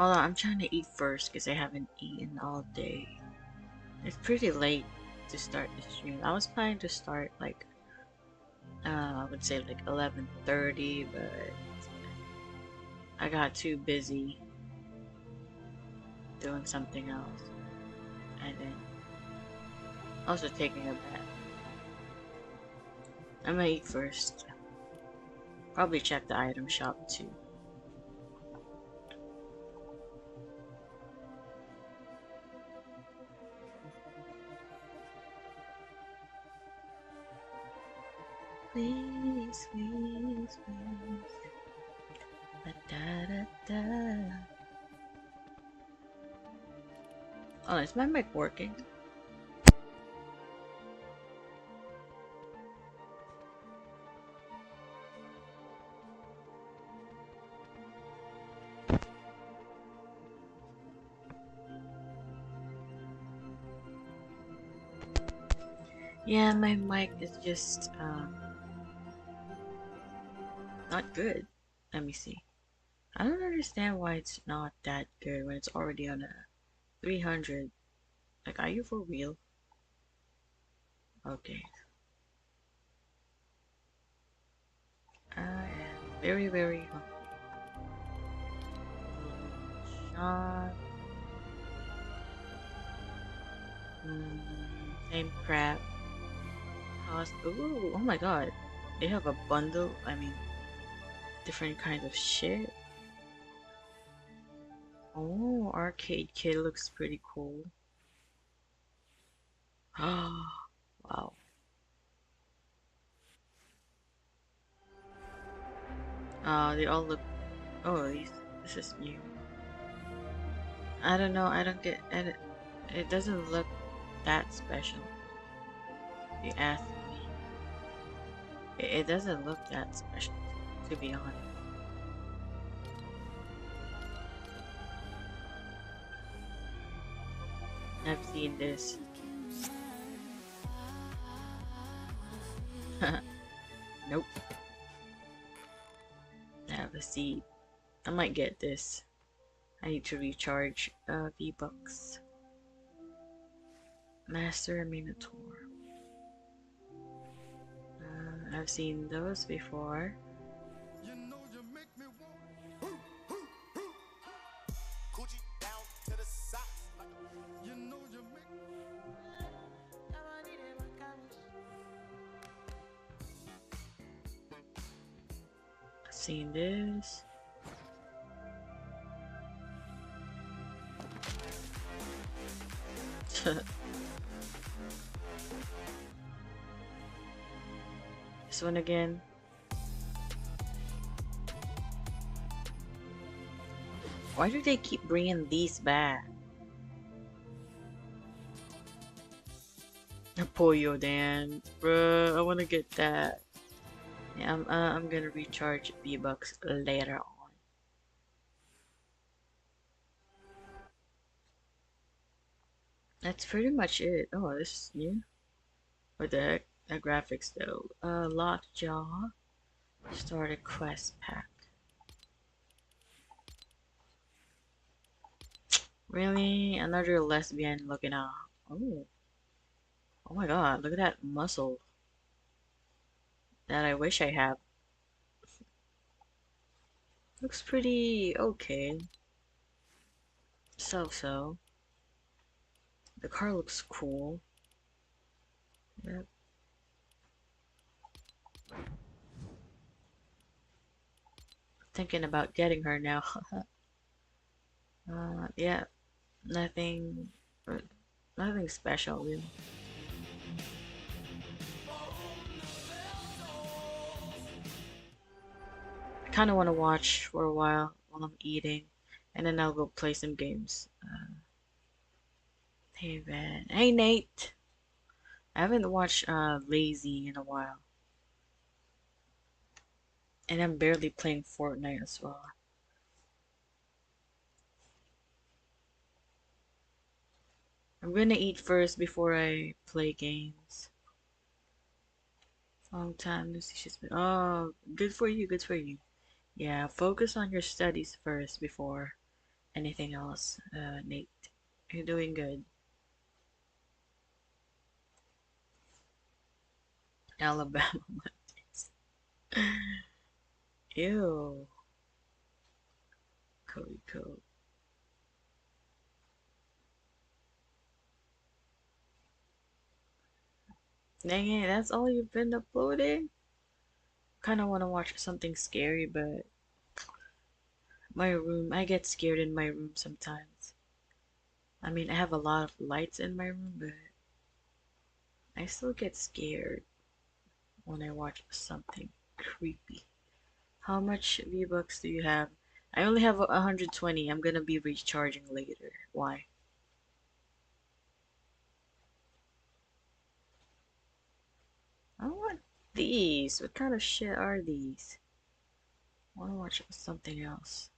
Hold on, I'm trying to eat first because I haven't eaten all day. It's pretty late to start the stream. I was planning to start like I would say like 11:30, but I got too busy doing something else, and then also taking a bath. I'm gonna eat first. Probably check the item shop too. Please, please, please. Da da da da. Oh, is my mic working? Yeah, my mic is just not good. Let me see. I don't understand why it's not that good when it's already on a 300. Like, are you for real? Okay. I am very, very hungry. Shot. Same crap. Cost. Ooh, oh my god. They have a bundle. I mean, different kinds of shit. Oh, arcade kit looks pretty cool. Oh, wow. They all look. Oh, this is new. I don't know. I don't get. It doesn't look that special. If you ask me, it doesn't look that special, to be honest. I've seen this. Nope. I have a seed. I might get this. I need to recharge V-Bucks. Master Minotaur. I've seen those before. I've seen this. This one again. Why do they keep bringing these back? Pollo Dan, bruh, I wanna get that. Yeah, I'm gonna recharge V-Bucks later on. That's pretty much it. Oh, this is new. What the heck? The graphics though. Lockjaw. Start a quest pack. Really? Another lesbian looking out. Oh. Oh my god, look at that muscle. That I wish I have. Looks pretty okay. So. The car looks cool. Yep. Thinking about getting her now. Yeah. Nothing. Nothing special, really. I kind of want to watch for a while I'm eating, and then I'll go play some games. Hey Van, hey Nate. I haven't watched Lazy in a while, and I'm barely playing Fortnite as well. I'm gonna eat first before I play games. Long time Lucy. She's been. Oh, good for you. Good for you. Yeah, focus on your studies first before Anything else, Nate? You're doing good. Alabama Mondays. Ew. Cody Code. Dang it, that's all you've been uploading? Kinda wanna watch something scary, but my room, I get scared in my room sometimes. I mean, I have a lot of lights in my room, but I still get scared when I watch something creepy. How much V-Bucks do you have? I only have 120. I'm gonna be recharging later. Why? I don't want these. What kind of shit are these? I wanna watch something else.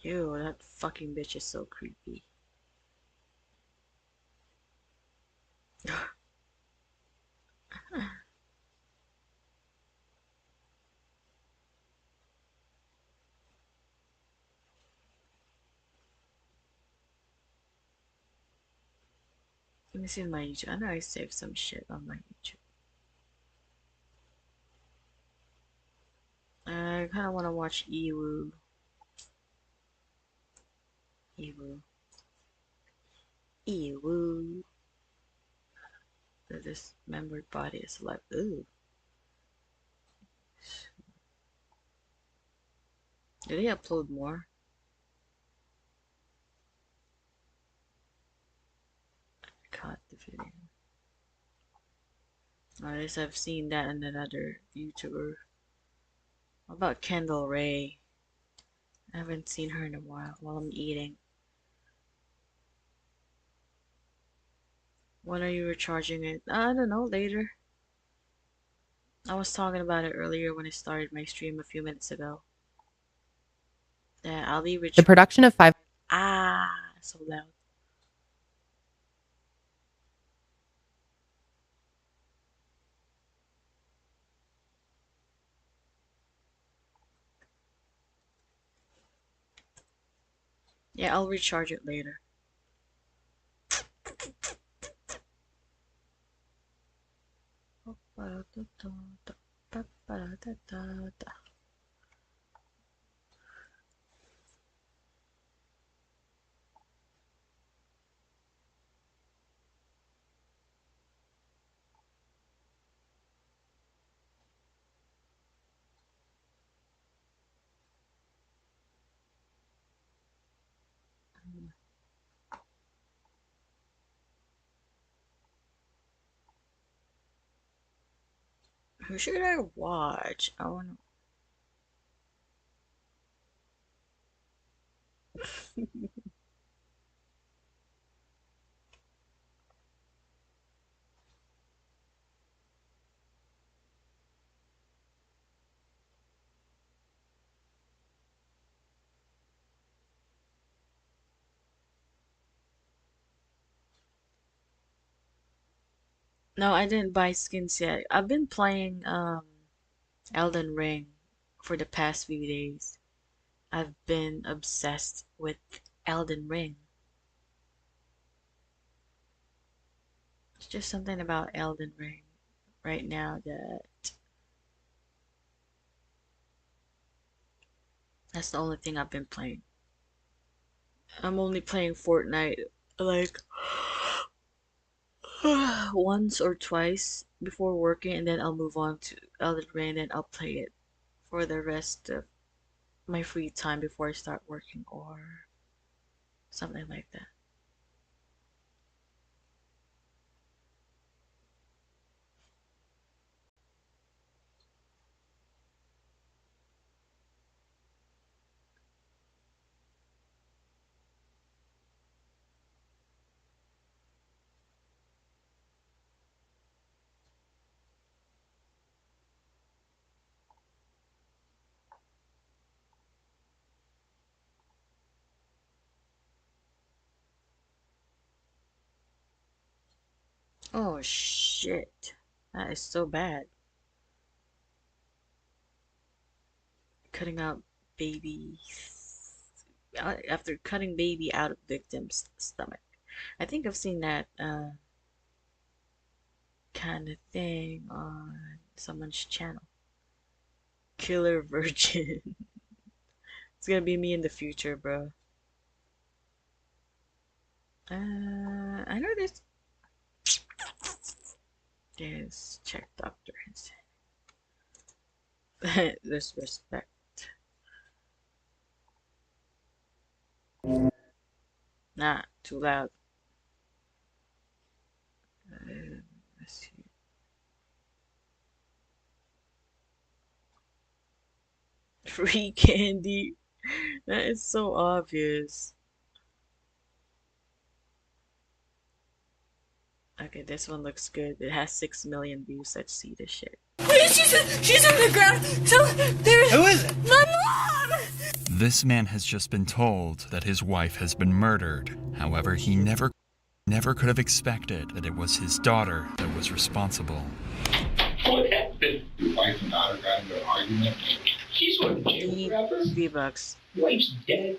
Ew, that fucking bitch is so creepy. Let me see my YouTube. I know I saved some shit on my YouTube. I kind of want to watch Ewu. Ewu. Ewu. The dismembered body is alive. Ooh. Did they upload more? I caught the video. At least I've seen that in another YouTuber. What about Kendall Ray? I haven't seen her in a while while I'm eating. When are you recharging it? I don't know, later. I was talking about it earlier when I started my stream a few minutes ago. That I'll be The production of 5. Ah, so loud. Yeah, I'll recharge it later. Who should I watch? I wanna. No, I didn't buy skins yet. I've been playing Elden Ring for the past few days. I've been obsessed with Elden Ring. It's just something about Elden Ring right now that's the only thing I've been playing. I'm only playing Fortnite like once or twice before working, and then I'll move on to Elden Ring, and I'll play it for the rest of my free time before I start working or something like that. Oh shit. That is so bad. Cutting out baby after cutting baby out of victim's stomach. I think I've seen that kind of thing on someone's channel. Killer virgin. It's gonna be me in the future, bro. I know this. Yes, check Dr. Hansen. There's respect. Nah, too loud. Let's see. Free candy. That is so obvious. Okay, this one looks good. It has 6 million views. Let's see this shit. Please, she's on the ground. So there's. Who is it? My mom! This man has just been told that his wife has been murdered. However, he never could have expected that it was his daughter that was responsible. What happened? Your wife and daughter got into an argument. She's going to jail forever. V-Bucks. Wife's dead.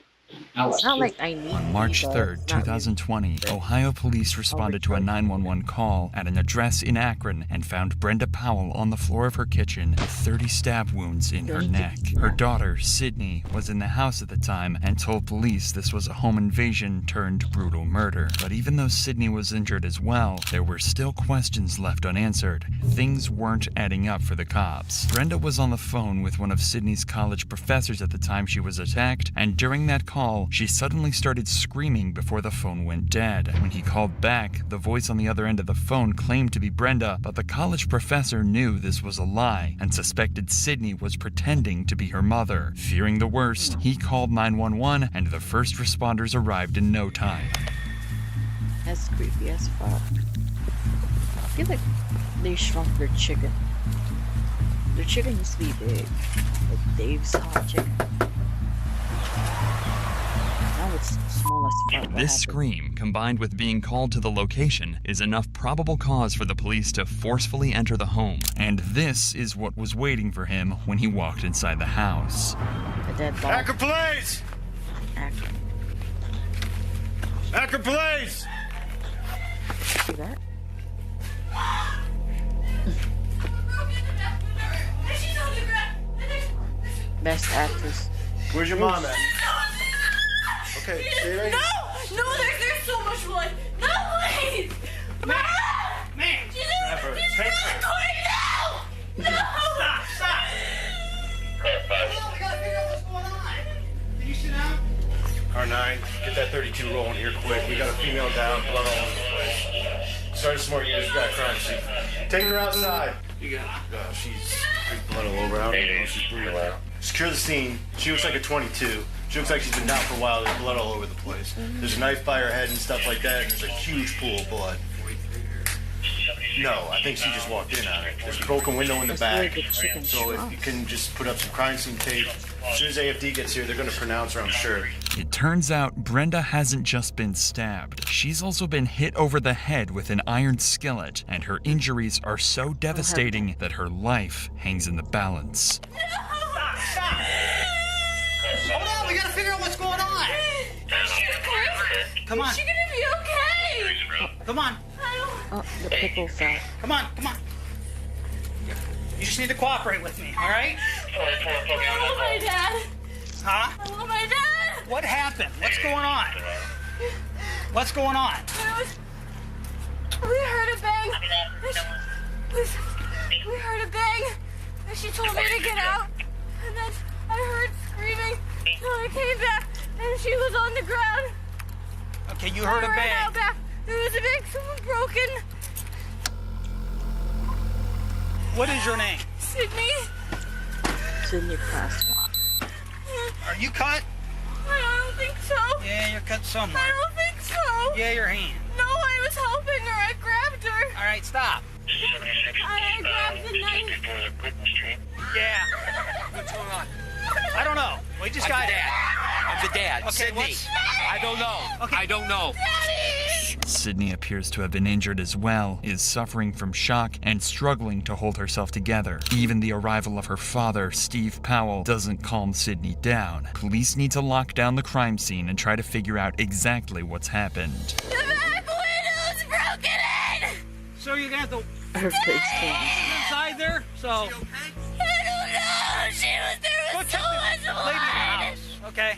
It's not like I need On March V-Bucks. 3rd, 2020, Ohio police responded to a 911 call at an address in Akron and found Brenda Powell on the floor of her kitchen with 30 stab wounds in her neck. Her daughter, Sydney, was in the house at the time and told police this was a home invasion turned brutal murder. But even though Sydney was injured as well, there were still questions left unanswered. Things weren't adding up for the cops. Brenda was on the phone with one of Sydney's college professors at the time she was attacked, and during that call, she suddenly started screaming before the phone went dead. When he called back, the voice on the other end of the phone claimed to be Brenda, but the college professor knew this was a lie and suspected Sydney was pretending to be her mother. Fearing the worst, he called 911 and the first responders arrived in no time. That's creepy as fuck. I feel like they shrunk their chicken. Their chicken used to be big. Like Dave's hot chicken. Now it's small as fuck. This scream, combined with being called to the location, is enough probable cause for the police to forcefully enter the home. And this is what was waiting for him when he walked inside the house. A dead body. Akron Police! Akron. Akron Police! See that? Best actress. Where's your mom at? Okay, stay right here. No, there's so much blood. No, please. Man. Never. Take her. No. Stop. We gotta figure out what's going on. Can you sit down? R9, get that 32 rolling here quick. We got a female down, blood all over the place. Sergeant Smart, you just got a crime scene. Take her outside. You got it. She's blood all over. I don't know if she's breathing. Secure the scene. She looks like a 22. She looks like she's been down for a while. There's blood all over the place. There's a knife by her head and stuff like that, and there's a huge pool of blood. No, I think she just walked in on it. There's a broken window in the back. So if you can just put up some crime scene tape. As soon as AFD gets here, they're going to pronounce her, I'm sure. It turns out Brenda hasn't just been stabbed. She's also been hit over the head with an iron skillet, and her injuries are so devastating that her life hangs in the balance. Stop! Hold on, we gotta figure out what's going on. Come on. Is she gonna be okay? Come on. Oh, the pickle fell. Come on. You just need to cooperate with me, all right? I love my dad. Huh? I love my dad. What happened? What's going on? What's going on? We heard a bang. We heard a bang. And she told me to get out. And then I heard screaming. So I came back and she was on the ground. Okay, you heard a I ran bang. out back. There was a bang. Someone broken. What is your name? Sydney. Sydney Prescott. Are you cut? I don't think so. Yeah, you're cut somewhere. I don't think so. Yeah, your hand. No, I was helping her. I grabbed her. All right, stop. I grabbed the knife. Yeah. What's going on? I don't know. We just got I'm the dad. Okay, Sydney. what's... I don't know. Okay. I don't know. Daddy! Sydney appears to have been injured as well, is suffering from shock, and struggling to hold herself together. Even the arrival of her father, Steve Powell, doesn't calm Sydney down. Police need to lock down the crime scene and try to figure out exactly what's happened. The back window's broken in! So you're gonna have to Her face changed. inside there? So I don't know! She was there go with check so much this lady in the blood! house, okay?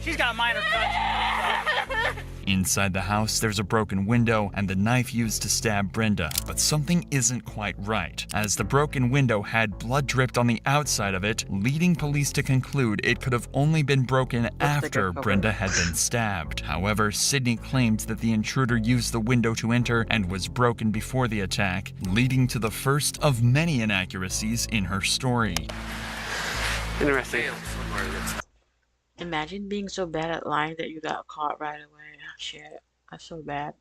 She's got minor cuts. Inside the house, there's a broken window and the knife used to stab Brenda. But something isn't quite right, as the broken window had blood dripped on the outside of it, leading police to conclude it could have only been broken after Brenda had been stabbed. However, Sydney claimed that the intruder used the window to enter and was broken before the attack, leading to the first of many inaccuracies in her story. Interesting. Imagine being so bad at lying that you got caught right away. Shit, that's so bad.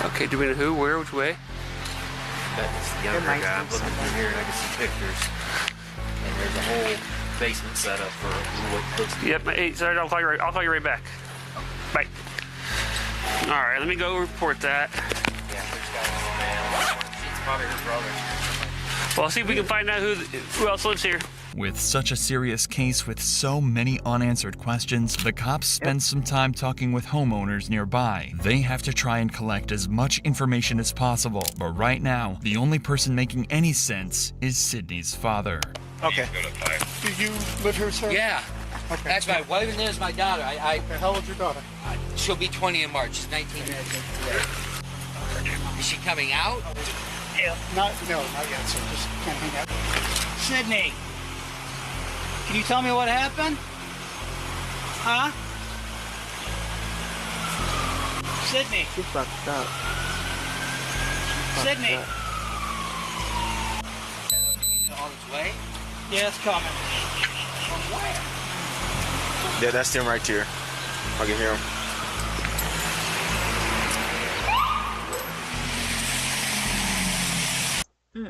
Okay, do we know who, where, which way? That's the younger might guy. be I'm looking somebody. through here and I can see pictures. And there's a whole basement set up for what looks Yep, hey, sorry, I'll call you right back. Bye. All right, let me go report that. yeah, there's got a man. It's probably her brother. Well, see if we can find out who else lives here. With such a serious case with so many unanswered questions, the cops spend some time talking with homeowners nearby. They have to try and collect as much information as possible, but right now, the only person making any sense is Sydney's father. Okay. Do you live here, sir? Yeah, Okay. that's my wife and there's my daughter. Okay, how old's your daughter? She'll be 20 in March. She's 19 minutes in today. Is she coming out? Not yet, sir. Just kind of hang out. Sydney, can you tell me what happened? Huh? Sydney, She fucked up. Sydney. On its way? Yeah, it's coming. From where? Yeah, that's him right there. I can hear him.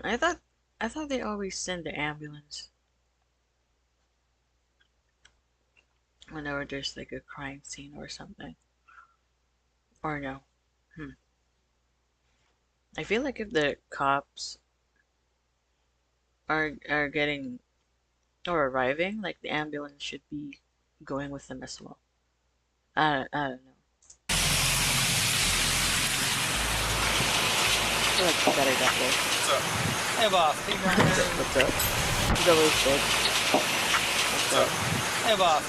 I thought they always send the ambulance whenever there's like a crime scene or something. Or no. I feel like if the cops are getting or arriving, like the ambulance should be going with them as well. I don't know. I feel like it's better that way. Hey, boss. What's up? He's always good. What's up? Hey, boss.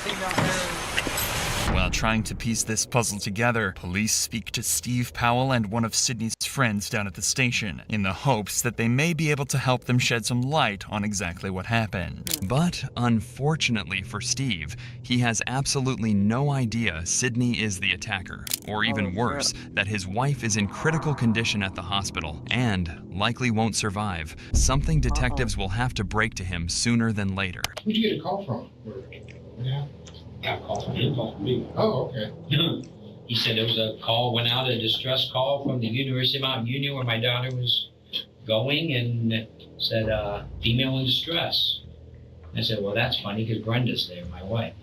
While trying to piece this puzzle together, police speak to Steve Powell and one of Sydney's friends down at the station, in the hopes that they may be able to help them shed some light on exactly what happened. But unfortunately for Steve, he has absolutely no idea Sydney is the attacker, or even worse, that his wife is in critical condition at the hospital and likely won't survive, something detectives will have to break to him sooner than later. Who'd you get a call from? Yeah. Got a call from him, call from me. Oh, okay. He said there was a call, went out, a distress call from the University of Mount Union where my daughter was going, and said, female in distress. I said, well, that's funny because Brenda's there, my wife.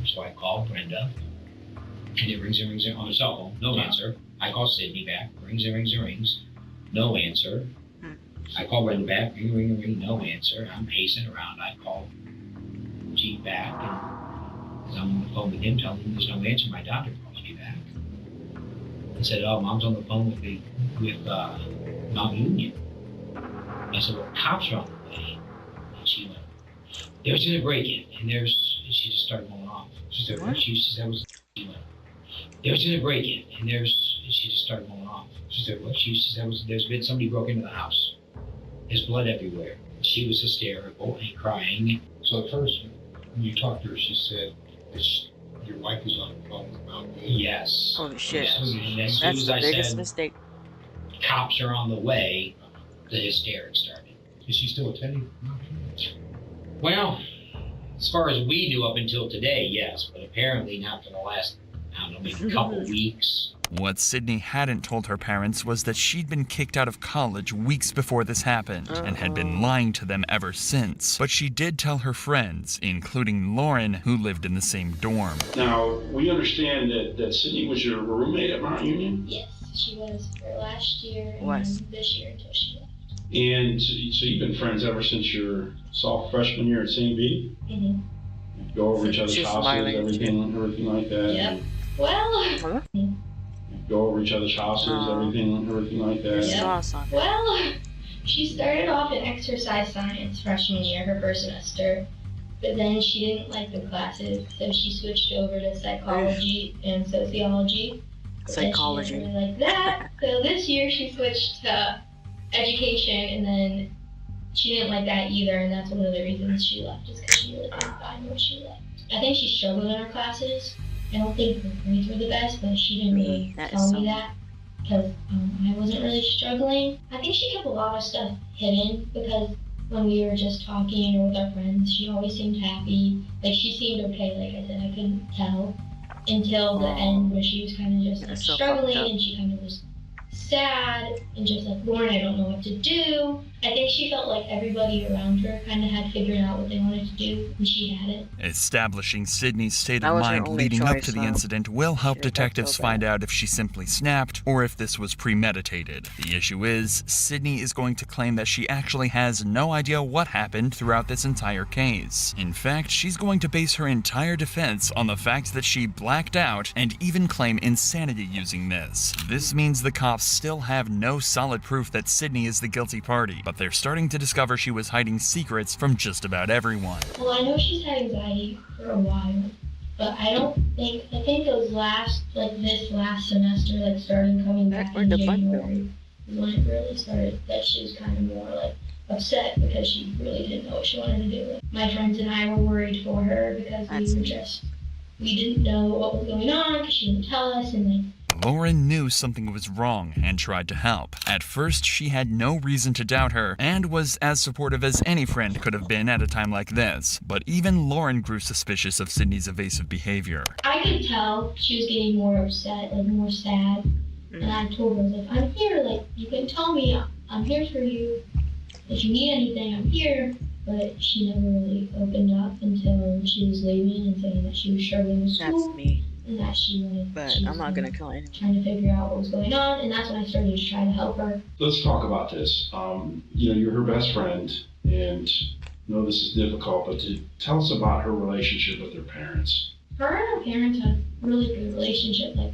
So I called Brenda, and it rings and rings on her cell phone, no answer. I call Sydney back, rings and rings and rings, no answer. I call Brenda back, ring, no answer. I'm pacing around. I call Chief back, and I'm on the phone with him, telling him there's no answer. My doctor calls me back and said, "Oh, Mom's on the phone with Mount Union." I said, "Well, cops are on the way." And she went, "There's been a break-in, and and she just started going off. She said, "What?" She went, "There's been a break-in, and she just started going off." She said, "What?" She said, "There's been somebody broke into the house. There's blood everywhere." She was hysterical and crying. So at first, when you talked to her, she said that your wife was on the phone with Mount Union. Yes. Holy shit. Yes. And as soon That's as the I biggest said, mistake. cops are on the way, the hysterics started. Is she still attending Mount Union? Well, as far as we knew up until today, yes, but apparently not for the last I don't know, maybe a couple weeks. What Sydney hadn't told her parents was that she'd been kicked out of college weeks before this happened and had been lying to them ever since. But she did tell her friends, including Lauren, who lived in the same dorm. Now, we understand that Sydney was your roommate at Mount Union? Yes, she was for last year and this year until she left. And so you've been friends ever since your freshman year at St. B? Mm-hmm. Go over each other's houses, everything like that? Yep. Well... Go over each other's houses, everything like that. Yep. Well, she started off in exercise science freshman year, her first semester. But then she didn't like the classes, so she switched over to psychology and sociology. Psychology. She didn't really like that. So this year she switched to education, and then she didn't like that either, and that's one of the reasons she left, is because she really couldn't find what she liked. I think she struggled in her classes. I don't think her grades were the best, but she didn't really tell me that because I wasn't really struggling. I think she kept a lot of stuff hidden because when we were just talking or with our friends, she always seemed happy. Like, she seemed okay, like I said, I couldn't tell until the end where she was kind of just like struggling and she kind of was sad and just like, Lauren, I don't know what to do. I think she felt like everybody around her kind of had figured out what they wanted to do, and she hadn't. Establishing Sydney's state of mind leading up to the incident will help detectives find out if she simply snapped or if this was premeditated. The issue is, Sydney is going to claim that she actually has no idea what happened throughout this entire case. In fact, she's going to base her entire defense on the fact that she blacked out and even claim insanity using this. This means the cops still have no solid proof that Sydney is the guilty party, but they're starting to discover she was hiding secrets from just about everyone. Well, I know she's had anxiety for a while, but I think it was this last semester, like starting coming back in January, when it really started, that she was kind of more like upset because she really didn't know what she wanted to do. My friends and I were worried for her because we didn't know what was going on because she didn't tell us, and like, Lauren knew something was wrong and tried to help. At first, she had no reason to doubt her and was as supportive as any friend could have been at a time like this. But even Lauren grew suspicious of Sydney's evasive behavior. I could tell she was getting more upset, like more sad. And I told her, I was like, I'm here, like, you can tell me, I'm here for you. If you need anything, I'm here. But she never really opened up until she was leaving and saying that she was struggling with school. That's me. And that she wanted, but I'm not gonna kill anyone. Trying to figure out what was going on, and that's when I started to try to help her. Let's talk about this. You're her best friend, and I know this is difficult, but tell us about her relationship with her parents. Her and her parents had a really good relationship. Like,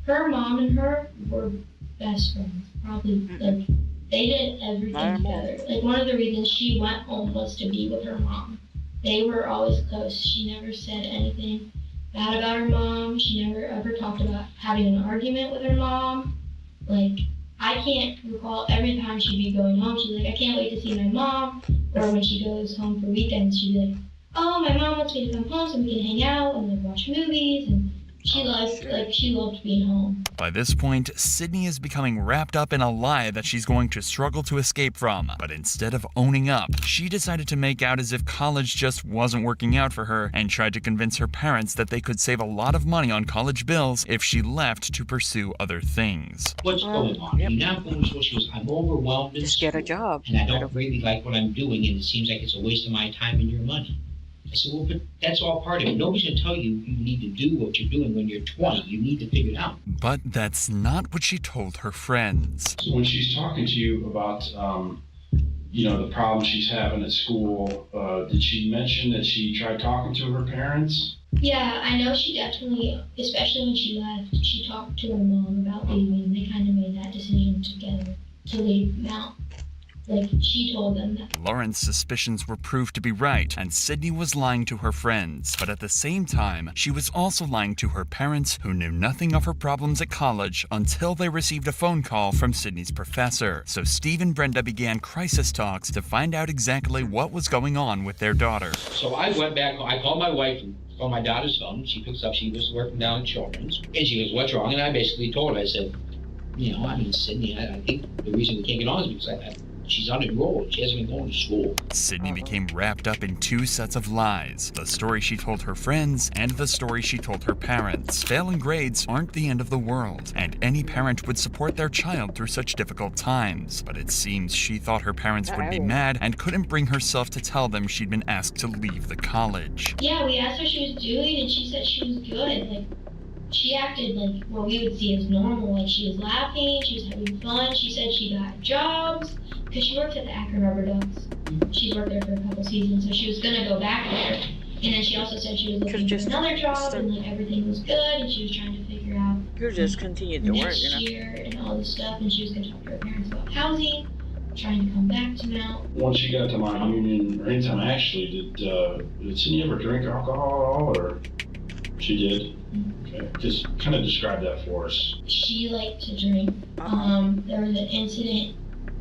her mom and her were best friends. Probably, like, they did everything together. Like, one of the reasons she went home was to be with her mom. They were always close. She never said anything bad about her mom. She never ever talked about having an argument with her mom. Like, I can't recall every time she'd be going home, she's like, I can't wait to see my mom. Or when she goes home for weekends, she'd be like, oh, my mom wants me to come home so we can hang out and like watch movies. And she loved being home. By this point, Sydney is becoming wrapped up in a lie that she's going to struggle to escape from. But instead of owning up, she decided to make out as if college just wasn't working out for her and tried to convince her parents that they could save a lot of money on college bills if she left to pursue other things. What's going on? You're not going to what I'm overwhelmed in school, get a job. And I don't really like what I'm doing, and it seems like it's a waste of my time and your money. I said, well, but that's all part of it. Nobody's going to tell you you need to do what you're doing when you're 20. You need to figure it out. But that's not what she told her friends. So when she's talking to you about, the problems she's having at school, did she mention that she tried talking to her parents? Yeah, I know she definitely, especially when she left, she talked to her mom about leaving. They kind of made that decision together to leave Mount. Like, she told them that. Lauren's suspicions were proved to be right, and Sydney was lying to her friends. But at the same time, she was also lying to her parents, who knew nothing of her problems at college until they received a phone call from Sydney's professor. So Steve and Brenda began crisis talks to find out exactly what was going on with their daughter. So I went back, I called my wife on my daughter's phone. She picks up, she was working down in Children's, and she goes, what's wrong? And I basically told her, I said, Sydney, I think the reason we can't get on is because She's unenrolled. She hasn't been going to school. Sydney became wrapped up in 2 sets of lies, the story she told her friends and the story she told her parents. Failing grades aren't the end of the world, and any parent would support their child through such difficult times. But it seems she thought her parents would be mad and couldn't bring herself to tell them she'd been asked to leave the college. Yeah, we asked her she was doing, and she said she was good. Like, she acted like what we would see as normal. Like, she was laughing, she was having fun. She said she got jobs, because she worked at the Akron Rubber Ducks. She's worked there for a couple seasons, so she was gonna go back there. And then she also said she was looking for another job, and like everything was good, and she was trying to figure out just continued to work, next year and all this stuff. And she was gonna talk to her parents about housing, trying to come back to Mount. Once she got to Mount Union, or anytime actually, did Sydney ever drink alcohol, or she did? Okay, just kind of describe that for us. She liked to drink. There was an incident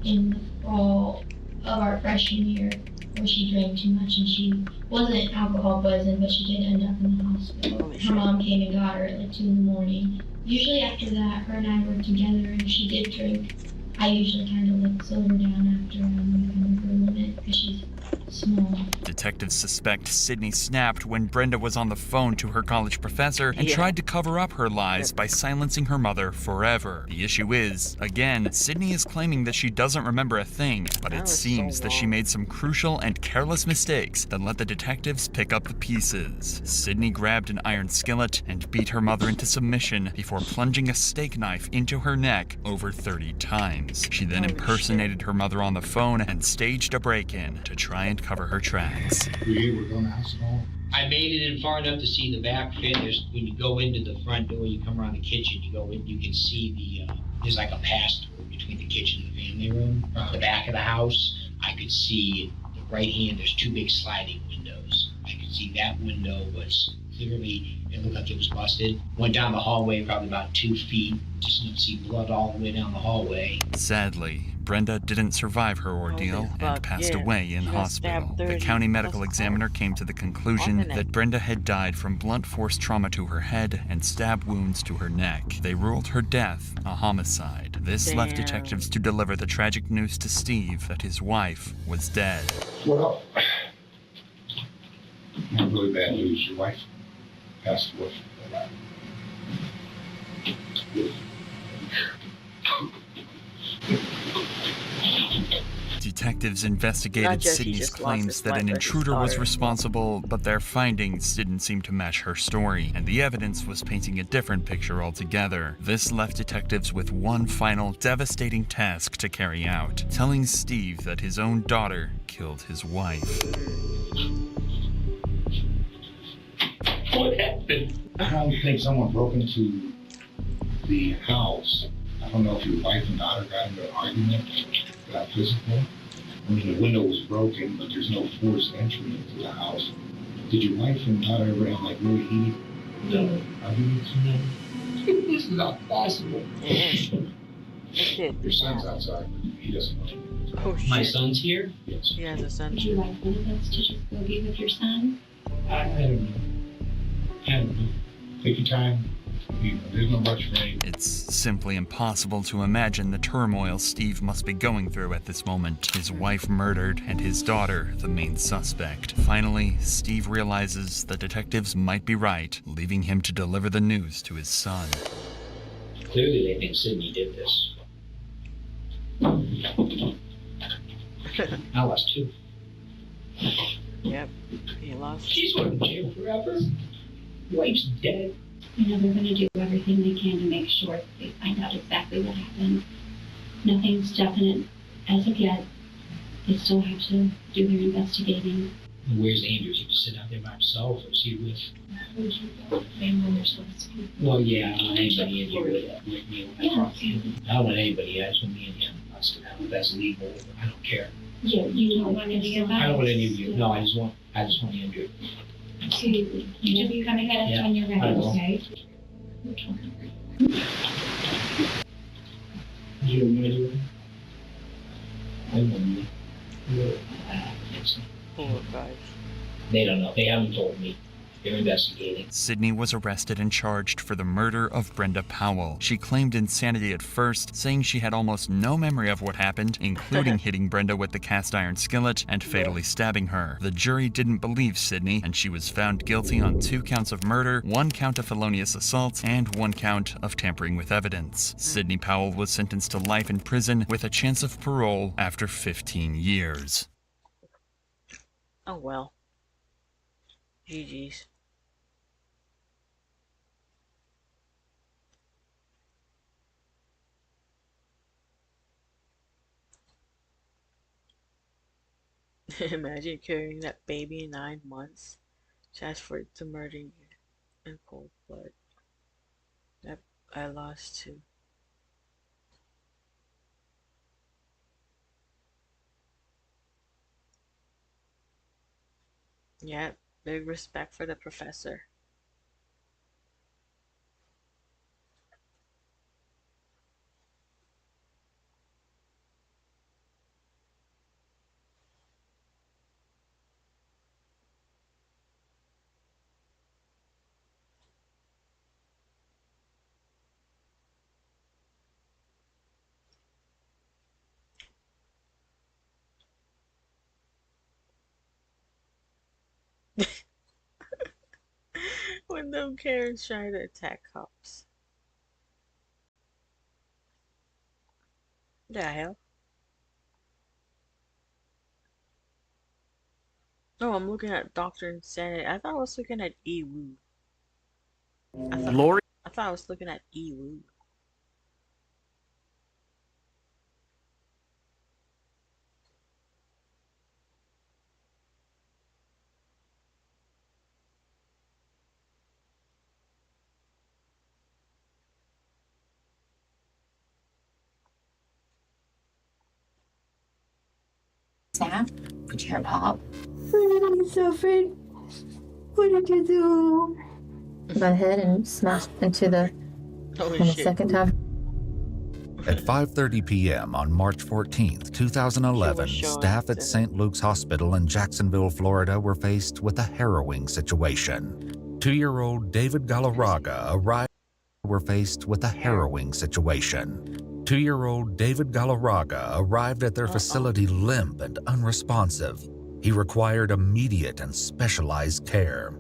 in the fall of our freshman year where she drank too much, and she wasn't alcohol poisoned, but she did end up in the hospital. Her mom came and got her at like 2 in the morning. Usually after that, her and I were together, and she did drink. I usually kind of like slow her down after kind of her limit, because she's small. Detectives suspect Sydney snapped when Brenda was on the phone to her college professor and tried to cover up her lies by silencing her mother forever. The issue is, again, Sydney is claiming that she doesn't remember a thing, but it seems that she made some crucial and careless mistakes that let the detectives pick up the pieces. Sydney grabbed an iron skillet and beat her mother into submission before plunging a steak knife into her neck over 30 times. She then impersonated her mother on the phone and staged a break-in to try and cover her tracks. Were you able to go in the house at all? I made it in far enough to see the back fit. When you go into the front door, you come around the kitchen, you go in, you can see there's like a pass-through between the kitchen and the family room. From the back of the house, I could see the right hand, there's 2 big sliding windows. I could see that window was clearly, it looked like it was busted. Went down the hallway probably about 2 feet, just enough to see blood all the way down the hallway. Sadly, Brenda didn't survive her ordeal and passed away in hospital. The county medical examiner came to the conclusion that Brenda had died from blunt force trauma to her head and stab wounds to her neck. They ruled her death a homicide. This left detectives to deliver the tragic news to Steve that his wife was dead. Well, not really bad news. Your wife passed away. Detectives investigated Sydney's claims that an intruder was responsible, but their findings didn't seem to match her story, and the evidence was painting a different picture altogether. This left detectives with one final devastating task to carry out, telling Steve that his own daughter killed his wife. What happened? I don't think someone broke into the house. I don't know if your wife and daughter got into an argument, got physical. I mean, the window was broken, but there's no forced entry into the house. Did your wife and daughter ever have like really heated arguments? No. This is not possible. Your son's outside. He doesn't know. Oh, shit. My son's here? Yes. He has a son. Would you like one of us to just go be with your son? I don't know. I don't know. Take your time. There's no rush for anything. It's simply impossible to imagine the turmoil Steve must be going through at this moment. His wife murdered and his daughter the main suspect. Finally, Steve realizes the detectives might be right, leaving him to deliver the news to his son. Clearly they think Sydney did this. I lost 2. Yep, he lost. She's going to jail forever. Wife's dead. I know they're going to do everything they can to make sure that they find out exactly what happened. Nothing's definite as of yet. They still have to do their investigating. Where's Andrew? Is he just sitting out there by himself, or is he with? Family or supposed to be. Well, yeah, I don't want anybody in here with me when I talk to him. I don't want anybody. I just want me and him. I don't know if that's legal. I don't care. Yeah, you don't want any of us? I don't want any of you. No, I just want Andrew. So you just come and get us Yeah, when you're ready, I will. okay? You don't want to do it? I want to. Oh, gosh. They don't know. They haven't told me. They're investigating. Sydney was arrested and charged for the murder of Brenda Powell. She claimed insanity at first, saying she had almost no memory of what happened, including hitting Brenda with the cast iron skillet and fatally stabbing her. The jury didn't believe Sydney, and she was found guilty on 2 counts of murder, 1 count of felonious assault, and 1 count of tampering with evidence. Sydney Powell was sentenced to life in prison with a chance of parole after 15 years. Oh well. GG's. Imagine carrying that baby 9 months just for it to murder you in cold blood. That I lost too. Yeah, big respect for the professor. When them Karens try to attack cops. The hell? Oh, I'm looking at Dr. Insanity. I thought I was looking at Ewu. Lori? I thought I was looking at Ewu. Snap? Did you hear Pop? I'm so afraid. What did you do? Got hit and smashed into the second time. At 5:30 p.m. on March 14th, 2011, staff at St. Luke's Hospital in Jacksonville, Florida were faced with a harrowing situation. 2-year-old David Galarraga arrived at their facility limp and unresponsive. He required immediate and specialized care.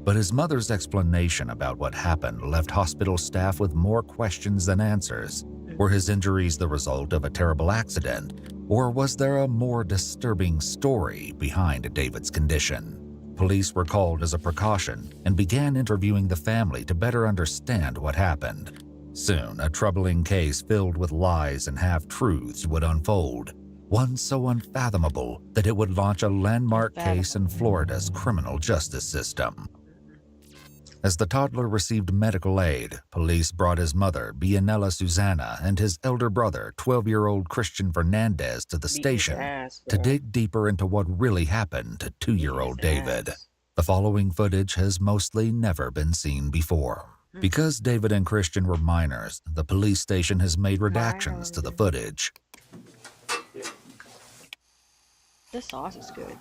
But his mother's explanation about what happened left hospital staff with more questions than answers. Were his injuries the result of a terrible accident, or was there a more disturbing story behind David's condition? Police were called as a precaution and began interviewing the family to better understand what happened. Soon, a troubling case filled with lies and half-truths would unfold, one so unfathomable that it would launch a landmark case in Florida's criminal justice system. As the toddler received medical aid, police brought his mother, Bianella Susana, and his elder brother, 12-year-old Christian Fernandez, to the station to dig deeper into what really happened to 2-year-old David. The following footage has mostly never been seen before. Because David and Christian were minors, the police station has made redactions to the footage. This sauce is good.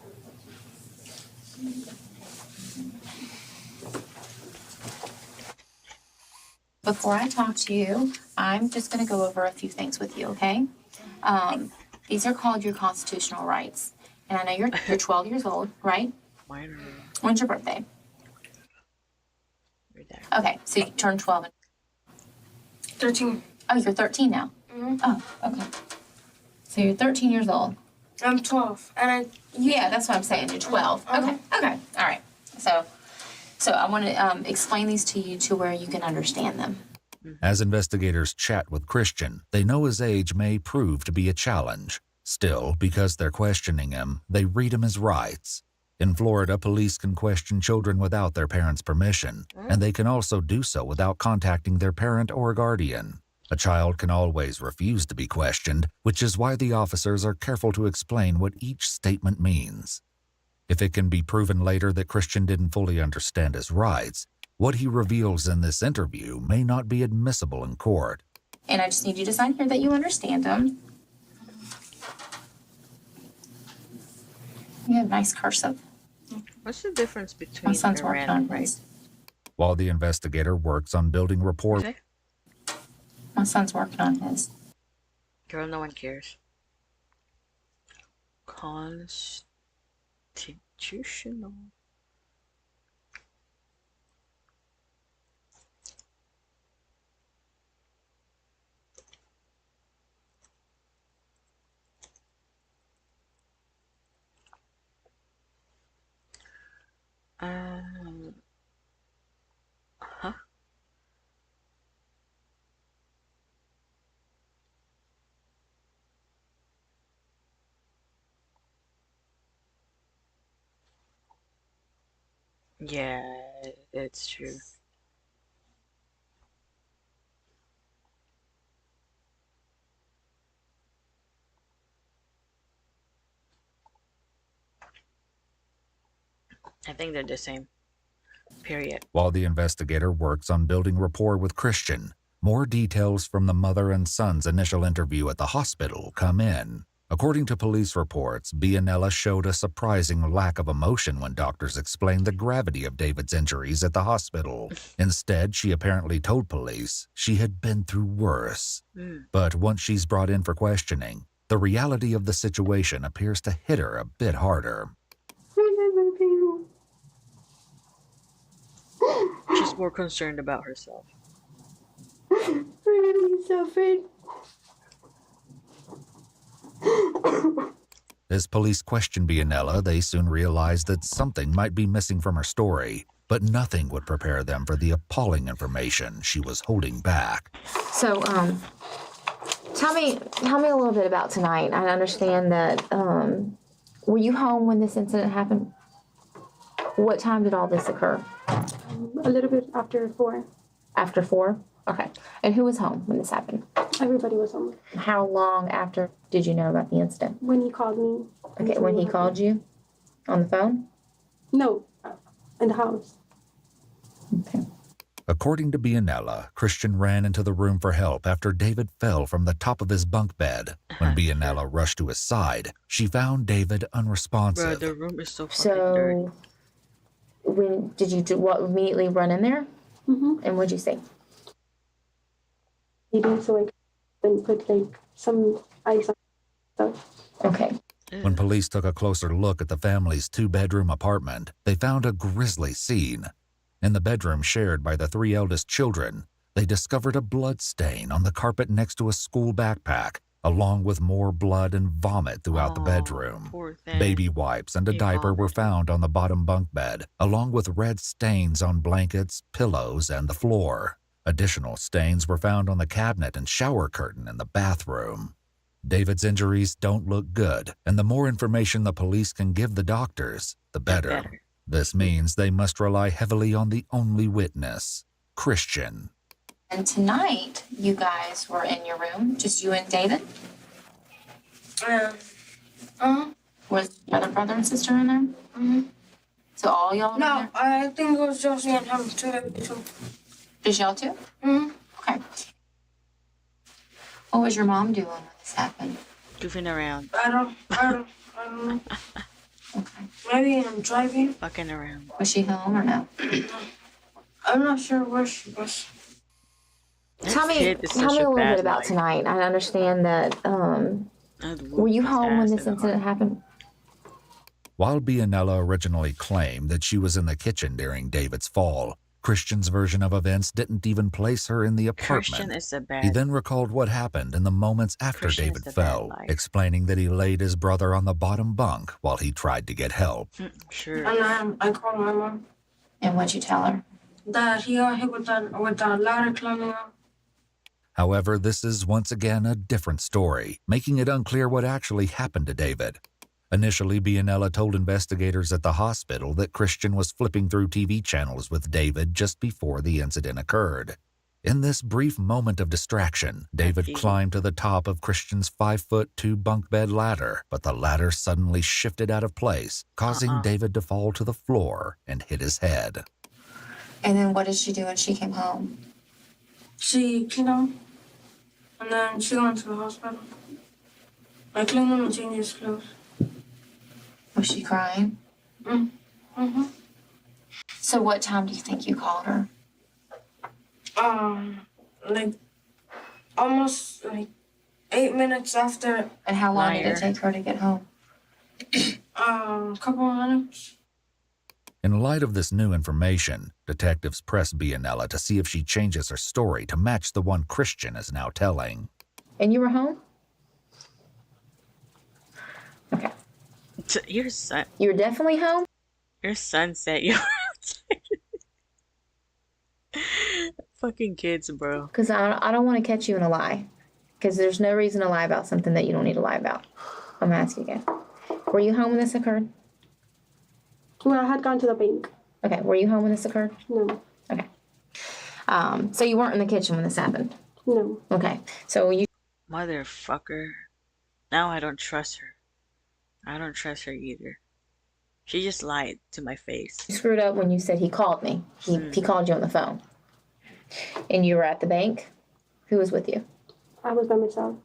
Before I talk to you, I'm just going to go over a few things with you, okay? These are called your constitutional rights. And I know you're 12 years old, right? When's your birthday? Okay, so you turned 12. 13. Oh, you're 13 now? Mm-hmm. Oh, okay. So you're 13 years old. I'm 12. And Yeah, that's what I'm saying. You're 12. Okay, okay. All right. So I want to explain these to you to where you can understand them. As investigators chat with Christian, they know his age may prove to be a challenge. Still, because they're questioning him, they read him his rights. In Florida, police can question children without their parents' permission, and they can also do so without contacting their parent or guardian. A child can always refuse to be questioned, which is why the officers are careful to explain what each statement means. If it can be proven later that Christian didn't fully understand his rights, what he reveals in this interview may not be admissible in court. And I just need you to sign here that you understand them. You have nice cursive. What's the difference between My son's Iran working on and rape? his. While the investigator works on building rapport, Is it? My son's working on his. Girl, no one cares. Constitutional. Huh? Yeah, it's true. I think they're the same. Period. while the investigator works on building rapport with Christian, more details from the mother and son's initial interview at the hospital come in. According to police reports, Bianella showed a surprising lack of emotion when doctors explained the gravity of David's injuries at the hospital. Instead, she apparently told police she had been through worse. But once she's brought in for questioning, the reality of the situation appears to hit her a bit harder. She's more concerned about herself. As police questioned Bianella, they soon realized that something might be missing from her story, but nothing would prepare them for the appalling information she was holding back. So, tell me a little bit about tonight. I understand that, were you home when this incident happened? What time did all this occur? A little bit after 4. After 4? Okay. And who was home when this happened? Everybody was home. How long after did you know about the incident? When he called me. Okay, when he called you? On the phone? No, in the house. Okay. According to Bianella, Christian ran into the room for help after David fell from the top of his bunk bed. When Bianella rushed to his side, she found David unresponsive. Bro, the room is so fucking dirty. When did you immediately run in there? Mm-hmm. And what'd you say? He did, so I could put like some ice on stuff. Okay. When police took a closer look at the family's 2-bedroom apartment, they found a grisly scene. In the bedroom shared by the 3 eldest children, they discovered a blood stain on the carpet next to a school backpack, along with more blood and vomit throughout the bedroom. Baby wipes and a diaper were found on the bottom bunk bed, along with red stains on blankets, pillows, and the floor. Additional stains were found on the cabinet and shower curtain in the bathroom. David's injuries don't look good, and the more information the police can give the doctors, the better. This means they must rely heavily on the only witness, Christian. And tonight, you guys were in your room, just you and David? Was your other brother and sister in there? Mm-hmm. So all y'all were in No, there? I think it was just me and him too. Just y'all two? Mm-hmm. Okay. What was your mom doing when this happened? Goofing around. I don't know. Okay. Maybe I'm driving. Fucking around. Was she home or no? I'm not sure where she was. Tell me a little bit about tonight. I understand that, were you home when this incident happened? While Bianella originally claimed that she was in the kitchen during David's fall, Christian's version of events didn't even place her in the apartment. He then recalled what happened in the moments after David fell, explaining that he laid his brother on the bottom bunk while he tried to get help. Sure. And I called my mom. And what'd you tell her? That he got hit with that ladder climbing up. However, this is once again a different story, making it unclear what actually happened to David. Initially, Bianella told investigators at the hospital that Christian was flipping through TV channels with David just before the incident occurred. In this brief moment of distraction, David climbed to the top of Christian's 5'2" bunk bed ladder, but the ladder suddenly shifted out of place, causing David to fall to the floor and hit his head. And then what did she do when she came home? She cleaned him, and then she went to the hospital. I cleaned him and changed his clothes. Was she crying? Mm-hmm. So what time do you think you called her? Like almost like 8 minutes after. And how long did Liar. it take her to get home? A couple of minutes. In light of this new information, detectives press Bianella to see if she changes her story to match the one Christian is now telling. And you were home? Okay. Your son. You were definitely home? Your son said you. Fucking kids, bro. Because I don't want to catch you in a lie. Because there's no reason to lie about something that you don't need to lie about. I'm going to ask you again. Were you home when this occurred? Well, I had gone to the bank. Okay. Were you home when this occurred? No. Okay. So you weren't in the kitchen when this happened? No. Okay. So you... Motherfucker. Now I don't trust her. I don't trust her either. She just lied to my face. You screwed up when you said he called me. He called you on the phone. And you were at the bank? Who was with you? I was by myself.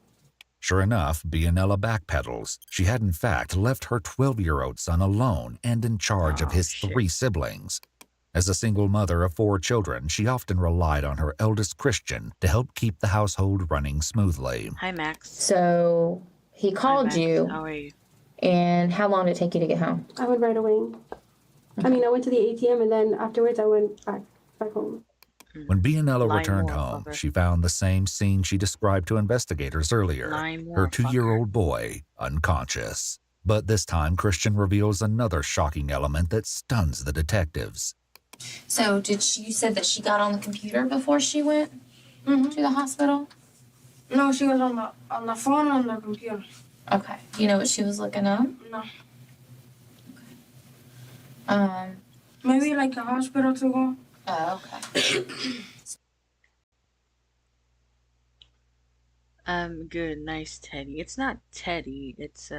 Sure enough, Bianella backpedals. She had in fact left her 12-year-old son alone and in charge of his 3 siblings. As a single mother of 4 children, she often relied on her eldest Christian to help keep the household running smoothly. Hi, Max. So he called you. How are you? And how long did it take you to get home? I went right away. I mean, I went to the ATM and then afterwards I went back home. When Bianella returned home, she found the same scene she described to investigators earlier. Her 2-year-old boy unconscious. But this time, Christian reveals another shocking element that stuns the detectives. So you said that she got on the computer before she went to the hospital? No, she was on the phone on the computer. Okay. Do you know what she was looking up? No. Okay. Maybe like a hospital to go. Oh, okay. Good, nice Teddy. It's not Teddy, it's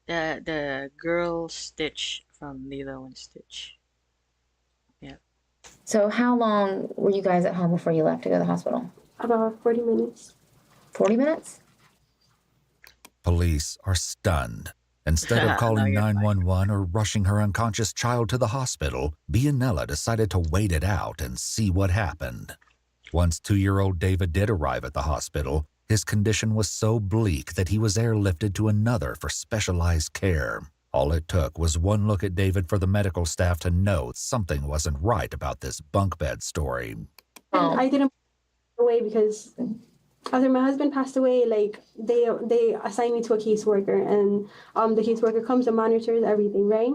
the girl Stitch from Lilo and Stitch. Yeah. So how long were you guys at home before you left to go to the hospital? About 40 minutes. 40 minutes? Police are stunned. Instead of calling 911 or rushing her unconscious child to the hospital, Bianella decided to wait it out and see what happened. Once 2-year-old David did arrive at the hospital, his condition was so bleak that he was airlifted to another for specialized care. All it took was one look at David for the medical staff to know something wasn't right about this bunk bed story. And I didn't away because after my husband passed away, like they assigned me to a caseworker, and the caseworker comes and monitors everything, right?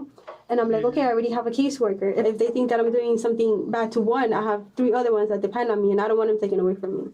And I'm like, okay, I already have a caseworker. If they think that I'm doing something bad to one, I have 3 other ones that depend on me, and I don't want them taken away from me.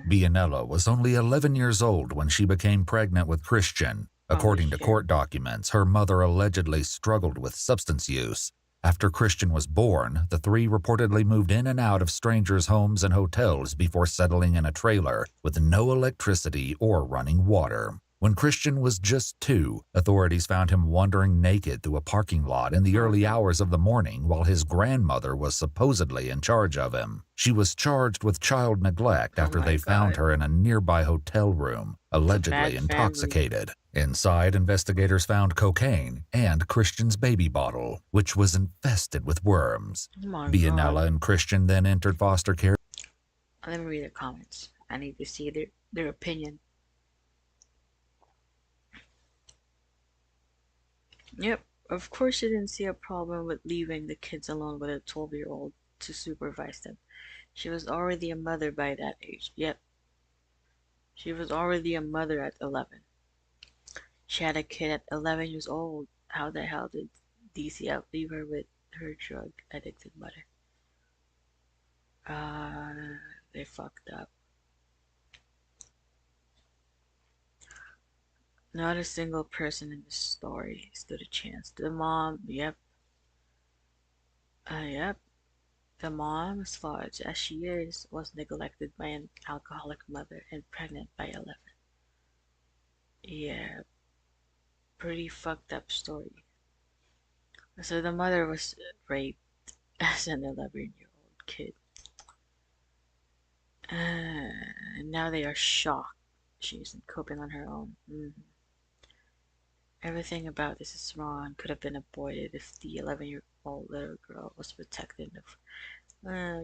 Bianella was only 11 years old when she became pregnant with Christian. According to court documents, her mother allegedly struggled with substance use. After Christian was born, the 3 reportedly moved in and out of strangers' homes and hotels before settling in a trailer with no electricity or running water. When Christian was just 2, authorities found him wandering naked through a parking lot in the early hours of the morning while his grandmother was supposedly in charge of him. She was charged with child neglect after they found her in a nearby hotel room, allegedly intoxicated. Inside, investigators found cocaine and Christian's baby bottle, which was infested with worms. Bianella and Christian then entered foster care. Let me read the comments. I need to see their opinion. Yep, of course she didn't see a problem with leaving the kids alone with a 12-year-old to supervise them. She was already a mother by that age. Yep. She was already a mother at 11. She had a kid at 11 years old. How the hell did DCF leave her with her drug-addicted mother? They fucked up. Not a single person in the story stood a chance. The mom, yep. Yep. The mom, as large as she is, was neglected by an alcoholic mother and pregnant by 11. Yeah. Pretty fucked up story. So the mother was raped as an 11-year-old kid. And now they are shocked she isn't coping on her own. Everything about this is wrong. Could have been avoided if the 11-year-old little girl was protected. Yeah.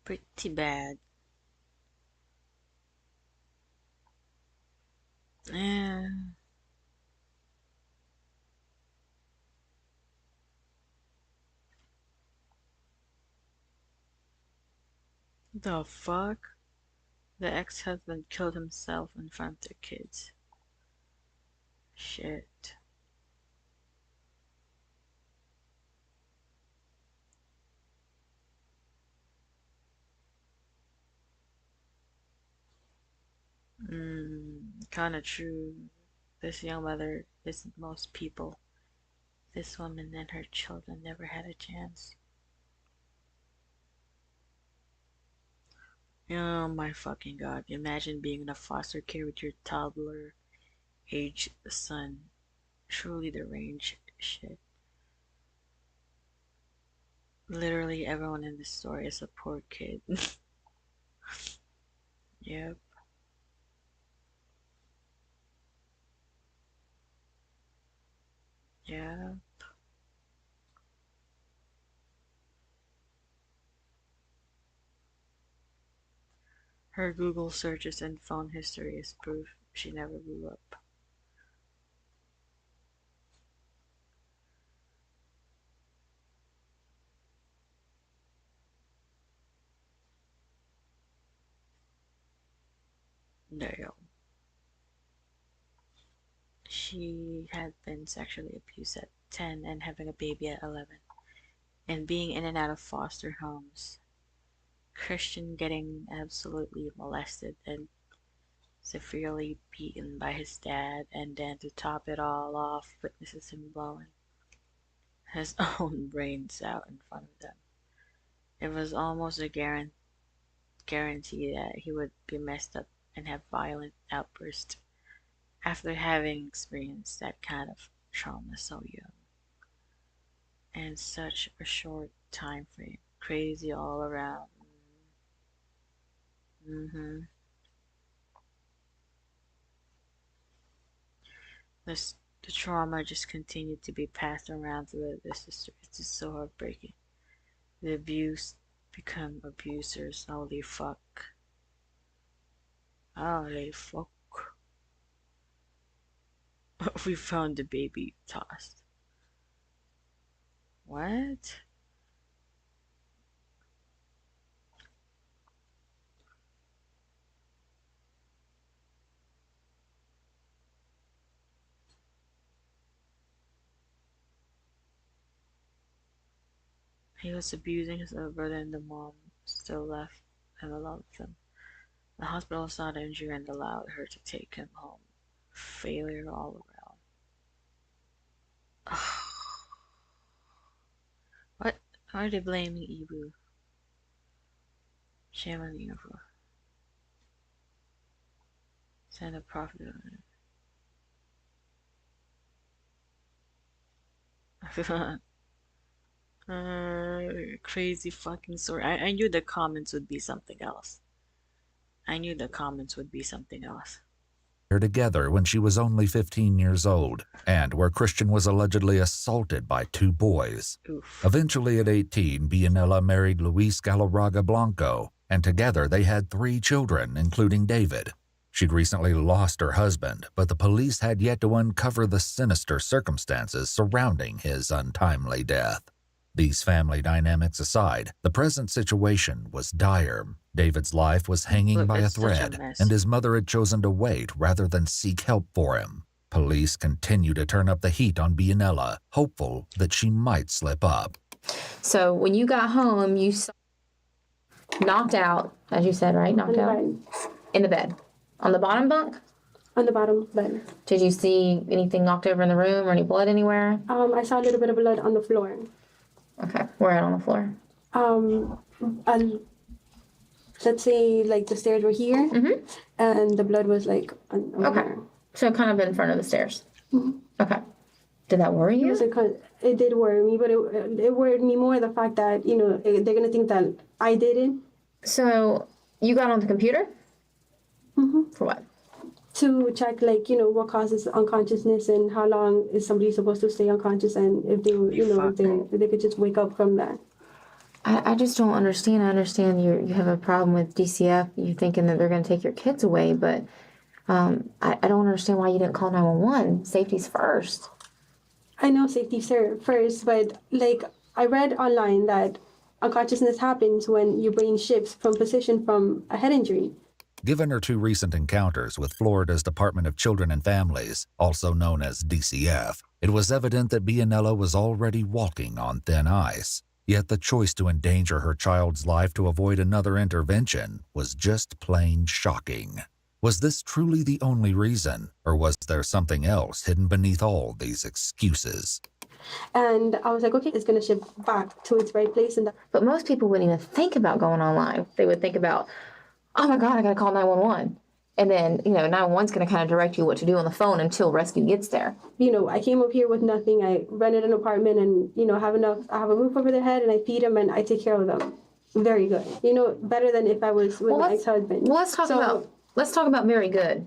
Pretty bad. Yeah. The fuck? The ex-husband killed himself in front of their kids. Shit. Kinda true. This young mother isn't most people. This woman and her children never had a chance. Oh my fucking god. Imagine being in a foster care with your toddler age son. Truly deranged shit. Literally everyone in this story is a poor kid. Yep. Yeah. Her Google searches and phone history is proof she never grew up. Damn. She had been sexually abused at 10 and having a baby at 11, and being in and out of foster homes. Christian getting absolutely molested and severely beaten by his dad, and then to top it all off, witnesses him blowing his own brains out in front of them. It was almost a guarantee that he would be messed up and have violent outbursts after having experienced that kind of trauma so young and such a short time frame. Crazy all around. This the trauma just continued to be passed around through the sister. It's just so heartbreaking. The abuse become abusers. Holy fuck. Holy fuck. We found the baby tossed. What? He was abusing his other brother and the mom still left him alone with him. The hospital saw the injury and allowed her to take him home. Failure all around. What? Why are they blaming Ibu? Shame on you for send a profit on it. Crazy fucking story. I knew the comments would be something else. I knew the comments would be something else. Together when she was only 15 years old, and where Christian was allegedly assaulted by 2 boys. Oof. Eventually at 18, Bianella married Luis Galarraga Blanco, and together they had 3 children, including David. She'd recently lost her husband, but the police had yet to uncover the sinister circumstances surrounding his untimely death. These family dynamics aside, the present situation was dire. David's life was hanging by a thread, and his mother had chosen to wait rather than seek help for him. Police continue to turn up the heat on Bianella, hopeful that she might slip up. So when you got home, you saw knocked out, as you said, right? Knocked out in the bed. On the bottom bunk? On the bottom bed. Did you see anything knocked over in the room or any blood anywhere? I saw a little bit of blood on the floor. Okay, where on the floor? Let's say like the stairs were here, and the blood was like on okay. There. So kind of in front of the stairs. Okay. Did that worry you? It did worry me, but it worried me more the fact that they're gonna think that I did it. So you got on the computer? For what? to check, like, you know, what causes unconsciousness and how long is somebody supposed to stay unconscious, and if they, you know, if they could just wake up from that. I just don't understand. I understand you have a problem with DCF. You thinking that they're going to take your kids away, but I don't understand why you didn't call 911. Safety's first. I know safety's first, but like I read online that unconsciousness happens when your brain shifts from position from a head injury. Given her 2 recent encounters with Florida's Department of Children and Families, also known as DCF, it was evident that Bianella was already walking on thin ice. Yet the choice to endanger her child's life to avoid another intervention was just plain shocking. Was this truly the only reason, or was there something else hidden beneath all these excuses? And I was like, okay, it's going to shift back to its right place. But most people wouldn't even think about going online. They would think about, oh my God, I got to call 911. And then, you know, 911's going to kind of direct you what to do on the phone until rescue gets there. You know, I came up here with nothing. I rented an apartment and, you know, I have a roof over their head and I feed them and I take care of them. Very good. You know, better than if I was with my ex-husband. Well, let's talk about Mary Good.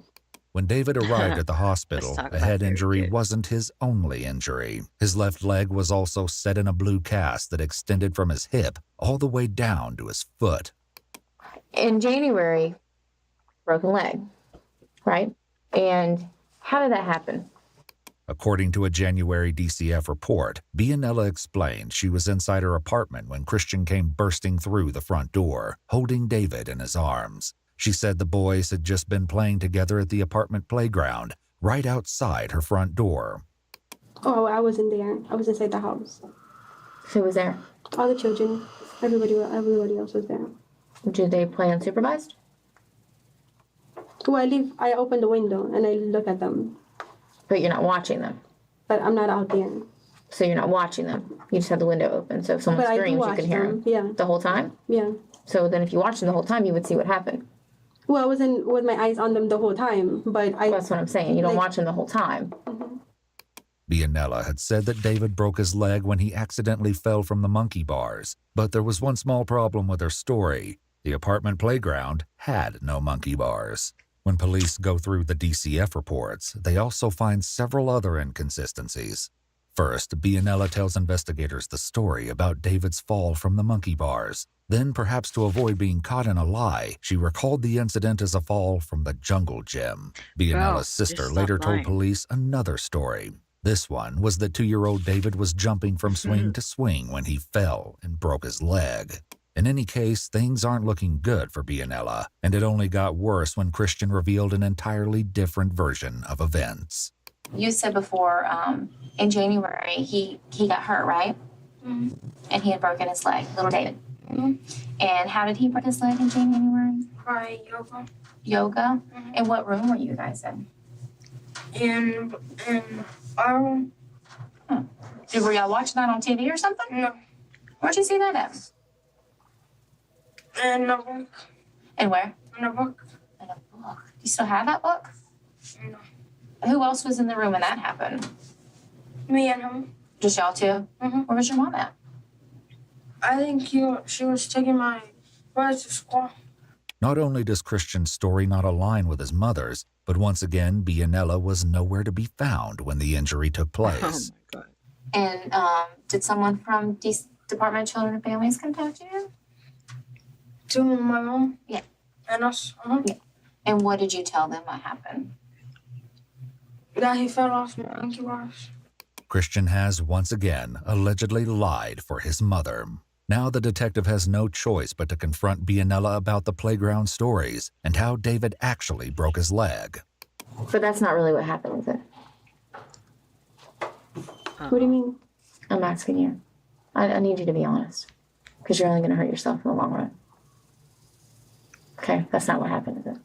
When David arrived at the hospital, a head injury wasn't his only injury. His left leg was also set in a blue cast that extended from his hip all the way down to his foot. In January, broken leg, right? And how did that happen? According to a January DCF report, Bianella explained she was inside her apartment when Christian came bursting through the front door, holding David in his arms. She said the boys had just been playing together at the apartment playground, right outside her front door. Oh, I wasn't there. I was inside the house. Who was there? All the children. Everybody else was there. Did they play unsupervised? Well, I open the window and I look at them. But you're not watching them? But I'm not out there. So you're not watching them? You just have the window open, so if someone screams, you can hear them? Yeah. The whole time? Yeah. So then if you watched them the whole time, you would see what happened? Well, I wasn't with my eyes on them the whole time, but that's what I'm saying. You don't watch them the whole time. Mm-hmm. Bianella had said that David broke his leg when he accidentally fell from the monkey bars. But there was one small problem with her story. The apartment playground had no monkey bars. When police go through the DCF reports, they also find several other inconsistencies. First, Bianella tells investigators the story about David's fall from the monkey bars. Then, perhaps to avoid being caught in a lie, she recalled the incident as a fall from the jungle gym. Bianella's sister later told police another story. This one was that 2-year-old David was jumping from swing to swing when he fell and broke his leg. In any case, things aren't looking good for Bianella, and it only got worse when Christian revealed an entirely different version of events. You said before, in January, he got hurt, right? Mm-hmm. And he had broken his leg, little David. Mm-hmm. And how did he break his leg in January? By yoga. Yoga? Mm-hmm. And what room were you guys in? In our room. Huh. Were y'all watching that on TV or something? No. Where'd you see that at? In a book. And where? In a book. In a book. You still have that book? No. Who else was in the room when that happened? Me and him. Just y'all two? Mm-hmm. Where was your mom at? I think she was taking my brother to school. Not only does Christian's story not align with his mother's, but once again, Bianella was nowhere to be found when the injury took place. Oh my God. And did someone from Department of Children and Families contact you? To my mom? Yeah. And us? Yeah. And what did you tell them what happened? That he fell off my monkey bars. Christian has once again allegedly lied for his mother. Now the detective has no choice but to confront Bianella about the playground stories and how David actually broke his leg. But that's not really what happened, is it? What do you mean? I'm asking you. I need you to be honest. Because you're only going to hurt yourself in the long run. Okay, that's not what happened, is it?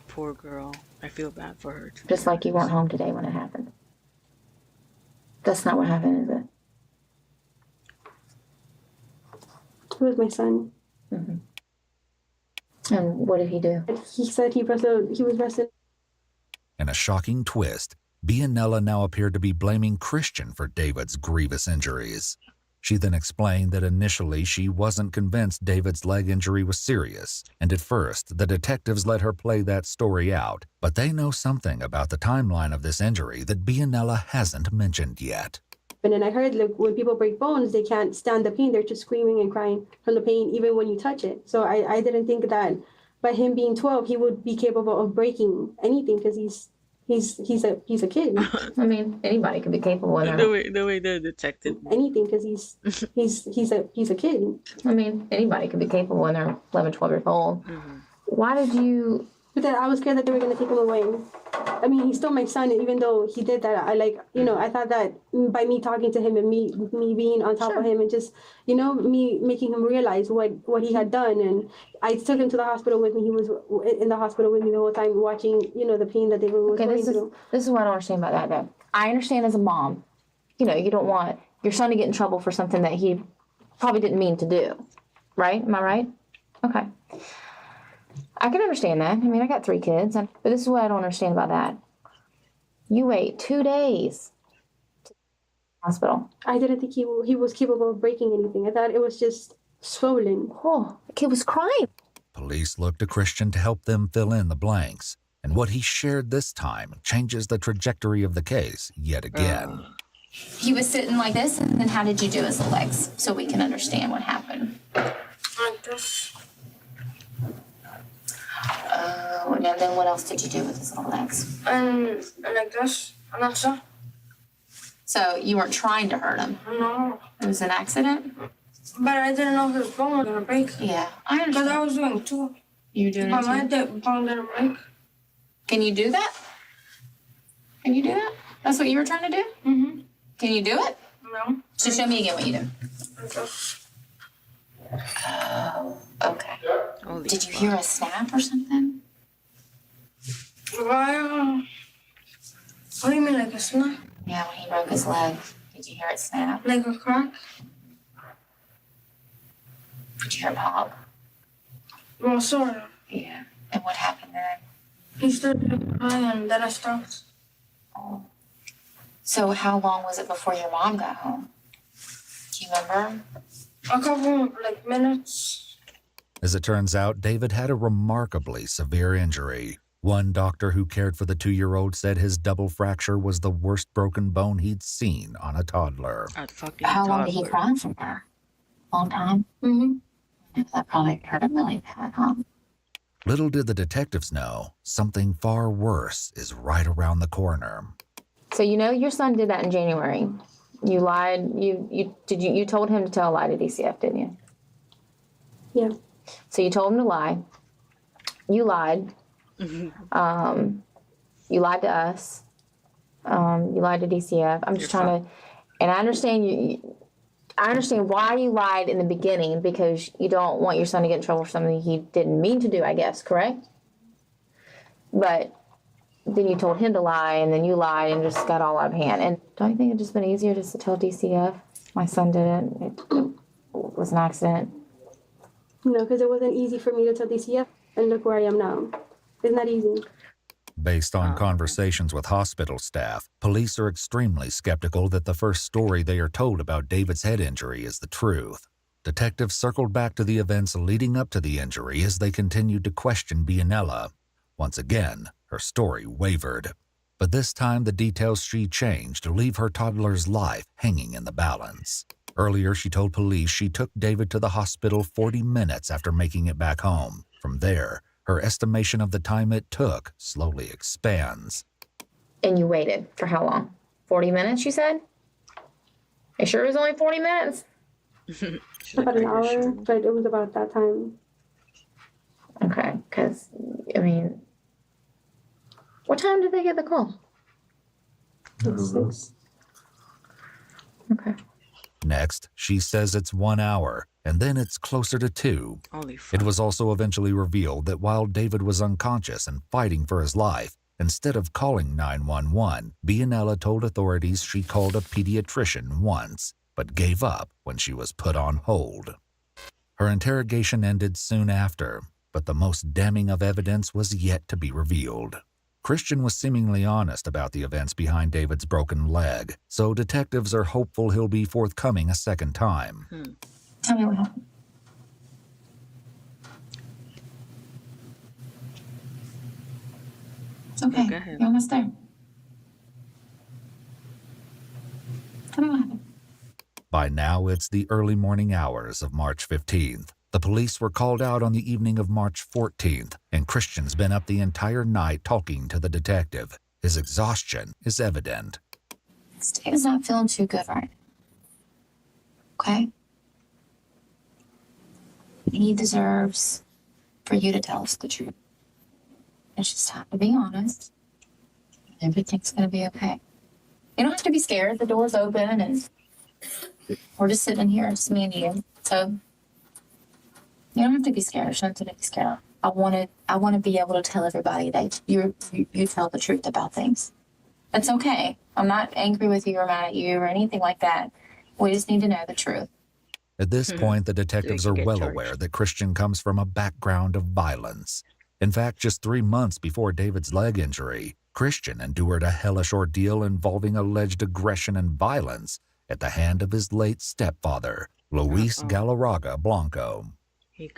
Poor girl. I feel bad for her too. Just like you weren't home today when it happened. That's not what happened, is it? It was my son. Mm-hmm. And what did he do? He said he was wrestling. In a shocking twist, Bianella now appeared to be blaming Christian for David's grievous injuries. She then explained that initially she wasn't convinced David's leg injury was serious, and at first the detectives let her play that story out, but they know something about the timeline of this injury that Bianella hasn't mentioned yet. And then I heard, like, when people break bones, they can't stand the pain. They're just screaming and crying from the pain, even when you touch it. So I didn't think that by him being 12, he would be capable of breaking anything because he's a kid. I mean, anybody could be capable of The way the detective. Anything because he's a kid. I mean, anybody could be capable when they're 11, 12 years old. Why did you? But then I was scared that they were going to take him away. I mean, he's still my son, and even though he did that, I thought that by me talking to him and me being on top of him and just, me making him realize what he had done. And I took him to the hospital with me. He was in the hospital with me the whole time watching, the pain that they were going through. This is what I don't understand about that, though. I understand as a mom, you don't want your son to get in trouble for something that he probably didn't mean to do. Right? Am I right? Okay. I can understand that. I mean, I got 3 kids, but this is what I don't understand about that. You wait 2 days to the hospital. I didn't think he was capable of breaking anything. I thought it was just swollen. Oh, the kid was crying. Police look to Christian to help them fill in the blanks, and what he shared this time changes the trajectory of the case yet again. He was sitting like this, and then how did you do his legs so we can understand what happened? Like this. And then what else did you do with his little legs? And like this. And that's it. So you weren't trying to hurt him? No. It was an accident? But I didn't know his bone was gonna break. Yeah, I understand. Because I was doing 2. You were doing but it my too? bone didn't break. Can you do that? Can you do that? That's what you were trying to do? Mm-hmm. Can you do it? No. So show me again what you do. Just... Oh, okay. Did you hear a snap or something? Why? What do you mean, like a snap? Yeah, when he broke his leg. Did you hear it snap? Like a crack? Did you hear him pop? Well, sort of. Yeah. And what happened then? He started crying and then I stopped. Oh. So how long was it before your mom got home? Do you remember? A couple, minutes. As it turns out, David had a remarkably severe injury. One doctor who cared for the 2-year-old said his double fracture was the worst broken bone he'd seen on a toddler. How long did he cry for? Long time? Mm-hmm. That probably hurt him really bad, huh? Little did the detectives know, something far worse is right around the corner. So your son did that in January. You lied. You told him to tell a lie to DCF, didn't you? Yeah. So you told him to lie. You lied. You lied to us. You lied to DCF. I'm just trying to, and I understand I understand why you lied in the beginning, because you don't want your son to get in trouble for something he didn't mean to do, I guess, correct? But then you told him to lie, and then you lied and just got all out of hand. And don't you think it'd just been easier just to tell DCF? My son did it. It was an accident. No, because it wasn't easy for me to tell DCF, and look where I am now. It's not easy. Based on conversations with hospital staff, police are extremely skeptical that the first story they are told about David's head injury is the truth. Detectives circled back to the events leading up to the injury as they continued to question Bianella. Once again, her story wavered. But this time the details she changed to leave her toddler's life hanging in the balance. Earlier, she told police she took David to the hospital 40 minutes after making it back home. From there, her estimation of the time it took slowly expands. And you waited for how long? 40 minutes, you said? You sure it was only 40 minutes? About an hour, but it was about that time. Okay, because, what time did they get the call? 6. Okay. Next, she says it's 1 hour, and then it's closer to 2. It was also eventually revealed that while David was unconscious and fighting for his life, instead of calling 911, Bianella told authorities she called a pediatrician once, but gave up when she was put on hold. Her interrogation ended soon after, but the most damning of evidence was yet to be revealed. Christian was seemingly honest about the events behind David's broken leg, so detectives are hopeful he'll be forthcoming a second time. Tell me what happened. It's okay. You're almost there. Tell me what happened. By now, it's the early morning hours of March 15th. The police were called out on the evening of March 14th, and Christian's been up the entire night talking to the detective. His exhaustion is evident. David's not feeling too good right now. Okay? He deserves for you to tell us the truth. It's just time to be honest. Everything's gonna be okay. You don't have to be scared. The door's open and we're just sitting here, it's me and you. So you don't have to be scared. There's nothing to be scared of. I want to be able to tell everybody that you tell the truth about things. It's okay. I'm not angry with you or mad at you or anything like that. We just need to know the truth. At this point, the detectives are well aware that Christian comes from a background of violence. In fact, just 3 months before David's leg injury, Christian endured a hellish ordeal involving alleged aggression and violence at the hand of his late stepfather, Luis Galarraga Blanco.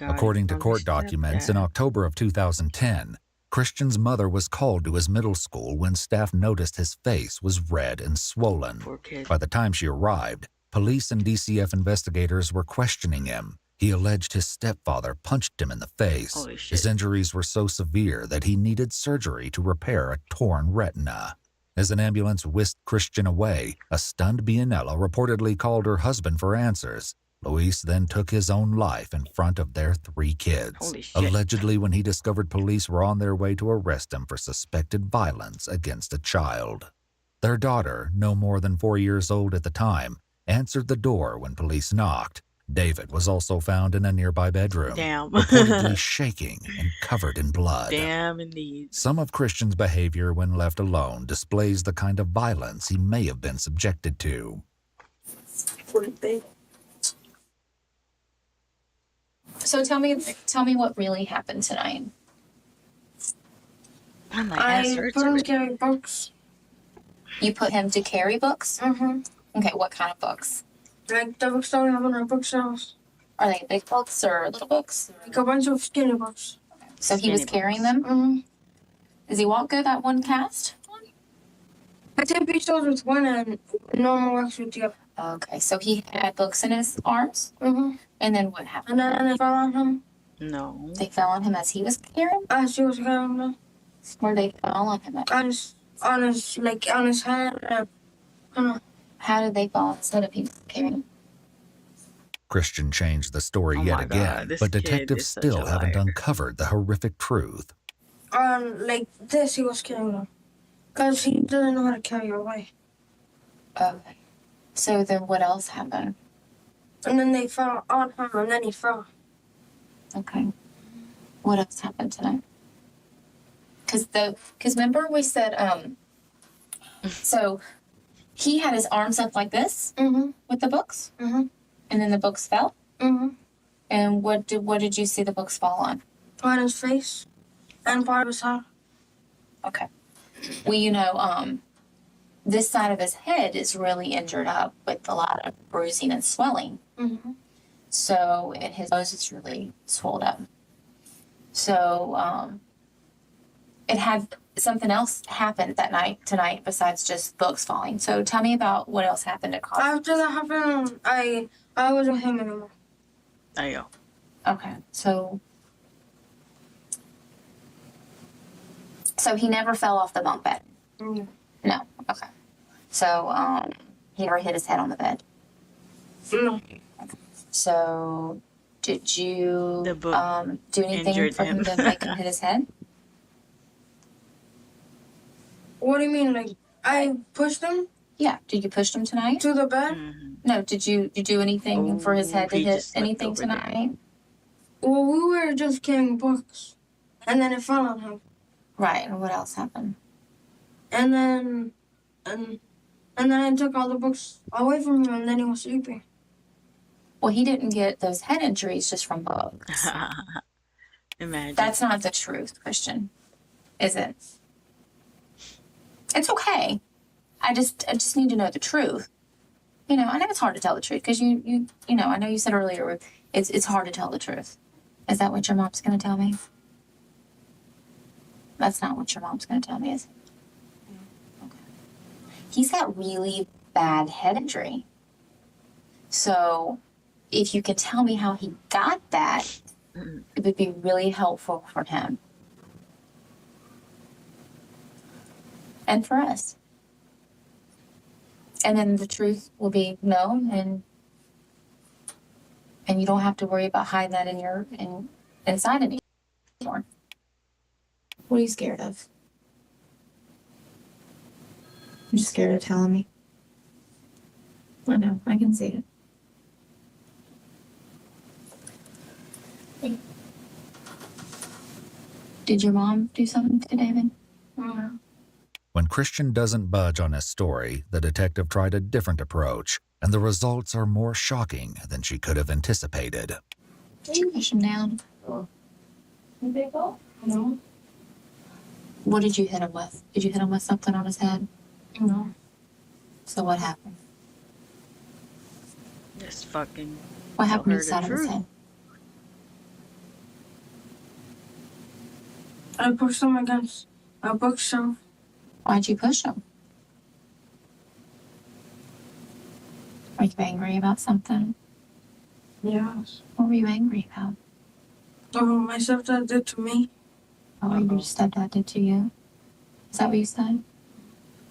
According to court documents, in October of 2010, Christian's mother was called to his middle school when staff noticed his face was red and swollen. By the time she arrived, police and DCF investigators were questioning him. He alleged his stepfather punched him in the face. His injuries were so severe that he needed surgery to repair a torn retina. As an ambulance whisked Christian away, a stunned Bianella reportedly called her husband for answers. Luis then took his own life in front of their 3 kids, allegedly when he discovered police were on their way to arrest him for suspected violence against a child. Their daughter, no more than 4 years old at the time, answered the door when police knocked. David was also found in a nearby bedroom, reportedly shaking and covered in blood. Damn, indeed. Some of Christian's behavior when left alone displays the kind of violence he may have been subjected to. So tell me what really happened tonight. I put him to carry books. You put him to carry books? Mm-hmm. Okay, what kind of books? Like the books that we have on our bookshelves. Are they big books or little books? Like a bunch of skinny books. So he was carrying them? Mm-hmm. Does he walk good that one cast? I take pictures with one and normal walks with the other. Okay, so he had books in his arms? Mm-hmm. And then what happened? And then they fell on him. No. They fell on him as he was carrying? As he was carrying them. Where they fell on him at? On his head. I don't know. How did they fall instead of he was carrying them? Christian changed the story yet again, but detectives still haven't uncovered the horrific truth. Like this, he was carrying them. Because he didn't know how to carry away. Okay. So then what else happened? And then they fell on him, and then he fell. Okay. What else happened tonight? Because remember we said, so he had his arms up like this with the books? Mm-hmm. And then the books fell? Mm-hmm. And what did you see the books fall on? On his face and part of his head. Okay. Well, this side of his head is really injured up with a lot of bruising and swelling. Mm-hmm. So, and his nose is really swelled up. So, it had something else happened tonight besides just books falling. So tell me about what else happened at college. After that happened, I wasn't with him anymore. There you go. Okay, so he never fell off the bunk bed? Mm. No, okay. So, he never hit his head on the bed? No. Okay. So, did you do anything for him to make him hit his head? What do you mean? Like, I pushed him? Yeah. Did you push him tonight? To the bed? Mm-hmm. No. Did you do anything for his head to hit anything tonight? Well, we were just carrying books. And then it fell on him. Right. And what else happened? And then I took all the books away from him, and then he was sleeping. Well, he didn't get those head injuries just from books. Imagine. That's not the truth, Christian. Is it? It's okay. I just need to know the truth. You know, I know it's hard to tell the truth because you know, I know you said earlier it's hard to tell the truth. Is that what your mom's going to tell me? That's not what your mom's going to tell me, is it? Okay. He's got really bad head injury. So if you could tell me how he got that, it would be really helpful for him. And for us. And then the truth will be known, and you don't have to worry about hiding that inside anymore. What are you scared of? I'm just scared of telling me. I know, I can see it. Did your mom do something to David? No. When Christian doesn't budge on his story, the detective tried a different approach, and the results are more shocking than she could have anticipated. Did you push him down? No. What did you hit him with? Did you hit him with something on his head? No. So what happened? Just fucking. What happened inside of his head? I pushed him against a bookshelf. Why'd you push him? Are you angry about something? Yes. What were you angry about? Oh, my stepdad did to me. Oh, what your stepdad did to you? Is that what you said?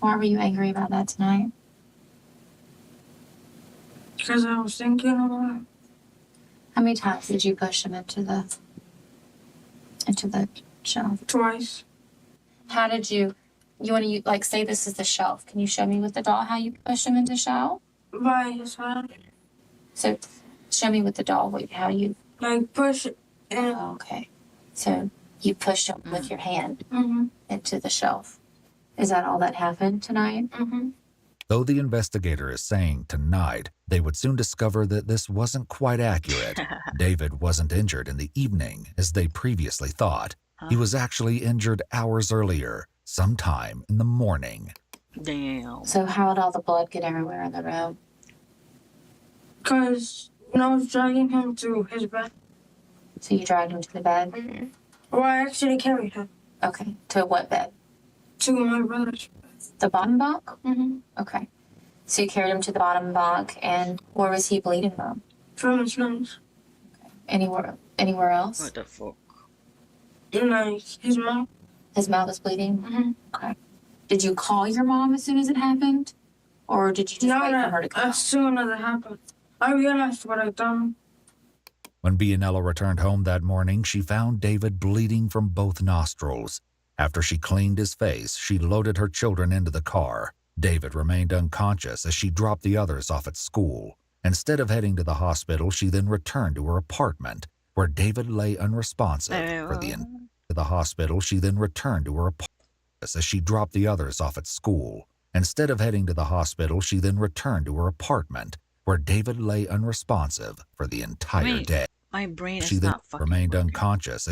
Why were you angry about that tonight? Because I was thinking about it. How many times did you push him into the shelf? Twice. How did you want to, like, say this is the shelf. Can you show me with the doll how you pushed him into the shelf? By his hand. So, show me with the doll how you... Like, push it in. Oh, okay. So, you pushed him with your hand into the shelf. Is that all that happened tonight? Though the investigator is saying tonight, they would soon discover that this wasn't quite accurate. David wasn't injured in the evening, as they previously thought. He was actually injured hours earlier, sometime in the morning. Damn. So how did all the blood get everywhere in the room? Because when I was dragging him to his bed. So you dragged him to the bed? Well, I actually carried him. Okay. To what bed? To my brother's bed. The bottom bunk? Okay. So you carried him to the bottom bunk, and where was he bleeding from? From his nose. Okay. Anywhere else? What the fuck? Like his mouth. His mouth was bleeding? Okay. Did you call your mom as soon as it happened? Or did you just wait for her to come? As soon as it happened. I realized what I'd done. When Bianella returned home that morning, she found David bleeding from both nostrils. After she cleaned his face, she loaded her children into the car. David remained unconscious as she dropped the others off at school. Instead of heading to the hospital, she then returned to her apartment, where David lay unresponsive for the hospital. She then returned to her apartment as she dropped the others off at school. Instead of heading to the hospital, she then returned to her apartment, where David lay unresponsive for the entire day. My brain She is then not fucking remained working. unconscious.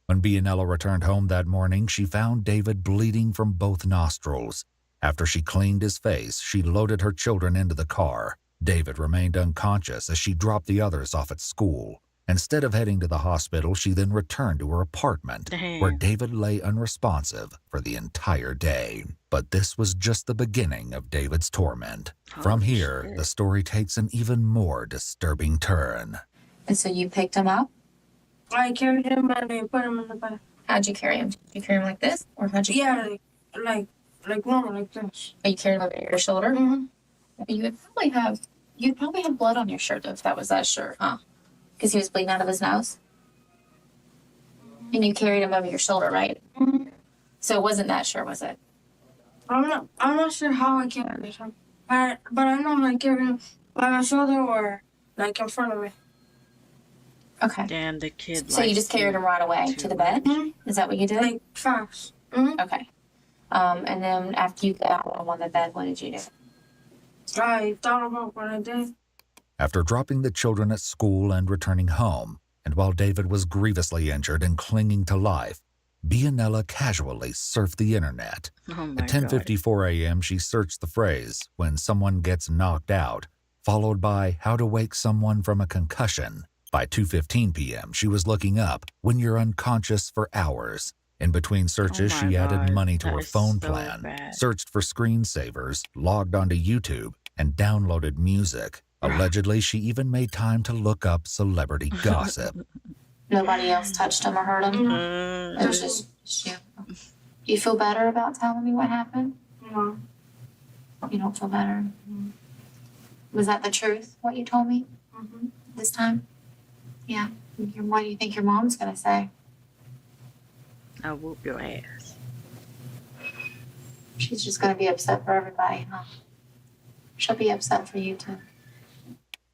When Bianella returned home that morning, she found David bleeding from both nostrils. After she cleaned his face, she loaded her children into the car. David remained unconscious as she dropped the others off at school. Instead of heading to the hospital, she then returned to her apartment, where David lay unresponsive for the entire day. But this was just the beginning of David's torment. From here, the story takes an even more disturbing turn. And so you picked him up? I carried him and I put him in the bed. How'd you carry him? Did you carry him like this? Or how'd you Yeah, like normal, like this. Are you carrying him over your shoulder? You'd probably have blood on your shirt if that was that shirt, huh? Because he was bleeding out of his nose? And you carried him over your shoulder, right? So it wasn't that shirt, was it? I'm not sure how I carried him. But I know I carried him by my shoulder or like in front of me. Okay. Damn, the kid. So you just carried him right away to the bed? Is that what you did? Like fast. Okay. And then after you got him on the bed, what did you do? I thought about what I did. After dropping the children at school and returning home, and while David was grievously injured and clinging to life, Bianella casually surfed the internet. Oh my At 10:54 a.m., she searched the phrase, when someone gets knocked out, followed by how to wake someone from a concussion. By 2:15 p.m., she was looking up when you're unconscious for hours. In between searches, my she added God, money to that her is phone so plan, bad. searched for screensavers, logged onto YouTube, and downloaded music. Allegedly, she even made time to look up celebrity gossip. Nobody else touched him or hurt him? It was just you. Do you feel better about telling me what happened? No. You don't feel better? Was that the truth, what you told me this time? Yeah. What do you think your mom's going to say? I'll whoop your ass. She's just going to be upset for everybody, huh? She'll be upset for you, too.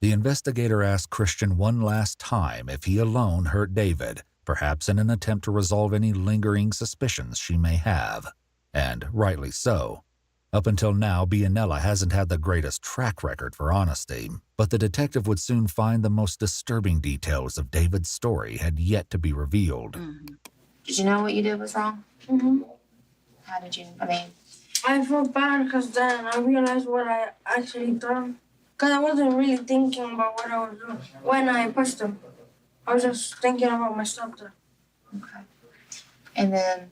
The investigator asked Christian one last time if he alone hurt David, perhaps in an attempt to resolve any lingering suspicions she may have. And rightly so. Up until now, Bianella hasn't had the greatest track record for honesty, but the detective would soon find the most disturbing details of David's story had yet to be revealed. Did you know what you did was wrong? How did you, I felt bad because then I realized what I actually done. Because I wasn't really thinking about what I was doing when I pushed him. I was just thinking about my stepdad. Okay. And then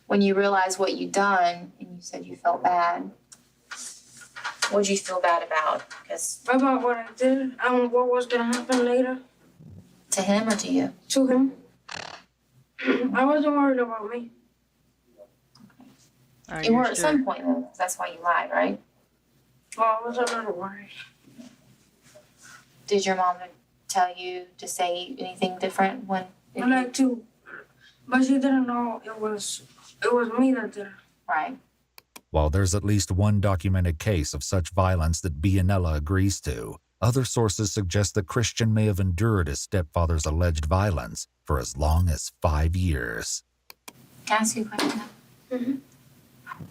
when you realized what you'd done and you said you felt bad, what did you feel bad about? About what I did and what was going to happen later. To him or to you? To him. I wasn't worried about me. You were at some point, though. That's why you lied, right? Well, I was a little worried. Did your mom tell you to say anything different when? I like to, but she didn't know it was me that did it. Right. While there's at least one documented case of such violence that Bianella agrees to, other sources suggest that Christian may have endured his stepfather's alleged violence for as long as 5 years. Can I ask you a question now?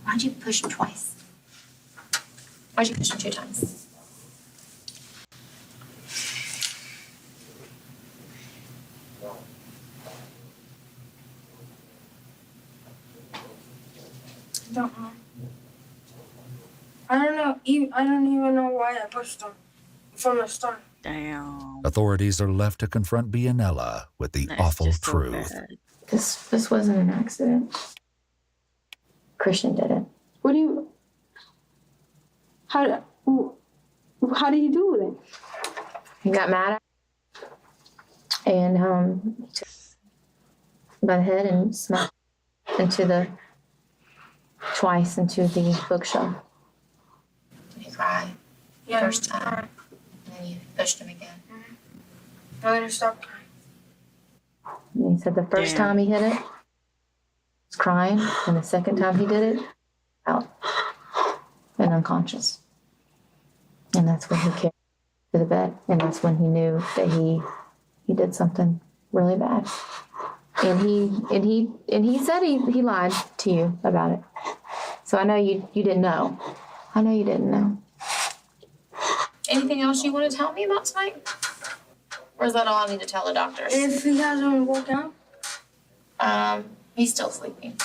Why'd you push him twice? Why'd you push him 2 times? I don't know. I don't know. I don't even know why I pushed him from the start. Damn. Authorities are left to confront Bianella with the awful truth. This wasn't an accident. Christian did it. What do you? How did he do it? He got mad at her and he took him by the head and smacked twice into the bookshelf. Did he cry? Yeah. First time. And then you pushed him again. I didn't stop crying. And he said the first time he hit it, he was crying, and the second time he did it, out and unconscious. And that's when he carried to the bed, and that's when he knew that he did something really bad. And he said he lied to you about it. So I know you didn't know. I know you didn't know. Anything else you want to tell me about tonight? Or is that all I need to tell the doctors? If he hasn't woke up? He's still sleeping.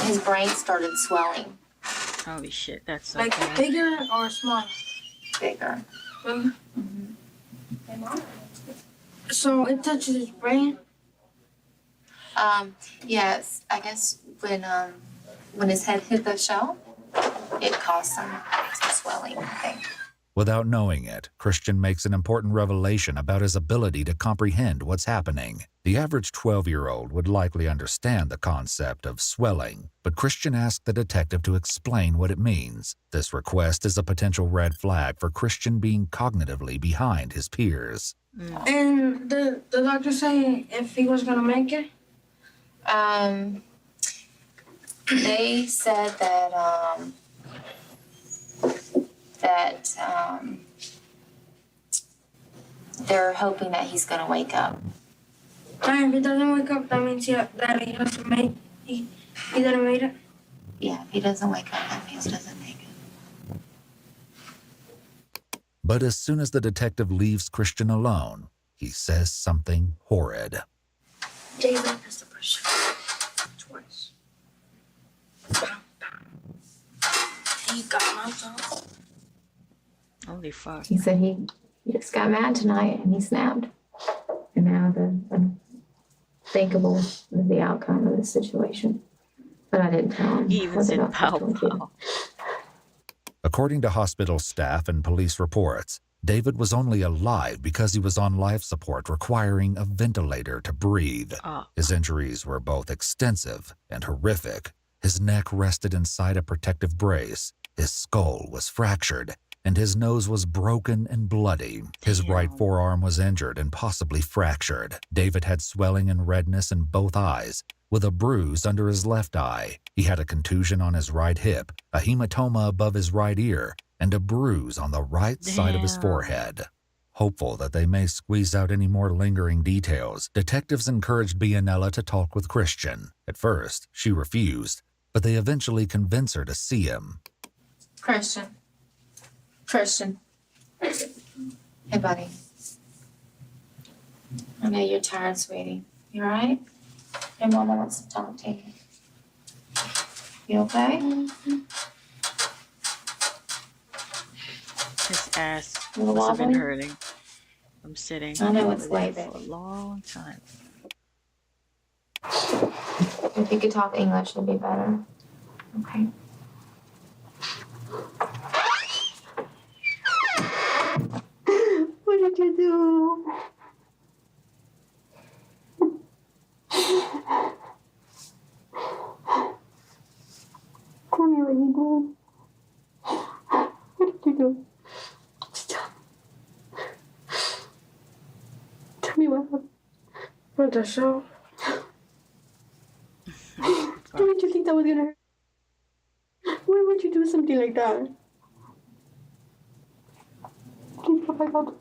His brain started swelling. Holy shit, that's so Like bad. bigger or smaller? Bigger. Bigger? So it touches his brain? Yes. I guess when his head hit the shell, it caused some swelling, I think. Without knowing it, Christian makes an important revelation about his ability to comprehend what's happening. The average 12-year-old would likely understand the concept of swelling, but Christian asked the detective to explain what it means. This request is a potential red flag for Christian being cognitively behind his peers. And the doctor say if he was gonna make it? They said that they're hoping that he's going to wake up. And if he doesn't wake up, that means that he doesn't make he didn't make it? Yeah, if he doesn't wake up, that means he doesn't make it. But as soon as the detective leaves Christian alone, he says something horrid. David is the person. he got knocked out. Holy fuck. He said he just got mad tonight and he snapped. And now the unthinkable is the outcome of this situation. But I didn't tell him. He even said pow pow. According to hospital staff and police reports, David was only alive because he was on life support requiring a ventilator to breathe. His injuries were both extensive and horrific. His neck rested inside a protective brace, his skull was fractured, and his nose was broken and bloody. His right forearm was injured and possibly fractured. David had swelling and redness in both eyes, with a bruise under his left eye. He had a contusion on his right hip, a hematoma above his right ear, and a bruise on the right side of his forehead. Hopeful that they may squeeze out any more lingering details, detectives encouraged Bianella to talk with Christian. At first, she refused, but they eventually convinced her to see him. Christian. Hey, buddy. I know you're tired, sweetie. You all right? Your mama wants to talk to you. You okay? His ass You must have been wobbly? hurting. I'm sitting. I know it's over there late, for a long time. If you could talk English, it'd be better. Okay. What did you do? Tell me what you did. What did you do? Stop. Tell me what happened. What the show? Why would you think that was gonna hurt? Why would you do something like that? Keep up, I got.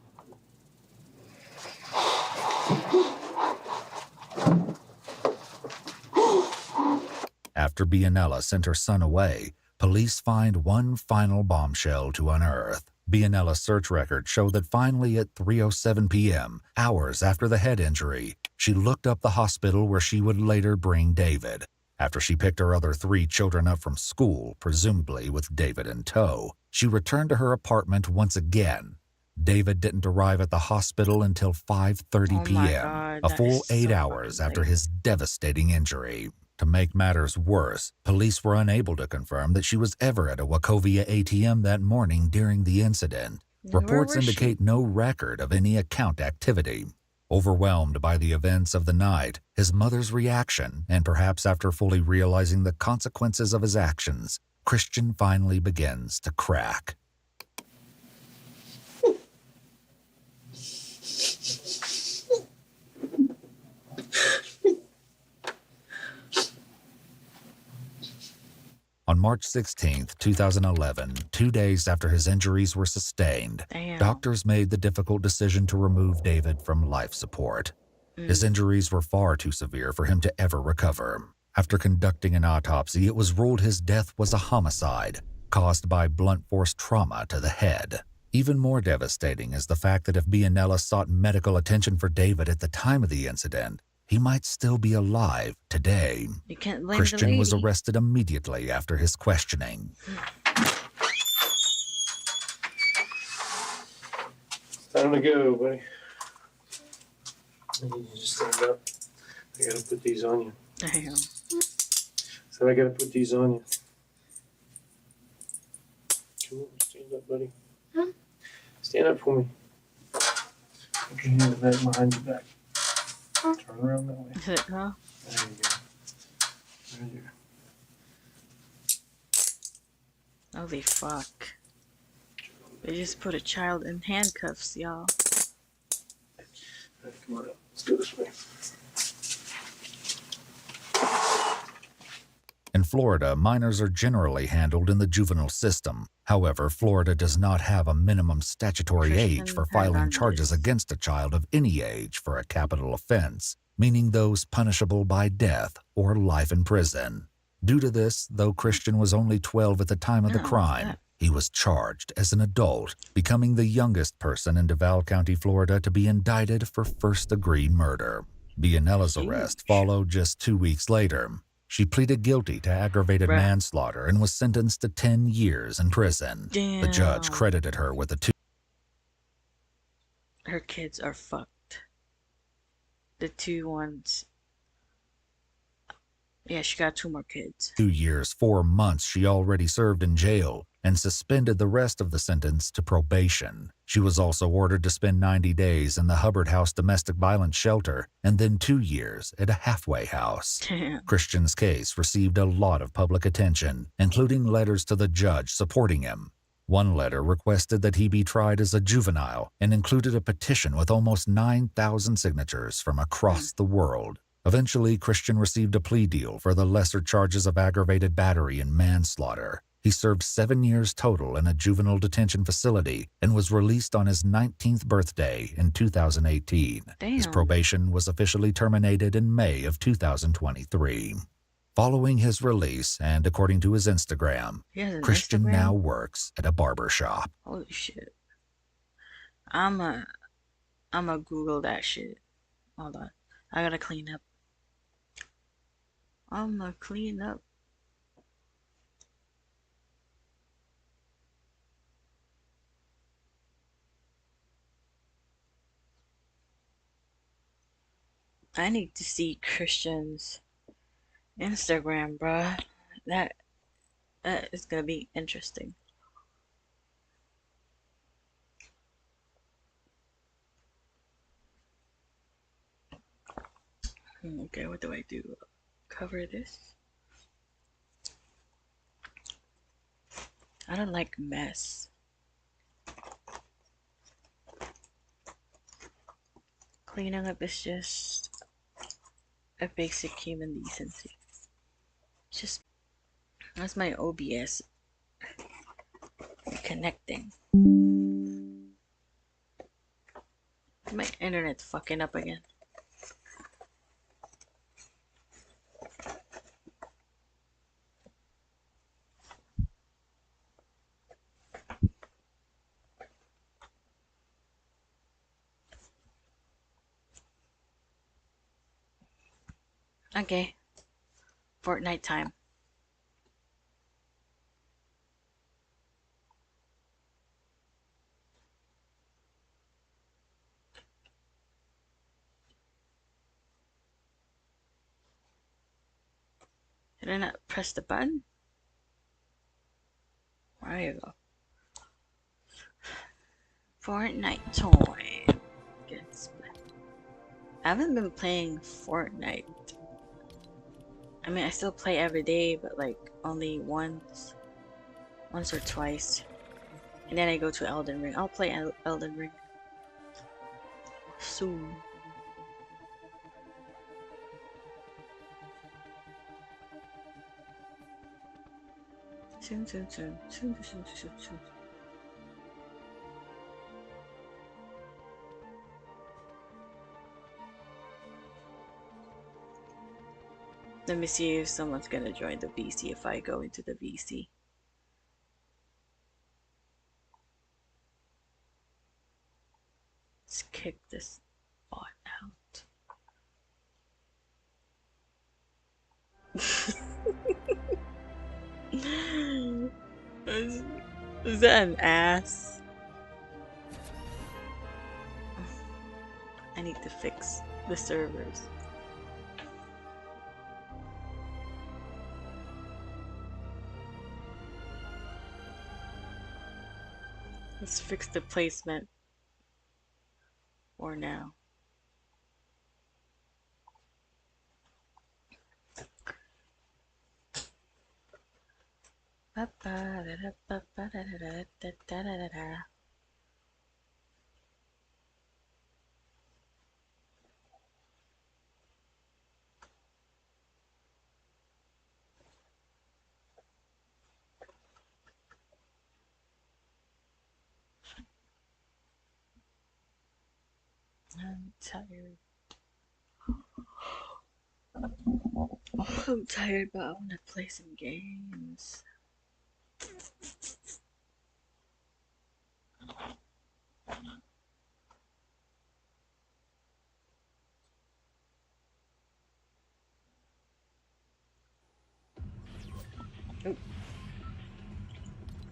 After Bianella sent her son away, police find one final bombshell to unearth. Bianella's search records show that finally at 3:07 p.m., hours after the head injury, she looked up the hospital where she would later bring David. After she picked her other 3 children up from school, presumably with David in tow, she returned to her apartment once again. David didn't arrive at the hospital until 5:30 p.m., a full 8 hours after his devastating injury. To make matters worse, police were unable to confirm that she was ever at a Wachovia ATM that morning during the incident. Reports indicate no record of any account activity. Overwhelmed by the events of the night, his mother's reaction, and perhaps after fully realizing the consequences of his actions, Christian finally begins to crack. On March 16, 2011, 2 days after his injuries were sustained, doctors made the difficult decision to remove David from life support. His injuries were far too severe for him to ever recover. After conducting an autopsy, it was ruled his death was a homicide caused by blunt force trauma to the head. Even more devastating is the fact that if Bianella sought medical attention for David at the time of the incident, he might still be alive today. You can't blame Christian was the lady. arrested immediately after his questioning. Time to go, buddy. I need you to stand up. I gotta put these on you. Damn. So I gotta put these on you. Come on, stand up, buddy. Huh? Stand up for me. Put your hand back behind your back. Turn around that way. Huh? There you go. There you go. Holy fuck. They just put a child in handcuffs, y'all. All right, come on up. Let's go this way. In Florida, minors are generally handled in the juvenile system. However, Florida does not have a minimum statutory age for filing charges against a child of any age for a capital offense, meaning those punishable by death or life in prison. Due to this, though Christian was only 12 at the time of the crime, he was charged as an adult, becoming the youngest person in Duval County, Florida to be indicted for first-degree murder. Bianella's arrest followed just 2 weeks later. She pleaded guilty to aggravated Bruh. manslaughter and was sentenced to 10 years in prison. The judge Damn. credited her with a Her kids are fucked. The two ones. Yeah, she got 2 more kids. 2 years, 4 months she already served in jail and suspended the rest of the sentence to probation. She was also ordered to spend 90 days in the Hubbard House domestic violence shelter and then 2 years at a halfway house. Damn. Christian's case received a lot of public attention, including letters to the judge supporting him. One letter requested that he be tried as a juvenile and included a petition with almost 9,000 signatures from across the world. Eventually, Christian received a plea deal for the lesser charges of aggravated battery and manslaughter. He served 7 years total in a juvenile detention facility and was released on his 19th birthday in 2018. His Damn. probation was officially terminated in May of 2023. Following his release, and according to his Instagram, He has an Christian Instagram? now works at a barber shop. Holy shit. I'ma Google that shit. Hold on. I gotta clean up. I'ma clean up. I need to see Christian's Instagram, bruh. That is gonna be interesting. Okay, what do I do? Cover this? I don't like mess. Cleaning up is just a basic human decency. It's just, that's my OBS connecting. My internet's fucking up again. Okay. Fortnite time. Did I not press the button? There you go. Fortnite time. I haven't been playing Fortnite. I mean, I still play every day, but like only once or twice. And then I go to Elden Ring. I'll play Elden Ring soon. Soon. Let me see if someone's gonna join the VC if I go into the VC. Let's kick this bot out. Is that an ass? I need to fix the servers. Let's fix the placement for now. I'm tired. I'm tired, but I want to play some games.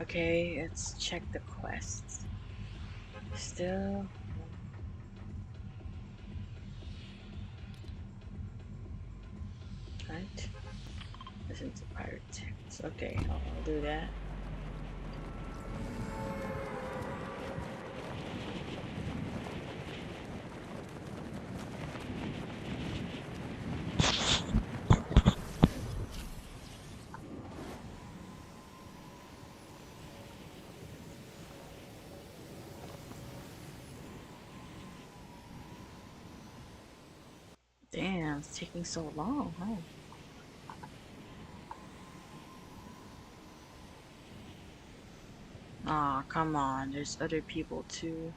Okay, let's check the quests. Still. Right. Listen to pirate texts. Okay, I'll do that. Damn, it's taking so long, huh? Aw, come on, there's other people too.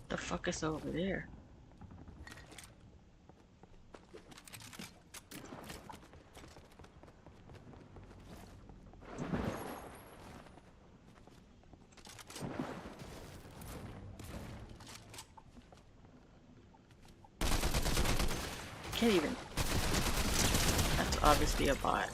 The fuck is over there? Can't even. That's obviously a bot.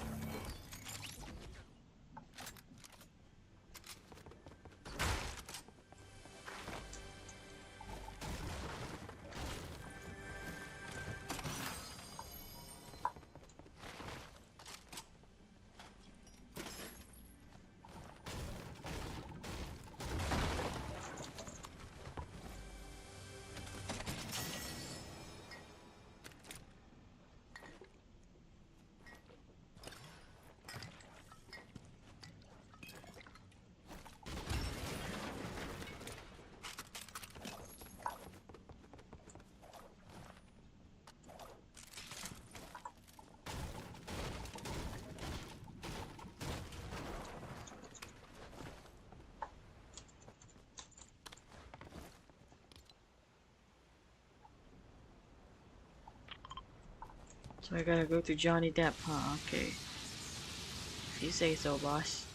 So I gotta go to Johnny Depp, huh? Okay. If you say so, boss.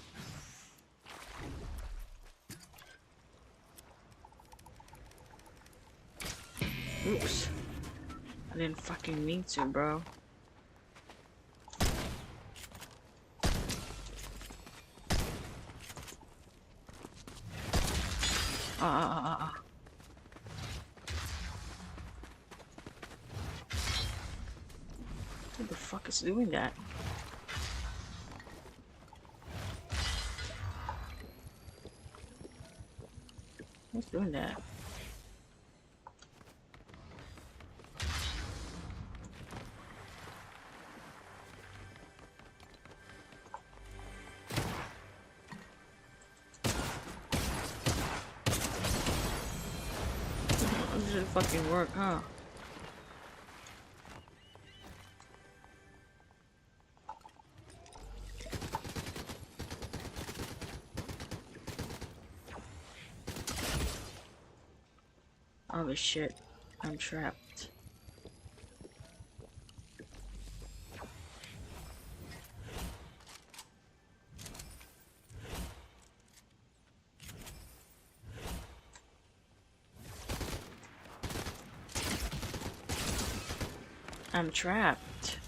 Oops. I didn't fucking mean to, bro. Who the fuck is doing that? Who's doing that? This didn't fucking work, huh? Oh shit, I'm trapped. I'm trapped.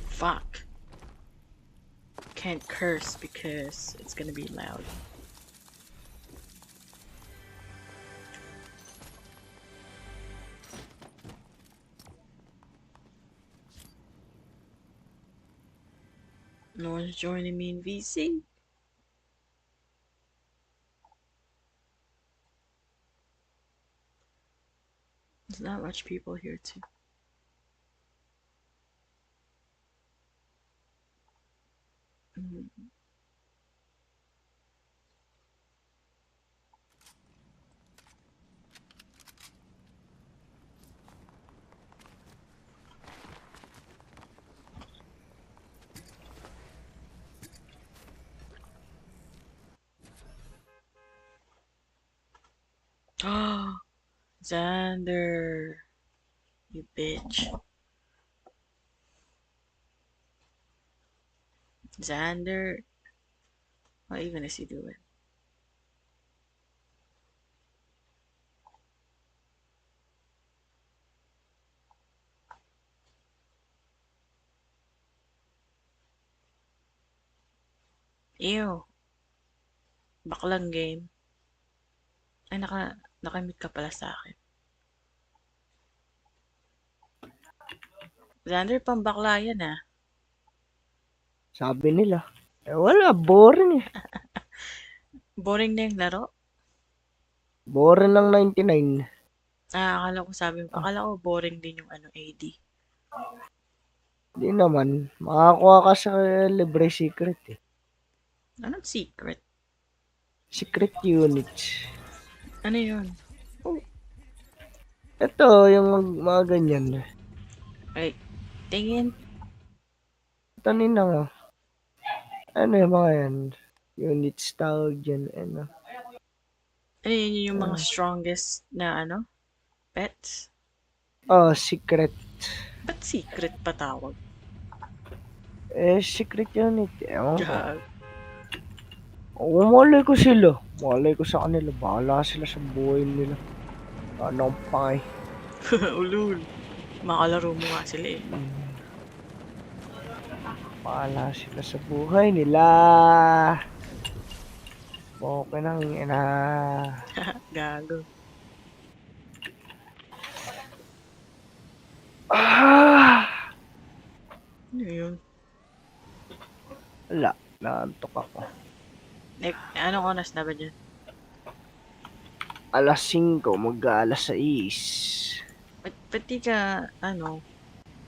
Fuck. Can't curse because it's gonna be loud. No one's joining me in VC. not much people here too. Mm. Oh, Xander, you bitch. Xander, what even is he doing? Ew, baklang game. Ay, nakamute ka pala sa akin. Xander, pambakla yan ah. Sabi nila. Eh wala, boring eh. Boring na yung laro? Boring ng 99. Ah, akala ko boring din yung AD. Di naman. Makakuha ka sa libre secret eh. Anong secret? Secret units. Ano yun? Ito, yung mga ganyan. Ay, tingin. Tanin na nga. Ano yung mga yan? Units tawag dyan. Ano? Ano yun yung mga strongest na pets? Oh, secret. Ba't secret pa tawag? Eh, secret unit. Ewan ko. Gag. Malay ko sila. Malay ko sa kanila. Bahala sila sa buhay nila. Anong pake. Ulul. Makalaro mo nga sila eh. Bahala sila sa buhay nila. Okay nang ina. Gago. Ano yun? Wala. Naantok ako. Anong oras na ba dyan? Alas 5, mag-alas 6. Ba't di ka,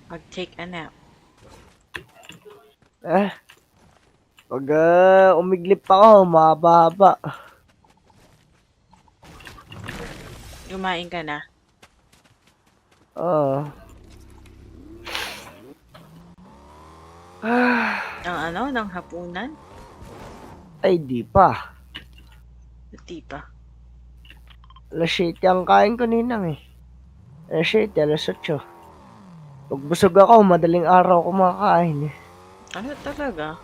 mag-take a nap? Pag umiglip ako, mahaba-haba. Kumain ka na? Oo. Ng hapunan? Ay, di pa. Di pa. Alas 7 ang kain ko ninang eh. Alas 7, alas 8. Pag busog ako, madaling araw kumakain eh. Ano talaga?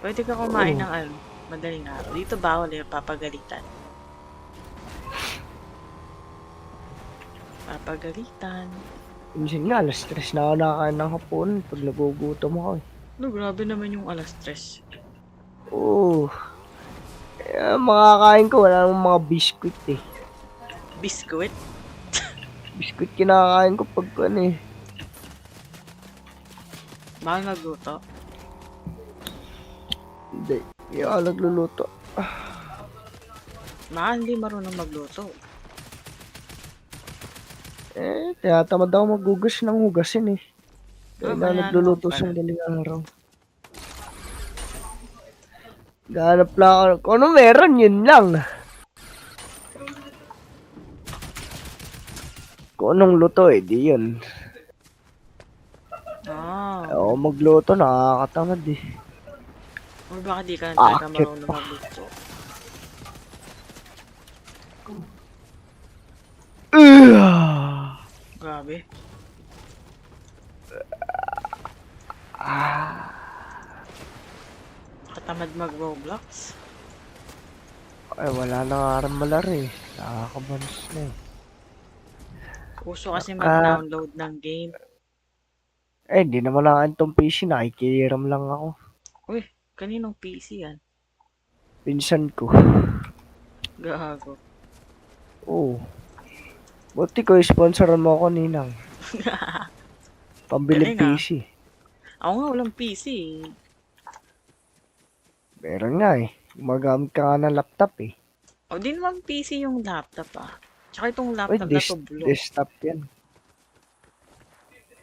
Pwede ka kumain ng madaling araw. Dito bawal eh, papagalitan. Papagalitan. Minsan nga, alas 3 na ako nakakain ng hapunan pag nagugutom ako eh. Grabe naman yung alas 3. Oo. Makakain ko, wala namang mga biskuit eh. Biskuit? Biskuit kinakain ko pag eh. Bakit nagluto? Hindi. Hindi ako nagluluto. Baka hindi marunong magluto. Tinatamad ako magugas ng hugasin eh. Kaya na nagluluto sa madaling araw. Gahanap lang ako. Kung ano meron, yun lang. Kung anong luto di yun. Oo, magluto, nakakatamad eh. Or baka di ka talaga marunong magluto. Grabe. Katamad mag-Roblox? Ay, wala na nga rin malaro eh. Nakakabanos na eh. Uso kasi mag-download ng game. Hindi naman nakan tong PC. Nakikiram lang ako. Uy, kaninong PC yan? Pinsan ko. Gago. Oo. Buti ko, sponsoran mo ako, Ninang. Pambili PC. Ako nga, walang PC eh. Meron nga eh. Gumagamit ka nga ng laptop eh. O, di naman PC yung laptop ah. Tsaka itong Uy, laptop na to, blue. desktop yan.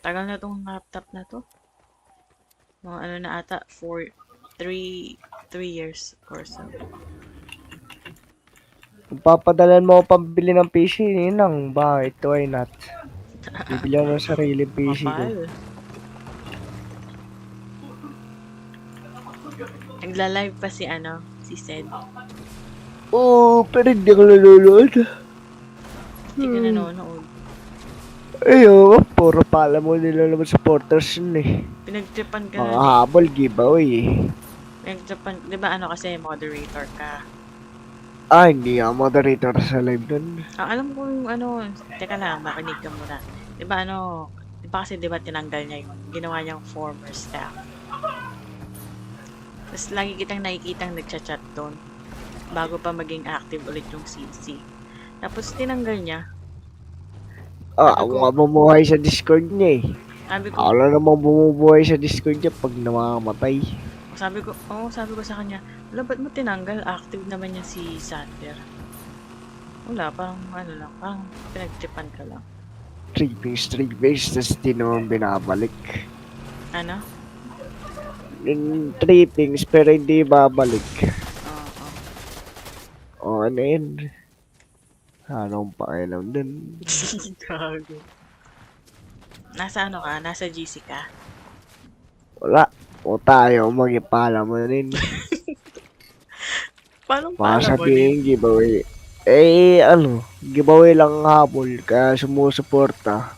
Tagal na tong laptop na to. Mga ano na ata, 3 years or so. Kung papadalan mo ako pambili ng PC, ninang, bakit? Why not? Bibili ako ng sariling PC ko. Kapal. Nagla-live pa si Sed. Oo, pero hindi ako nanonood. Hindi ka nanonood. Ayun, puro pala mo nila naman supporters yun eh. Pinagtripan ka Mga na eh. habol giveaway eh. Pinagtripan, di ba kasi moderator ka? Hindi ako moderator sa live dun. Alam ko yung teka lang, makinig ka muna. Di ba kasi tinanggal niya yung ginawa niyang former staff. Tapos lagi kitang nakikitang nagchat-chat doon bago pa maging active ulit yung CC. Tapos tinanggal niya. Ako nga bumuhay sa Discord niya eh. Sabi ko, Ako lang namang bumubuhay sa Discord niya pag namamatay. sabi ko sa kanya, wala, ba't mo tinanggal? Active naman yan si Sander. Wala, parang parang pinagtripan ka lang. 3 days, tas di naman binabalik. Ano? Yung 3 things, pero hindi babalik. O ano yun? Anong pakialam dun? Gago. Nasa ka? Nasa GC ka? Wala. O tayo, magipala mo rin. Paano pala mo Masabihin din? giveaway. Giveaway lang habol, kaya sumusuporta.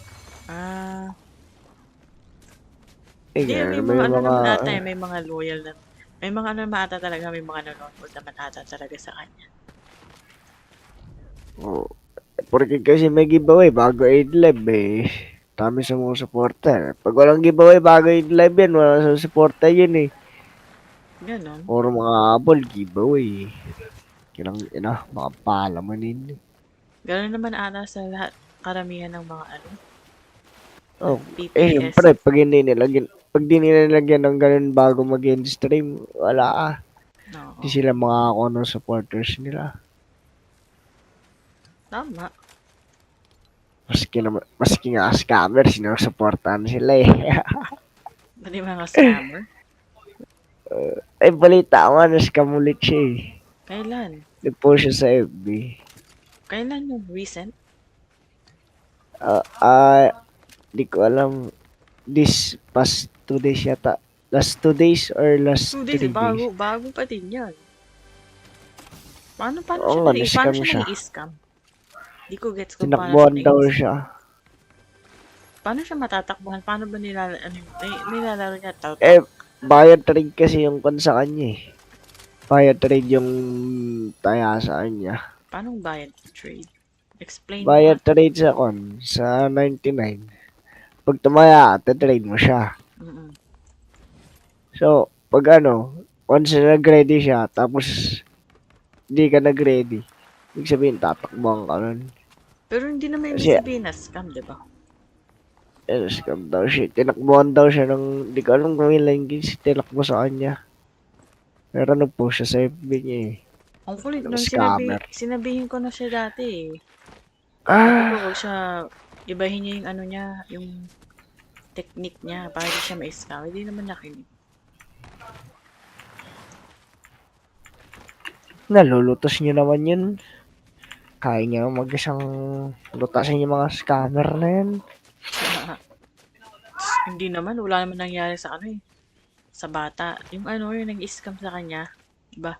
Hindi, may may mga naman mga... ata, may mga loyal na. May mga naman ata talaga, may mga nanonood naman ata talaga sa kanya. Porque kasi may giveaway bago 8 live eh. Dami sumusuporta. Pag walang giveaway bago 8 live yan, walang sumusuporta yun eh. Ganon. Or mga habol, giveaway. Makapala mo nin. Ganon naman ata sa lahat, karamihan ng mga PPS. Siyempre, pag di nilagyan ng ganun bago mag-end stream, wala. Hindi sila makakakuha ng supporters nila. Tama. Maski nga scammer, sinusuportahan sila eh. Pati mga scammer? Balita ko nga, na-scam ulit siya eh. Kailan? Nag-post siya sa FB. Kailan yung recent? Di ko alam. This past 2 days yata. Last 2 days or last 3 days? Bago pa din yan. Paano na-scam siya nag-scam? Di ko gets kung tinakbuhan daw siya. Paano siya matatakbuhan? Paano ba nilalaro niya? Bayad trade kasi yung sa kanya eh. Bayad trade yung taya sa kanya. Paano bayad trade? Explain bayad trade sa 99. Pag tumaya, trade mo siya. So, pag once na nag-ready siya, tapos hindi ka nag-ready, ibig sabihin, tatakbuhan ka nun. Pero hindi naman ibig sabihin na scam, di ba? Scam daw siya. Tinakbuhan daw siya ng, di ko alam kung ilang gigs tinakbo sa kanya. Pero nag-post siya sa FB niya eh. Ang kulit nung sinabihin ko na siya dati eh. Sabi ko siya, ibahin niya yung niya, yung technique niya para di siya ma-scam. Hindi naman nakinig. Nalulutos niyo naman yun. Kaya niya mag-isang lutasin yung mga scammer na yan. Hindi naman, wala naman nangyari sa sa bata. Yung yung nag-scam sa kanya, diba?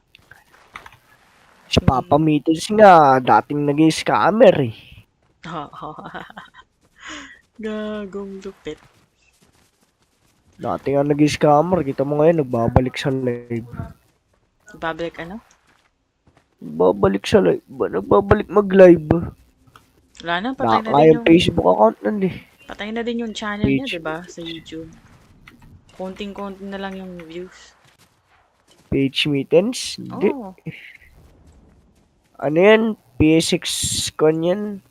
Si Papa Mitos nga, dating nag-scammer eh. Gagong lupit. Dati nga nag-scammer, kita mo ngayon, nagbabalik sa live. Babalik Babalik sa live ba? Nagbabalik mag-live. Wala na, patay na din yung Facebook account nun eh. Patay na din yung channel niya, diba? Sa YouTube. Konting-konti na lang yung views. Page meetings? Hindi. Ano yan? PS6 con yan?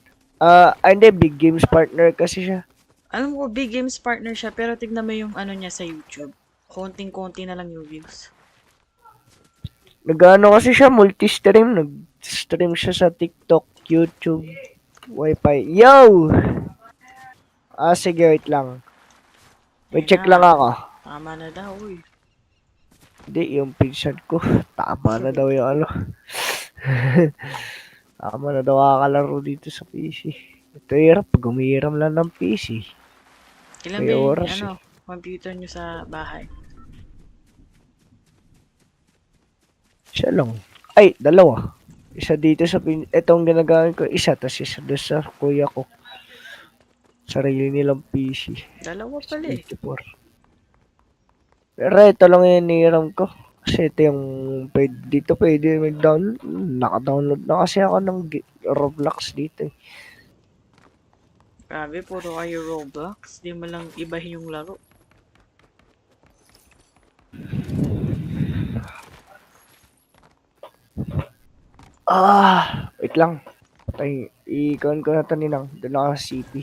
Hindi, Big Games partner kasi siya. Alam ko, Big Games partner siya, pero tignan mo yung niya sa YouTube. Konting-konti na lang yung views. Nag-ano kasi siya, multi-stream. Nag-stream siya sa TikTok, YouTube. Wi-Fi. Yo! Sige, wait lang. May check lang ako. Tama na daw, uy. Hindi, yung pinsan ko. Tama na daw yung ano. Tama na daw kakalaro dito sa PC. Ito hirap pag umihiram lang ng PC. Ilan May ba yung, oras computer nyo sa bahay? Siya lang. Ay, dalawa. Isa dito sa itong ginagamit ko, isa, tas isa doon sa kuya ko. Sarili nilang PC. Dalawa pala eh. 84. Pero ito lang yung niram ko. Kasi ito yung dito pwede mag-download. Naka-download na kasi ako ng Roblox dito eh. Grabe, puro kayo Roblox. Di mo lang ibahin yung laro. Wait lang. I-con ko na ito ninang. Doon ako sa CP.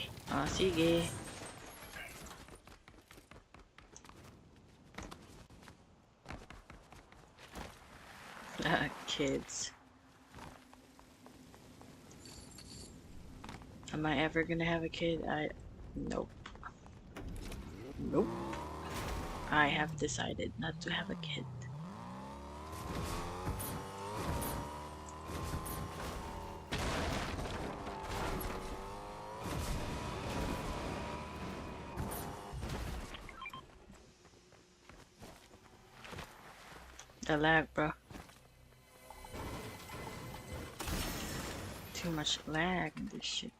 Sige. Kids. Am I ever gonna have a kid? Nope. Nope. I have decided not to have a kid. The lag, bro. Too much lag in this shit.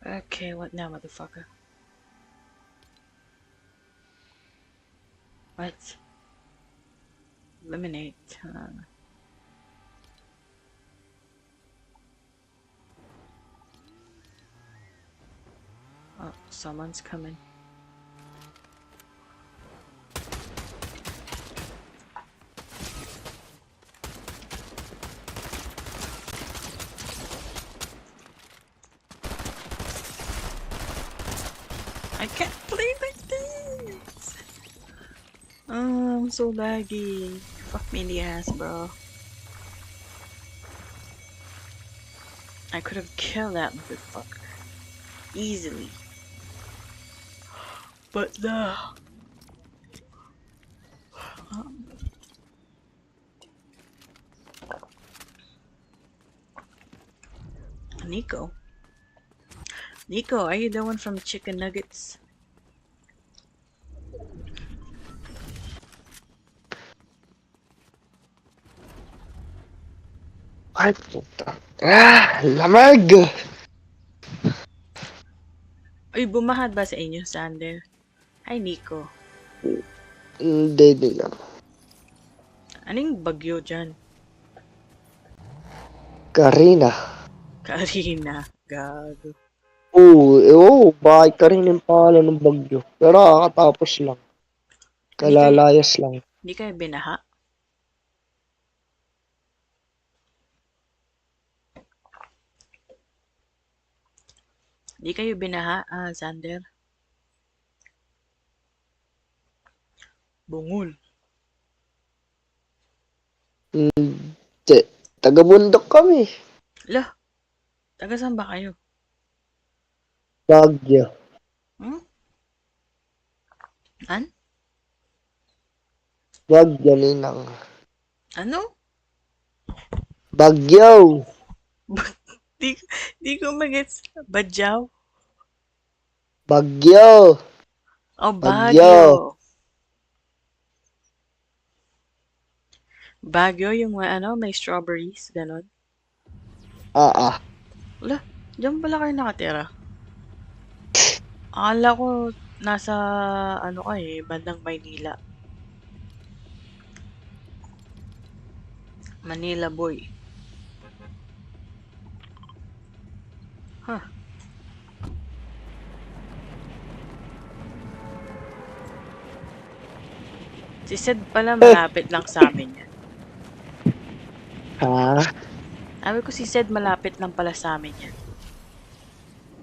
Okay, what now, motherfucker? What? Eliminate. Oh, someone's coming. I can't play like this! Oh, I'm so laggy. Fuck me in the ass, bro. I could have killed that motherfucker. Easily. But no. Nico. Nico, are you the one from Chicken Nuggets? Ay, puta. Lamag! Uy, bumahad ba sa inyo, Sander? Hi, Nico. Hindi lang. Anong bagyo dyan? Karina. Karina. Gago. Bakit Karina yung pangalan ng bagyo. Pero kakatapos lang. Kalalayas lang. Hindi kayo binaha? Hindi kayo binaha, Sander? Bungol. Hindi. Taga-bundok kami. Lah, taga saan ba kayo? Bagyo. An? Bagyo, ninang. Ano? Bagyo! Di ko magets. Badyaw? Bagyo! Oh, Baguio. Baguio yung may strawberries, ganon. Wala, dyan pala kayo nakatira. Akala ko nasa ano ka eh, bandang Maynila. Manila boy. Huh. Si Sed pala malapit lang sa amin yan. Ha? Sabi ko si Sed malapit lang pala sa amin yan.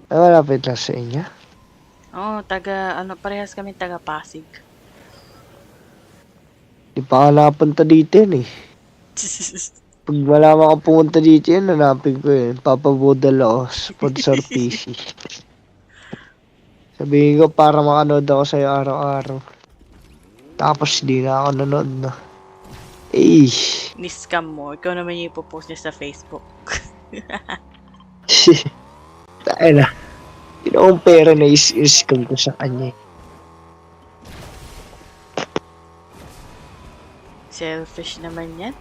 Ay, malapit lang sa inyo. Oo, parehas kami taga Pasig. Di pa ka napunta dito yun eh. Pag malaman ka pumunta dito yun, hanapin ko yun. Papabudal ako, sponsor PC. Sabihin ko para makanood ako sa'yo araw-araw. Tapos di na ako nanood na. Eh. Ni-scam mo. Ikaw naman yung ipopost niya sa Facebook. Tayo na. Ginoong pera na is-scam ko sa kanya. Selfish naman yan.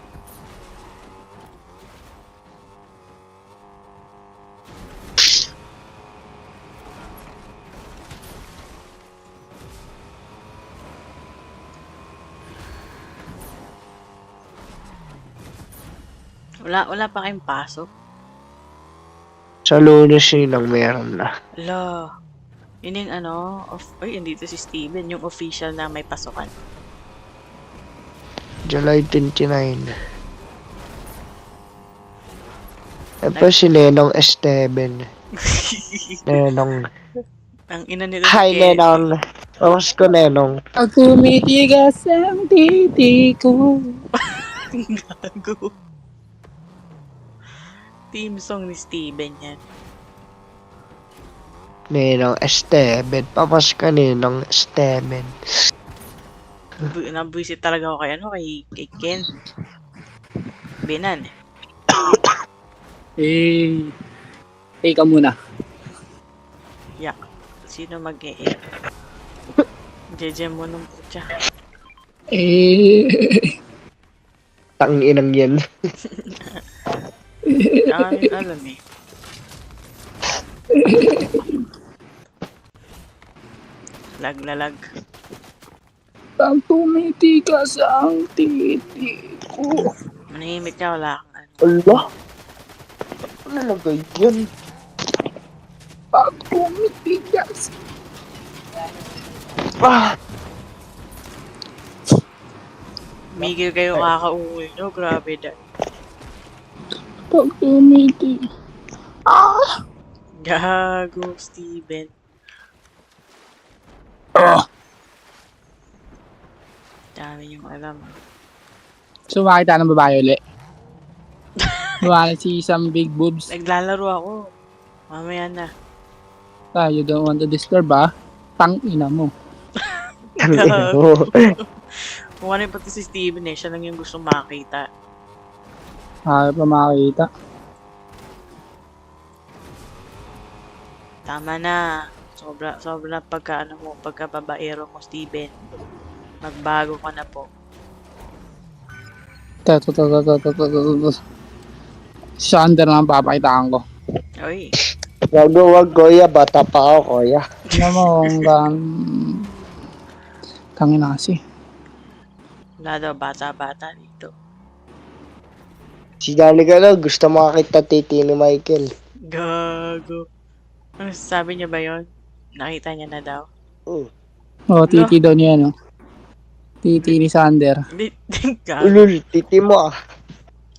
Wala pa kayong pasok. Sa Lunes yun lang meron na. Ala. Yun yung ay, andito si Steven, yung official na may pasukan. July 29. Pa si Nenong Esteban. Nenong. Ang ina nito. Hi, Nenong. Oras ko, Nenong. Pag tumitigas ang titi ko. Gago. Team song ni Steven yan. Nenong Esteban. Papas ka, Nenong Esteban. Nabuisit talaga ako kay Ken. Binan. Ka muna. Yeah. Sino mag-e-e? Jeje mo nung putya. Tanginang yan. Alam eh. Lag na lag. Pag tumitigas ang titi ko. Manahimik ka, wala kang Allah. Ano nagay yan? Pag tumitigas. Migil kayo kakauwi, no? Grabe da. Pag tumitigas. Gago, Steven. Dami yung alam. Sumakita ng babae ulit. Wala si isang big boobs. Naglalaro ako. Mamaya na. You don't want to disturb Tang-ina mo. Tang-ina mo. Kung ano pa to si Steven siya lang yung gusto makita. Pa makita. Tama na. Sobra pagka babaero mo, Steven. Magbago ka na po. Sander lang papakitaan ko. Oy. Wag, Kuya. Bata pa ako, Kuya. Ano mo, tangin na kasi. Wala daw bata-bata dito. Si Danny ka lang, gusto makakita titi ni Michael. Gago. Ano sabi niya ba yon? Nakita niya na daw. Titi daw niya, no? Titi ni Sander. Gago. Ulul, titi mo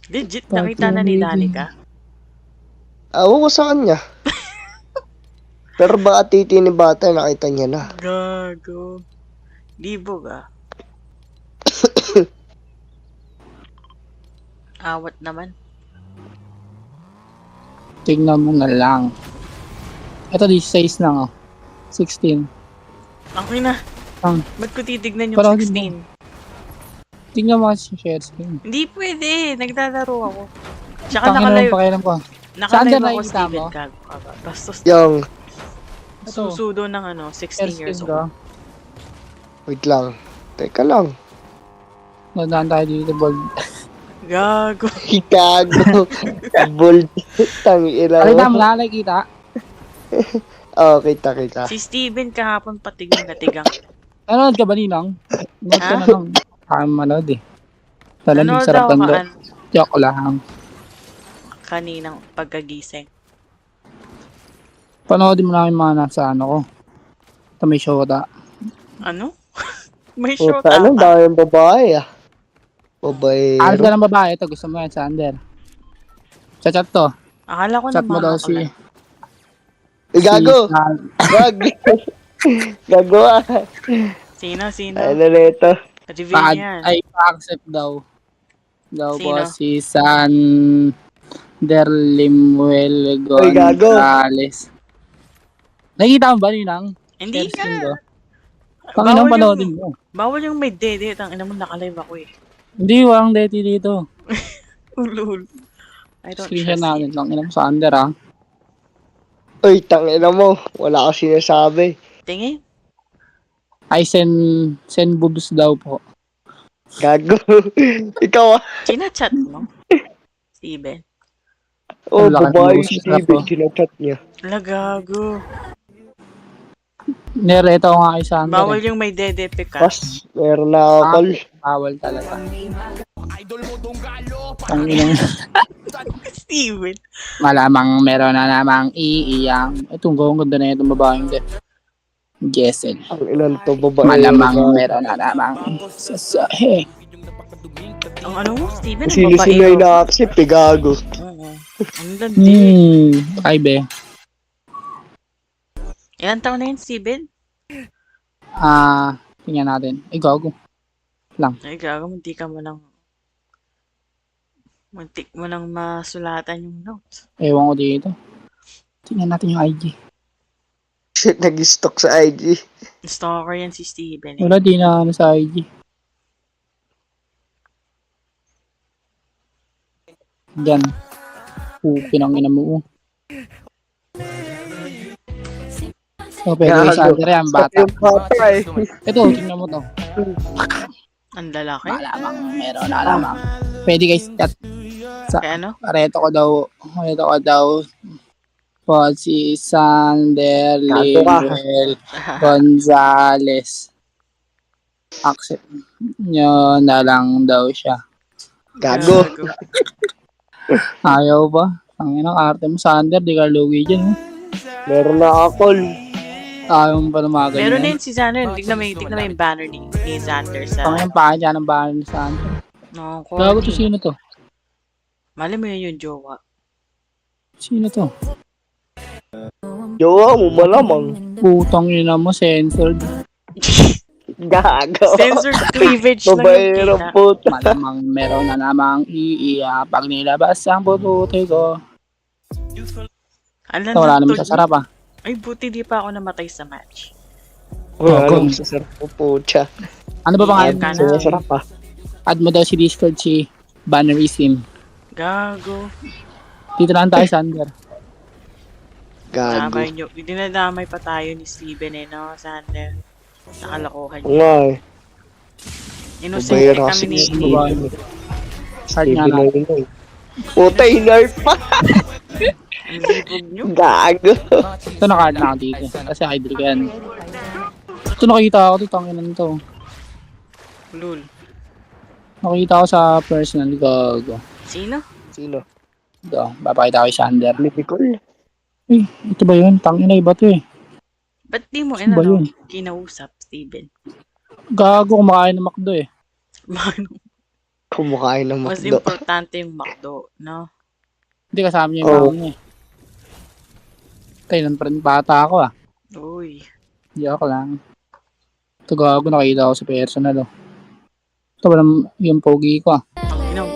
Legit, nakita na ni Danica. Oo ko sa kanya. Pero baka titi ni bata, nakita niya na. Gago. Libog Awat naman. Tingnan mo na lang. Ito, 16 lang 16. Okay na. Ba't ko titignan yung Parang 16? Tingnan mo kasi share screen. Hindi pwede. Naglalaro ako. Tsaka nakalayo. Pakialam ko. Nakalayo ako, Steven. Bastos. Yung susudo ng 16 years old. Wait lang. Teka lang. Nadaan tayo dito, Bold. Gago. Gago. Bold. Tangina. Nakita mo na, nakikita? Oo, kita. Si Steven kahapon patigang na tigang. Nanonood ka ba, Ninang? Nood ka Ha? na lang. Manood eh. Talamig, Nanood sarap ako tando. Joke lang. kaninang pagkagising. Panoodin mo lang yung mga nasa ano ko. Ito may shota. Ano? May Puta, shota anong ka? daming babae ah. Hanap Babaero. ka ng babae. Ito, gusto mo yan, Sander. Sa chat to. Akala ko Chat mo daw namamakulat. Gago! Wag! Gago ah! Sino? Ano na ito? Reveal niya yan. Ay, pa-accept daw. Daw po Sino? si Sander Limuel Ay, gago! Gonzales. Nakikita mo ba, Ninang? Hindi Share screen ka. ko. Panginang panoodin mo. Bawal yung may dede. Tangina mo, nakalive ako eh. Hindi, walang deti dito. Ulul. I don't Screenshot trust natin. you. Tanginang Sander ah. Uy, tangina mo. Wala ka sinasabi. Tingin? Ay, send boobs daw po. Gago. Ikaw ah. Chinachat mo? Steven? Oh, Wala ka babae ng si sarap, Steven. oh. Sinachat niya. Lagago. Nereto ko nga kay Sander. Bawal yung may dede ka. Pas, meron na ako, tol. Bawal talaga. Tanginang. Steven. Malamang meron na namang iiyang. Itong ganda na itong babaeng de. Jessel. Ang ilan to, babae. Malamang meron na namang sasahe. Ang ano mo, Steven? Ang Sino-sino babae. yung na-accept, gago. Oo. Ang landi. Ay be. Ilan taon na yun, Steven? Tingnan natin. Ay, gago. Lang. Ay, gago. Muntik mo nang masulatan yung notes. Ewan ko dito. Tingnan natin yung IG. Shit, nag-stalk sa IG. Stalker yan si Steven. Wala, di na ano sa IG. Diyan. Pinangina mo. So, pero yung Sander yan, bata. Ito, tingnan mo to. Ang lalaki? Malamang meron na lamang. Pwede guys, chat. Kaya ano? Reto ko daw po si Sander Limuel Gonzales. Accept nyo na lang daw siya. Gago. Ayaw ba? Ang inang arte mo, Sander, di ka lugi dyan. Meron na ako. Ayaw mo pa lumagan Meron na yan. yun si Xander. Tignan mo yung banner ni Xander sa... Ang inang pa dyan ang bahan ni Sander. No, Gago to, sino to? Mali mo yun yung jowa. Sino to? Jowa mo, malamang. Putang ina mo, censored. Gago. Censored cleavage lang yung Babaerong kita. puta. Malamang meron na namang iiya pag nilabas ang pututoy ko. Alam Ito, wala na naman to. sa sarap ah. Ay, buti di pa ako namatay sa match. Wala naman sa sarap po, pucha. Ano ba pangalan Ka mo? na. Sarap ah. Add mo daw si Discord si Bannerism. Gago. Dito lang tayo, Sander. Gago. Damay nyo. Dinadamay pa tayo ni Steven eh, no? Sander. Nakalokohan Oo niya. nga eh. Innocent Babaero kami kasi ni si Steven. Start nga Steven na. na yun eh. Puta, inert pa. Ang libog nyo. Gago. Ito naka-add na ako dito. Kasi idol ko yan. Ito nakita ako dito. Tanginan to. Lul. Nakita ko sa personal gago. Sino? Sino? Ito, papakita ko kay Sander. Nicole. Eh, ito ba yun? Tangina, iba to eh. Ba't di mo Sino ba yun? kinausap, Steven? Gago, kumakain ng McDo eh. Kumakain ng Mas McDo. importante yung McDo, no? Hindi kasama niya yung Oo. mama niya eh. Kailan pa rin bata ako ah. Uy. Joke lang. Ito gago, nakita ko sa personal oh. Ito ba yung pogi ko ah. Ang inang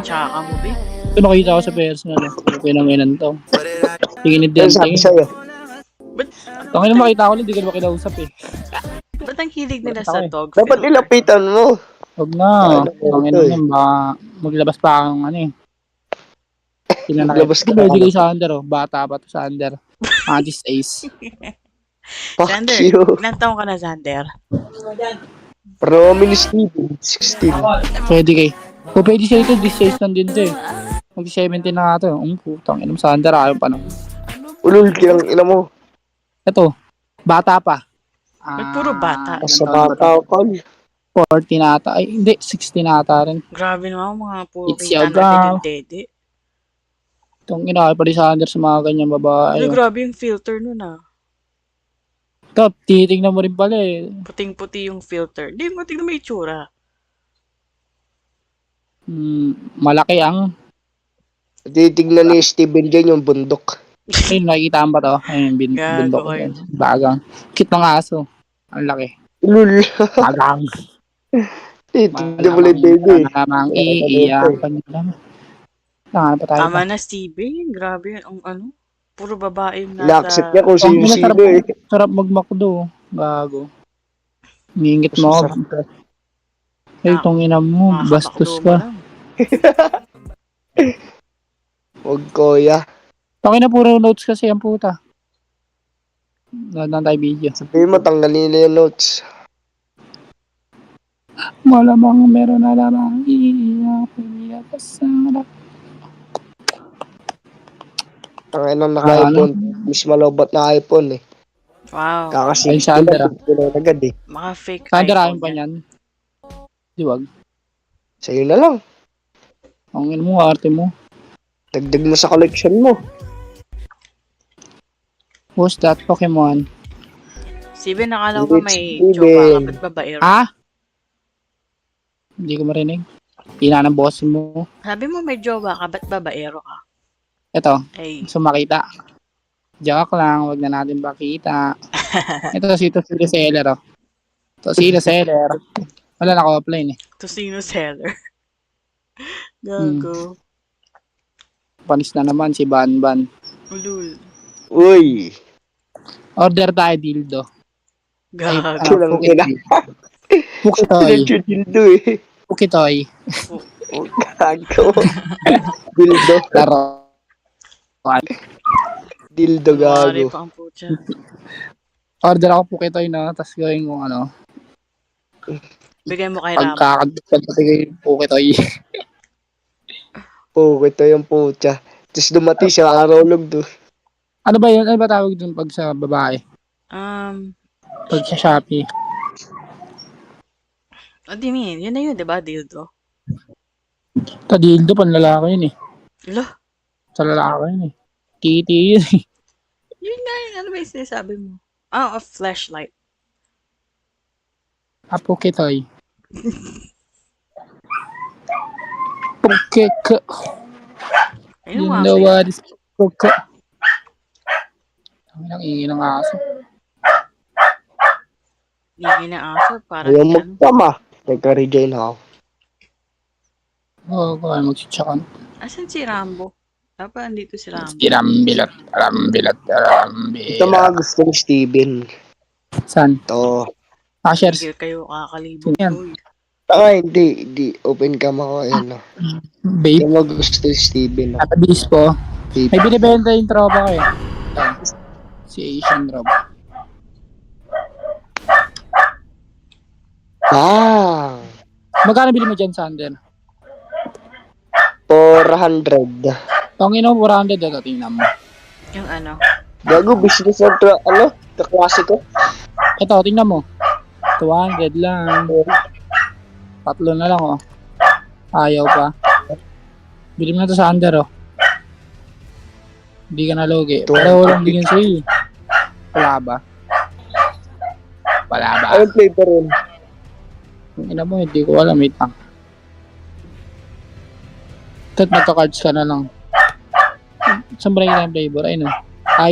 tsaka mo, be. Ito nakita ko sa personal oh. Pinanginan to. Tingin din, Ano sabi tingin. sa'yo? Tangin na makita ko lang, di ko na makilausap eh. Ba't ang hilig nila sa dog Dapat nilapitan mo. Huwag na. Tangin na yun, baka maglabas pa akong ano eh. Maglabas ka Pwede na. kay Sander oh. Bata pa to Sander. This ace. Fuck Sander, you. ilan taong ka na, Sander? Promi ni Steven, 16. Pwede kay. O pwede siya ito, this ace lang din to eh. Mag-17 na nga to. Putang ina mo Sander, ayaw pa no. Ulul, kilang ina mo. Ito, bata pa. Ba't puro bata? Ilang Sa taon ba to? bata ka. 40 na ata. Ay, hindi. 60 na ata rin. Grabe naman, mga puro It's kita your natin yung girl. dede. Itong inakay pa rin sa under sa mga ganyan babae. Ano, grabe yung filter nun ah. Top, titignan mo rin pala eh. Puting-puti yung filter. Di mo tignan mo yung itsura. Malaki ang... Titignan ni Steven dyan yung bundok. Ayun, nakikita ba to? Ayun, bundok ko yan. Bagang. Cute ng aso. Ang laki. Lul. Bagang. Titignan mo lang baby. Malamang iiyakan nyo lang. Nakana pa tayo Tama ba? na, Steven. Grabe ang ano. Puro babae yung Ina-accept nasa... niya kung sino-sino eh. Sarap magmakdo. Gago. Ngingit mo ako. Ay, itong ina mo. Bastos ka. Huwag koya. Taki na puro notes kasi ang puta. Nandang tayo video. Sabihin mo, tanggalin nila yung notes. Malamang meron na lamang iiyak kasama. Tangay nang naka-iPhone. Mas malobot na iPhone eh. Wow. Kakasig ko Sandra. na agad eh. Mga fake Sandra, iPhone pa yan. niyan. Diwag. Sa'yo na lang. Ang ino mo, arte mo. Dagdag mo sa collection mo. Who's that Pokemon? Steven, nakala ko ba may Steven. jowa ka? Ba't babaero? Ah? Hindi ko marinig. Ina ng boss mo. Sabi mo may jowa ka, ba't babaero ka? Ito, Ay. gusto makita. Joke lang, wag na natin bakita. Ito si seller oh. Ito si seller. Wala na ako offline eh. Tosino seller. Gago. Panis na naman si Banban. Ulul. Uy. Order tayo dildo. Gago. Pukitoy. Dildo eh. Pukitoy. Gago. Dildo. Laro. Dildo gago. Order ako Pukitoy na, tapos gawin kong ano. Bigay mo kay Ram. Pagkakagpag kasi yung Pukitoy. Pukitoy yung pucha. Tapos dumati siya, arolog do. Ano ba yun? Ano ba tawag dun pag sa babae? Pag sa Shopee. What do you mean? Yun na yun, diba? Dildo. Dildo, panlalaki yun eh. Lo? Sa lalaki yun eh. Titi yun eh. Yun nga yun. Ano ba yung sinasabi mo? Oh, a flashlight. Pukitoy. Pukiko. You know what is Puko? Ang ingin ng aso. Ingin ng aso? Parang ayaw magtama. Nagka-rejoin ako. Oo, kaya mag-chichan. Asan si Rambo? Dapat andito si Rambo. Si Rambilat. Ito mga gusto ni Steven. Saan? Ito. Shares. Hindi kayo kakalibog. Hindi. Open cam ako. Ayan o. Babe? Ito mga gusto ni Steven. At abis po. May binibenta yung tropa ko eh. Si Asian Rob. Magkano bili mo dyan, Sander? 400. Tangin mo, 400 ito, tingnan mo. Yung ano? Gago, business na kaklase ko. Ito, tingnan mo. 200 lang. Tatlo na lang, oh. Ayaw pa. Bili mo na ito sa Sander, oh. Hindi ka nalugi. Pero walang bigyan sa'yo. Wala ba? Anong flavor rin? Kung ina mo, hindi ko alam. Wait lang. Tat magka-cards ka na lang. Saan ba yung flavor? Ayun,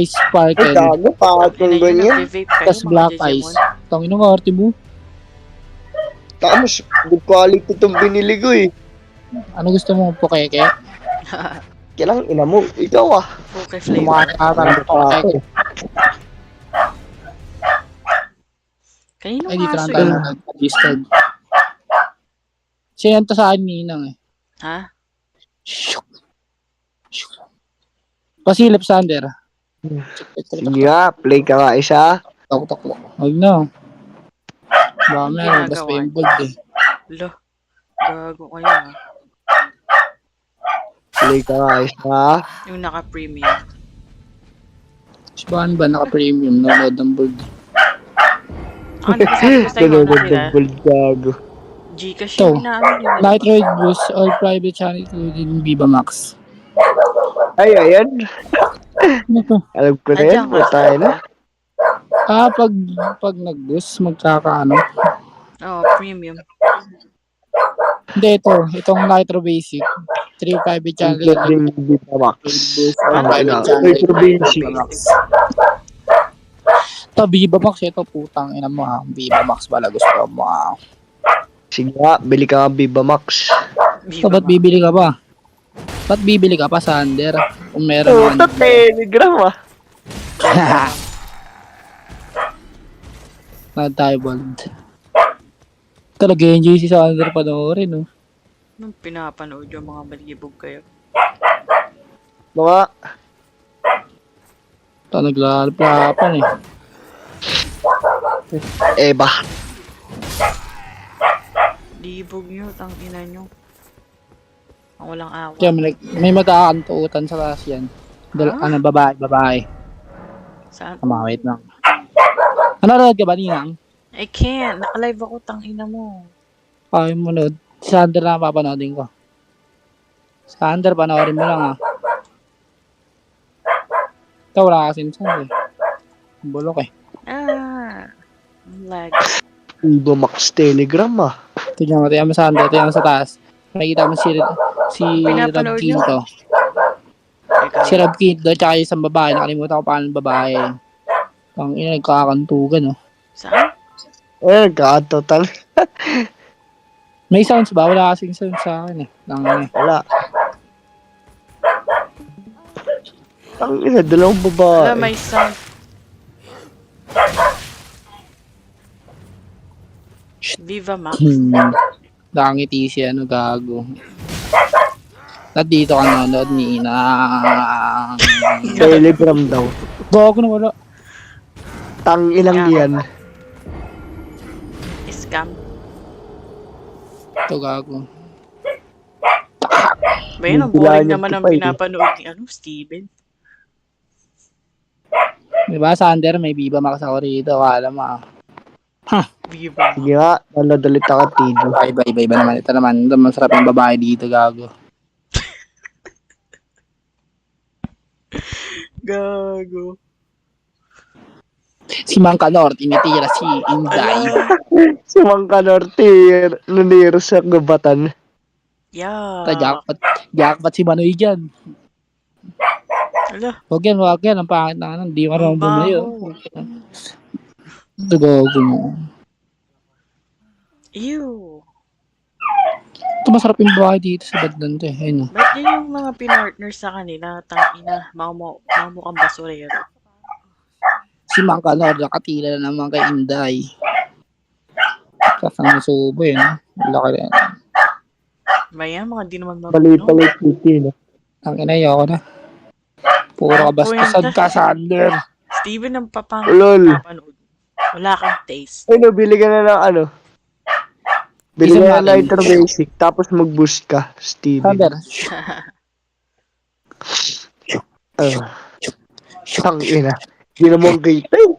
Ice Sparkle. Ay, gago. Pakat kong ganyan. Tapos Black Ice. Tangin nga, arte mo. Tapos, good quality itong binili ko eh. Ano gusto mo? Pukeke? Kailang ina mo. Ikaw ah. Puke flavor. Pukeke. Kanino ay, dito lang kaso tayo yun? Discord. Siya yan to sa akin, Ninang eh. Ha? Pasilip, Sander. Yeah, play ka nga isa. Tok. Huwag na. Baka meron, basta yung bold eh. Lo, gago kayo ah. Play ka nga isa. Yung naka-premium. Saan ba naka-premium? Nanonood ng board. Ano ba sabi ko sa'yo na sila? Gold gago. Gcash Ito, yung inamin nyo. Nitroid Boost, all private channel including Viva Max. Ay, ayan. Alam ko na yan. Andiyan ka, Patay na. Pag nag-boost, magkakaano? Oo, premium. Hindi, itong Nitro Basic. 3 private channel. Including Viva Max. Boost, all Paano private ba? channel. Nitro Basic. Viva Max. Ito, Viva Max. Ito, putang ina mo ha. Viva Max pala gusto mo ha. Sige nga, bili ka ng Viva Max. So, ba't bibili ka pa? Ba't bibili ka pa, Sander? Kung meron Ito, Telegram ah. Nag-diebold. Talaga enjoy si Sander panoorin, no? Nung pinapanood yung mga balibog kayo. Mga... Ito, naglalapan eh. Eba. Libog nyo, tangina nyo. Ang walang awa. Kaya may magkakantuutan sa taas yan. Ano, babae. Saan? Wait lang. Nanonood ka ba, Ninang? I can't. Naka-live ako, tangina mo. Ay, manood. Si Sander na papanoodin ko. Sander, panoorin mo lang ha. Ito, wala kasing sound eh. Bulok eh. Lag. Viva Max Telegram ah. Tignan mo Sander. Tignan mo sa taas. Makikita mo si Rob Quinto. Si Rob Quinto, tsaka isang babae. Nakalimutan ko paano babae. Ang ina, nagkakakantugan, no? Saan? Nagkakanto tal. May sounds ba? Wala kasing sounds sa akin eh. Wala. Ang ina, dalawang babae. Wala, may sound. Viva Max. Nakangiti siya, gago. At dito ka nanonood, Ninang. Telegram daw. Gago na wala. Ilang yan. Scam. Ito gago. Ba yun, ang boring naman ang pinapanood ni Steven. Diba, Sander, may Viva Max ako rito. Akala mo ah. Viva. Sige nga, naladalit ako TV. Iba naman. Ito naman, masarap yung babae dito, gago. Gago. Si Mangkanor, tinitira si Inday. Si Mangkanor, naniro sa gubatan. Yeah. Jackpot si Manoy dyan. Ala. Wag yan. Ang pangit na ano. Hindi marunong bumayo. Ito gago mo. Ew. Ito masarap yung babae dito sa Badlan to eh. Ayun. Ba't yun yung mga pinartner sa kanila? Tangina, mamukhang basurero. Si Mangkanor, nakatila na naman kay Inday. Kasang nasubo yun. Laki rin. Maya, mga di naman Palit puti na. Ang inayaw ko na. Puro ka bastasad ka, Sander. Steven ang papangit papanood. Wala kang taste. Ay, bili ka na ng ano. Bili ka na Nitro Basic, tapos mag-boost ka, Steven. Sander. Tangina. Hindi naman kita eh.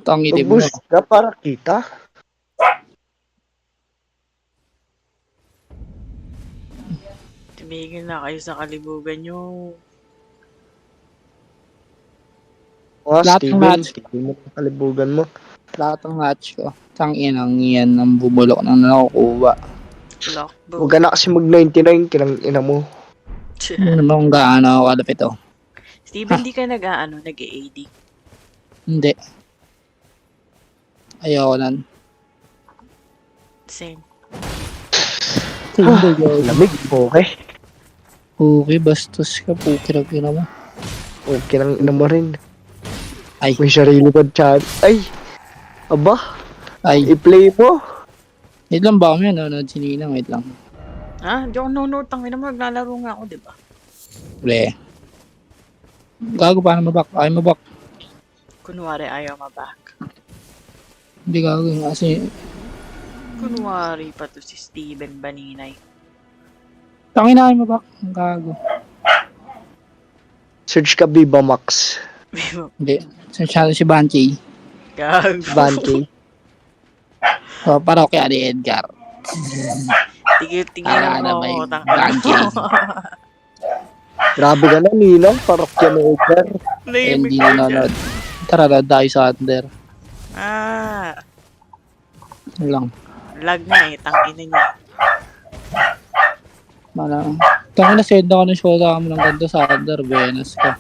Tangiti mo. Mag-boost ka para kita. Tumigil na kayo sa kalibugan nyo. Lahat ng match. Tigil mo ang kalibugan mo. Lahat ng match ko. Tanginang yan ang bubulok ng nakukuha. Huwag ka na kasi mag-99, kinang ina mo. Ano naman kung gaano ako kalapit oh. Steven, di ka nag-AD? Hindi. Ayoko nan. Same. Lamig, okay. Okay, bastos ka. Pukirag ina mo. Okay lang ina mo rin. Ay. May sarili ko chat. Ay. Aba. Ay. I-play mo. Wait lang ba kami? Nanonood si Ninang. Wait lang. Ha? Di ako nanonood. Tangina mo, naglalaro nga ako, diba? Ule. Gago, paano mabak? Ayaw mabak. Kunwari, ayaw mabak. Hindi gago. Kasi... Kunwari pa to si Steven Baninay. Tangina ayaw mabak. Gago. Search ka Viva Max. Hindi. Si Banshee. Gago. Banshee. O, parokya ni Edgar. Tigil-tigilan Para mo may ako, tangina Banshee. mo. Grabe ka na, Ninong. Parokya na Edgar. Nahimik Hindi ka dyan. nanonood. Tara, na tayo sa under. Ah, Lang. lag nga eh, tangina niya. Mana. Tangin na send ako ng shota kami ng ganda sa under. Buenas ka.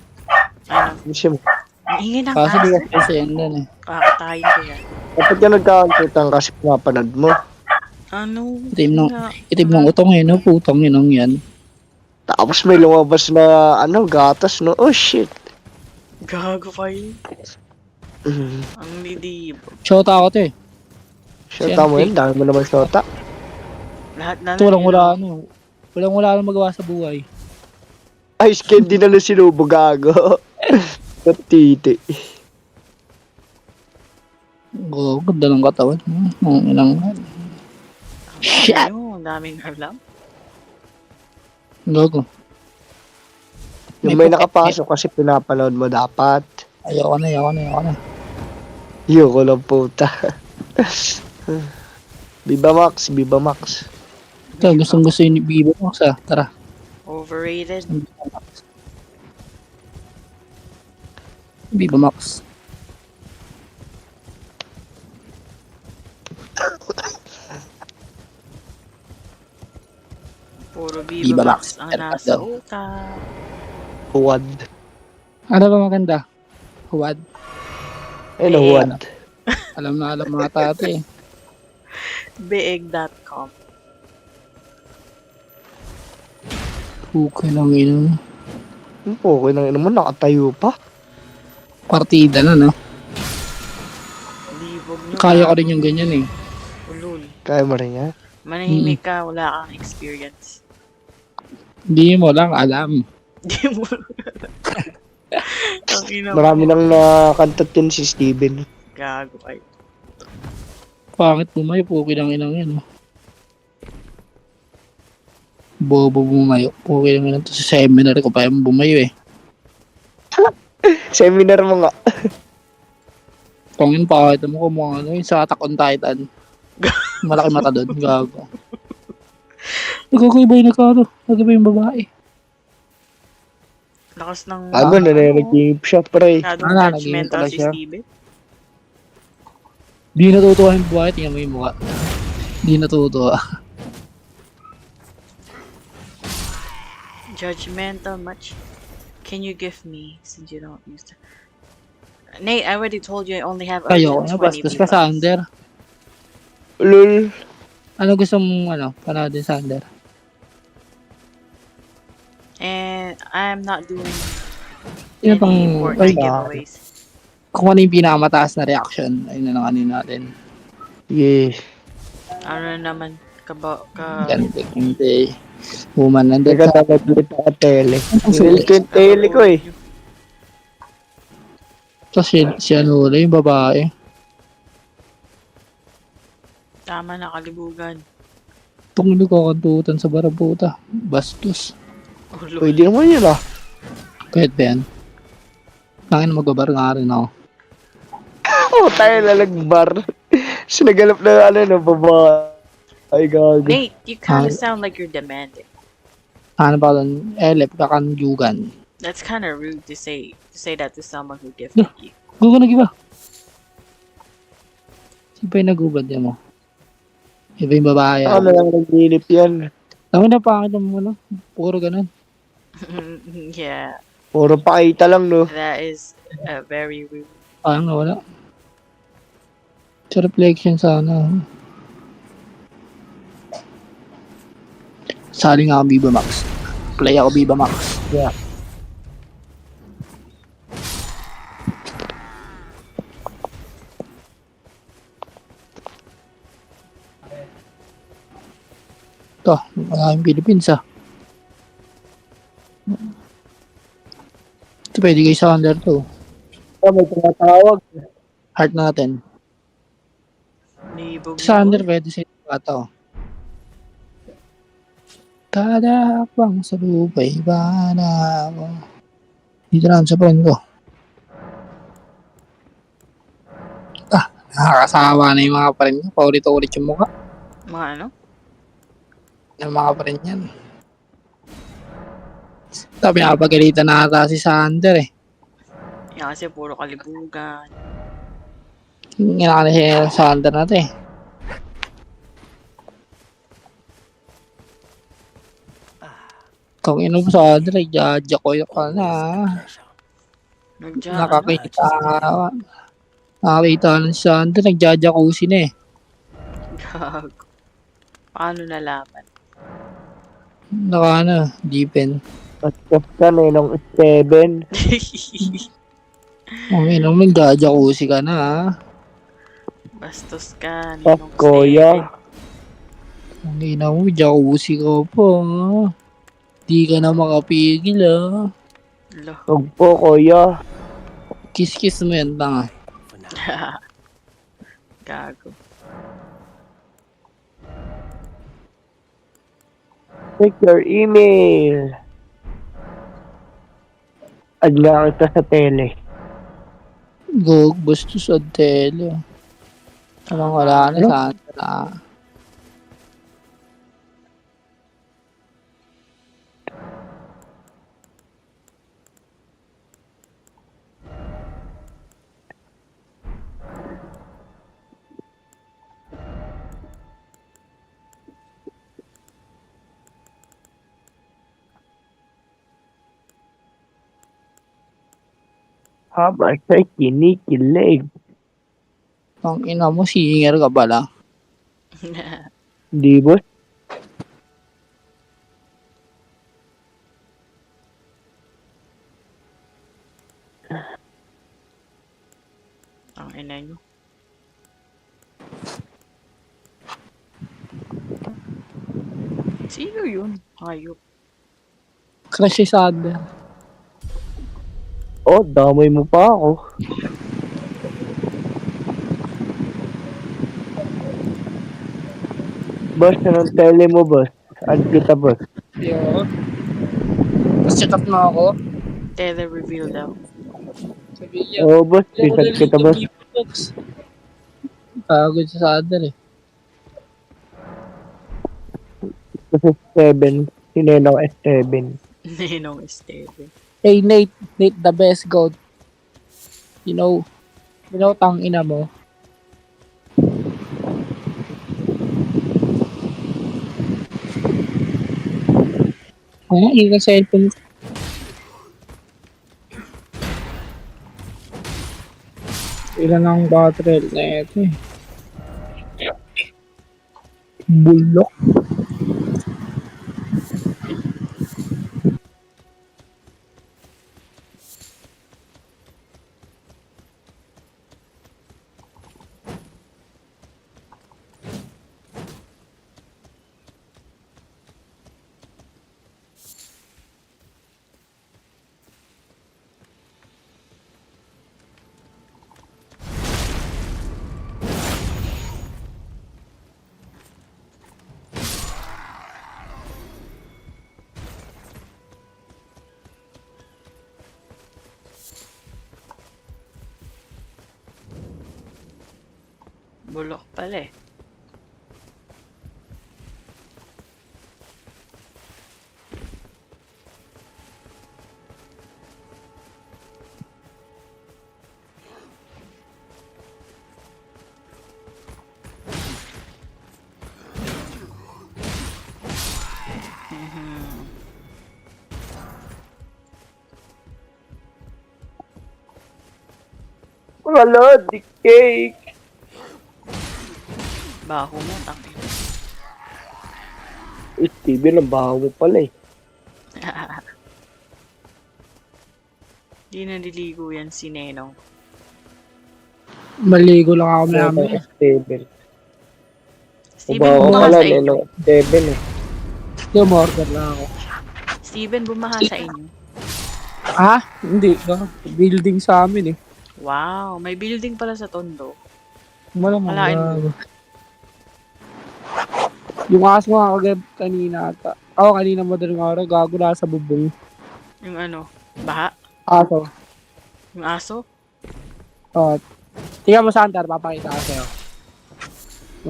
Ano? Ang ingay ng Kaso di aso. ka send yan eh. Kakatayin ko yan. Dapat ka nagkakantutang kasi pinapanood mo. Ano? Itim ng utong eh, no? Putang yun yan. Tapos may lumabas na, gatas, no? Oh, shit. Gago kayo. Ang lidibo. Shota ako to eh. Shota mo yun? Dami mo naman shota. Lahat na Ito wala lang magawa sa buhay. Ice candy na lang sinubo, gago. Patiti. Oo, ganda ng katawan. Ang inang. Shit! Ang daming alam. Gago. Yung may nakapasok kasi pinapanood mo dapat. Ayoko na. Ayoko lang puta. Viva Max. Ito, gusto yun ni Bibo Max ah. Tara. Overrated. Viva Max. Puro Viva Viva Max. Max ang nasa utak. Huwad. Ano ba maganda? Huwad. Huwad. Alam mga tate eh. Beeg.com. Okay lang yun. Okay lang yun naman, nakatayo pa. Partida na, no? Libog nyo. Kaya ko rin yung ganyan eh. Ulul. Kaya mo rin yan? Manahimik ka, wala kang experience. Hindi mo lang alam. Hindi mo Marami nang nakantot yun si Steven. Gago ay. Pangit bumayo, puki lang inang yan. Bobo bumayo. Puki lang inang to sa seminar ko pa yung bumayo eh. Seminar mo nga. Pangin pakita mo kung mga yung sa Attack on Titan. Malaki mata doon. Gago. Nagkakaiba yung babae. Lakas ng... nag-game siya, pre. Judgmental si Steven. Di natutuwa yung buhay, tingnan mo yung mukha. Di natutuwa. Judgmental much. Can you give me since you don't use that? Nate, I already told you I only have Kayo, 20 bastos ka sa under. Lul. Ano gusto mong panoodin sa under? And I'm not doing Yun pang Fortnite giveaways. Kung ano yung pinakamataas na reaction, ayun na lang ano natin. Yeah. Ano naman, Hindi. Woman nandun Teka, dapat dito ka tele. Nilil ko yung tele ko eh. Tapos si ano ulit, yung babae. Tama na, kalibugan. Itong nagkakantutan sa barabuta. Bastos. Pwede naman yun ah. Pwede ba yan? Tangin magbabar nga rin ako. Tayo lalagbar. Sinagalap na babae. Ay, gago. Nate, you kinda sound like you're demanding. Ano ba doon? Elep, kakanjugan. That's kinda rude to say that to someone who gifted you. Gugo na giba. Sino pa yung nagubad yan mo? Iba yung babae. Ano lang nag-inip yan? Tama na pangit mo, puro ganun. Yeah. Puro pakita lang, no? That is very rude. Parang wala. Sa reflection sana. Sali nga ako Viva Max. Play ako Viva Max. Yeah. Ito, maraming Philippines ah. Ito pwede kayo sa under to. May tumatawag. Heart natin. Libog Sa under pwede sa ito. Tadakbang sa lupay ba na ako. Dito lang sa friend ko. Nakakasawa na yung mga pa rin niya. Paulit-ulit yung mukha. Mga ano? Yung mga pa rin yan. Sabi nakapagalitan na ata si Sander eh. Yan kasi puro kalibugan. Ginaka na si Sander natin eh. Kung ino mo Sander ay jajakoy ka na. Nakakita. Nakakita ng Sander nagjajakusi na eh. Gago. Paano nalaman? Deepen. Paskas ka na nung 7. Kung ino mo nagjajakusi ka na ha. Bastos ka. Kuya. Kung ino mo jacuzzi ka po ha. Di ka na makapigil ha. Huwag po kuya. Kiss-kiss mo yan tanga. Gago. Check your email. Add nga kita sa tele. Gog, bastos sa tele. Anong wala na saan na. Habang sa'y kinikilig. Ang ina mo, singer ka pala. Di boss? Ang ina nyo. Sino yun? Hayop. Crush si Sander. Oh, damay mo pa ako. Boss, anong tele mo, boss? Add kita, boss. Yo. Tapos check up na ako. Tele-reveal daw. Sabi niya. Oo, boss. Add kita, boss. Pagod si Sander eh. Kasi 7. Sinenong S7. Ninong Esteve. Hey Nate, the best goat. You know, tang ina mo. Yung cellphone ko. Ilan ang battery na ito eh. Bulok. Bulok pala eh. Wala, di cake. Baho mo, tangin. Steven, ang baho mo pala eh. Di naliligo yan si Nenong. Maligo lang ako namin. Steven. Steven, bumaha sa inyo. Steven eh. Umorder lang ako. Steven, bumaha sa inyo. Ah? Hindi. Building sa amin eh. Wow, may building pala sa Tondo. Malaking mo. Yung aso nga kanina ata. Ako kanina madaling araw, gago na sa bubong. Yung ano, baha? Aso. Yung aso? Tingnan mo sa Hunter, papakita ko sa'yo.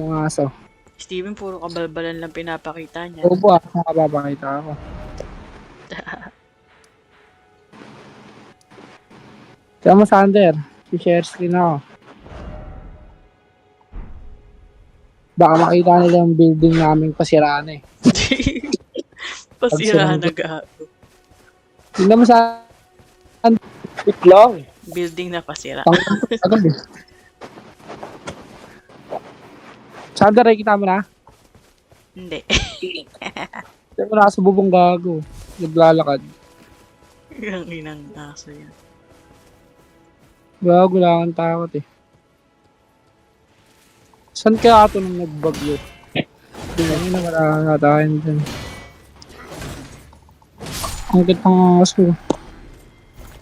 Yung aso. Steven, puro kabalbalan lang pinapakita niya. Oo po, makapapakita ako. Tingnan mo sa Hunter, i-share screen ako. Baka makita nila yung building namin pasiraan eh. Pasira na gago. Tingnan mo sa Itlong. Building na pasira. Agad eh. Sa Hunter, kita mo na? Hindi. Tingnan mo na sa bubong gago. Naglalakad. Ang inang aso yan. Gago lang ang takot eh. Saan kaya ito nung nagbagyo? Hindi na marakatakin dyan. Ang kitang aso.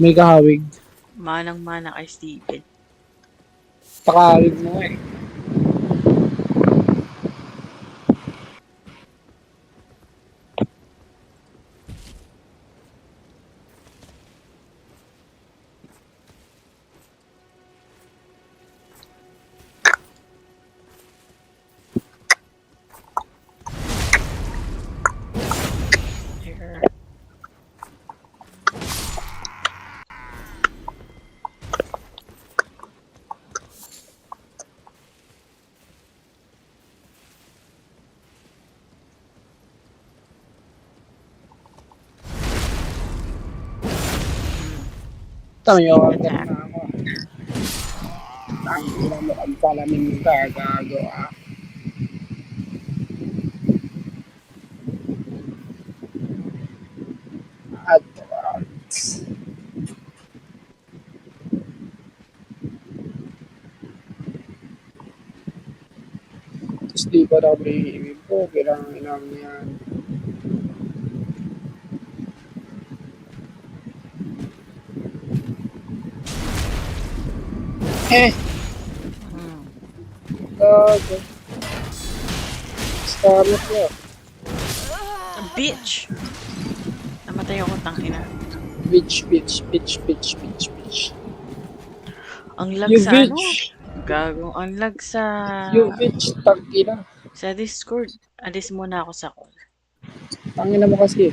May kahawig. Manang-mana kay Steven. Pakahawig mo eh. Here. Tama yung order na ako. Ang ilang mo ang salamin mo gago ah. At tapos di pa daw may ibig ko. Kailangan namin yan. Gago. Stomach niya. Bitch! Namatay ako, tangina. Bitch. Ang lag You sa bitch. Gago. Ang lag sa... You bitch, tangina. Sa Discord. Alis muna ako sa call. Tangina mo kasi.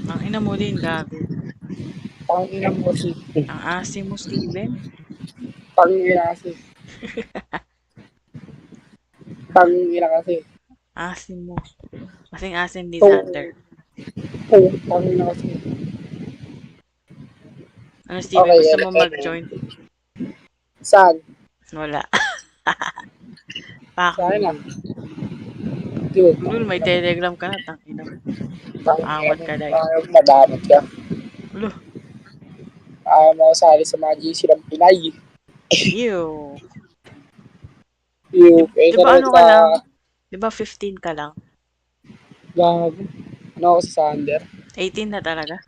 Ang ina mo din, gago. Tangina mo kasi. Ang asim mo, Steven. Tangina kasi. Tangina kasi. Asim mo. Kasing asim ni Xander. Oo, tangina kasi. Ano, Steven? Okay, Gusto mo mag-join? Saan? Wala. Saan lang? Dude. Lul, may telegram ka na, tangina mo. Awat ka dahil. Ayaw madamot ka. Ulo. Ayaw mo sali sa mga GC ng Pinay. Ew. Ew. Di ba ano ka lang? Di ba 15 ka lang? Gago. Ano ako sa Sander? 18 na talaga?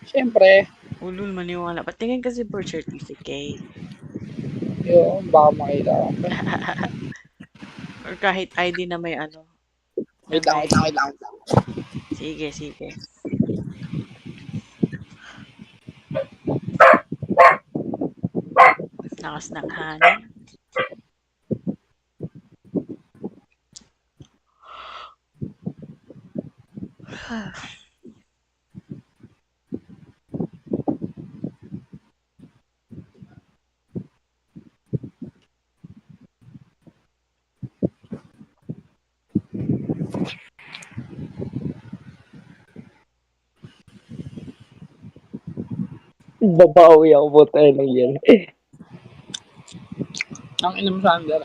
Siyempre. Ulul, maniwala. Patingin kasi birth certificate. Yun, baka makita ako. Or kahit ID na may ano. Wait lang. Sige. Nakasnack honey. Babawi ako po tayo ng yan. Ang ina mo Sander.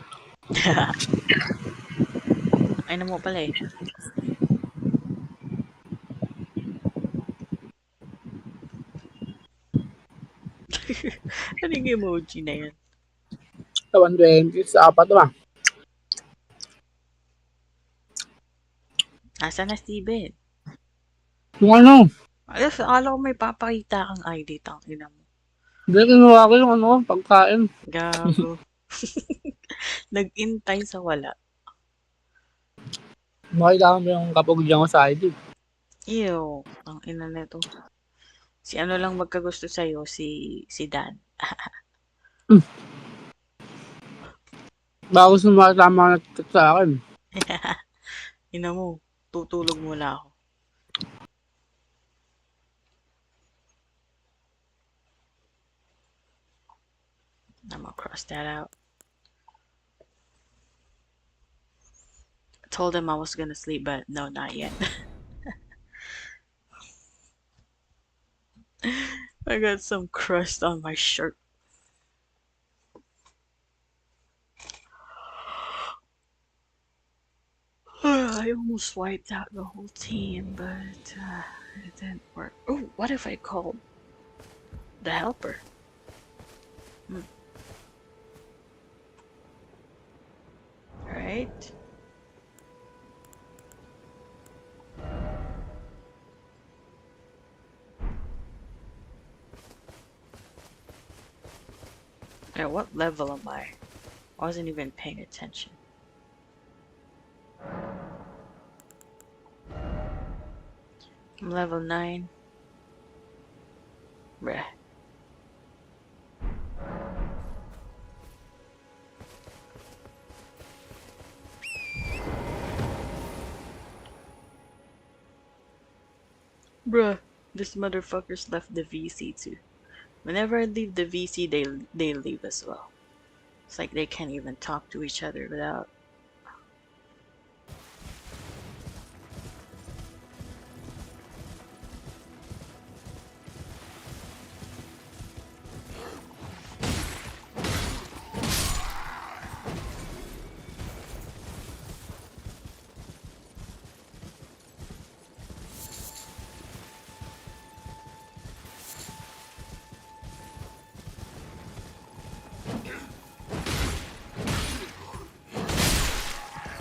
Ang ina mo pala eh. Ano yung emoji na yan? 120 sa apat ba? Asa na, Steven? Yung ano? Akala ko may papakita kang ID, tangina mo. Hindi, kinuha ko yung ano, pagkain. Gago. Nag-intay sa wala. Makita mo yung kapag-diyan ko sa ID. Ew, ang ina nito. Si ano lang magkagusto sa'yo, si Dan. Bago sumatama na sa akin. Ina mo, tutulog muna ako. I'm gonna cross that out. I told him I was gonna sleep, but no, not yet. I got some crust on my shirt. I almost wiped out the whole team, but it didn't work. Oh, what if I called the helper? Right? At what level am I? I wasn't even paying attention. I'm level 9. Bruh. Bruh. This motherfuckers left the VC too. Whenever I leave the VC, they leave as well. It's like they can't even talk to each other without.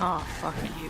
Oh, fucking you.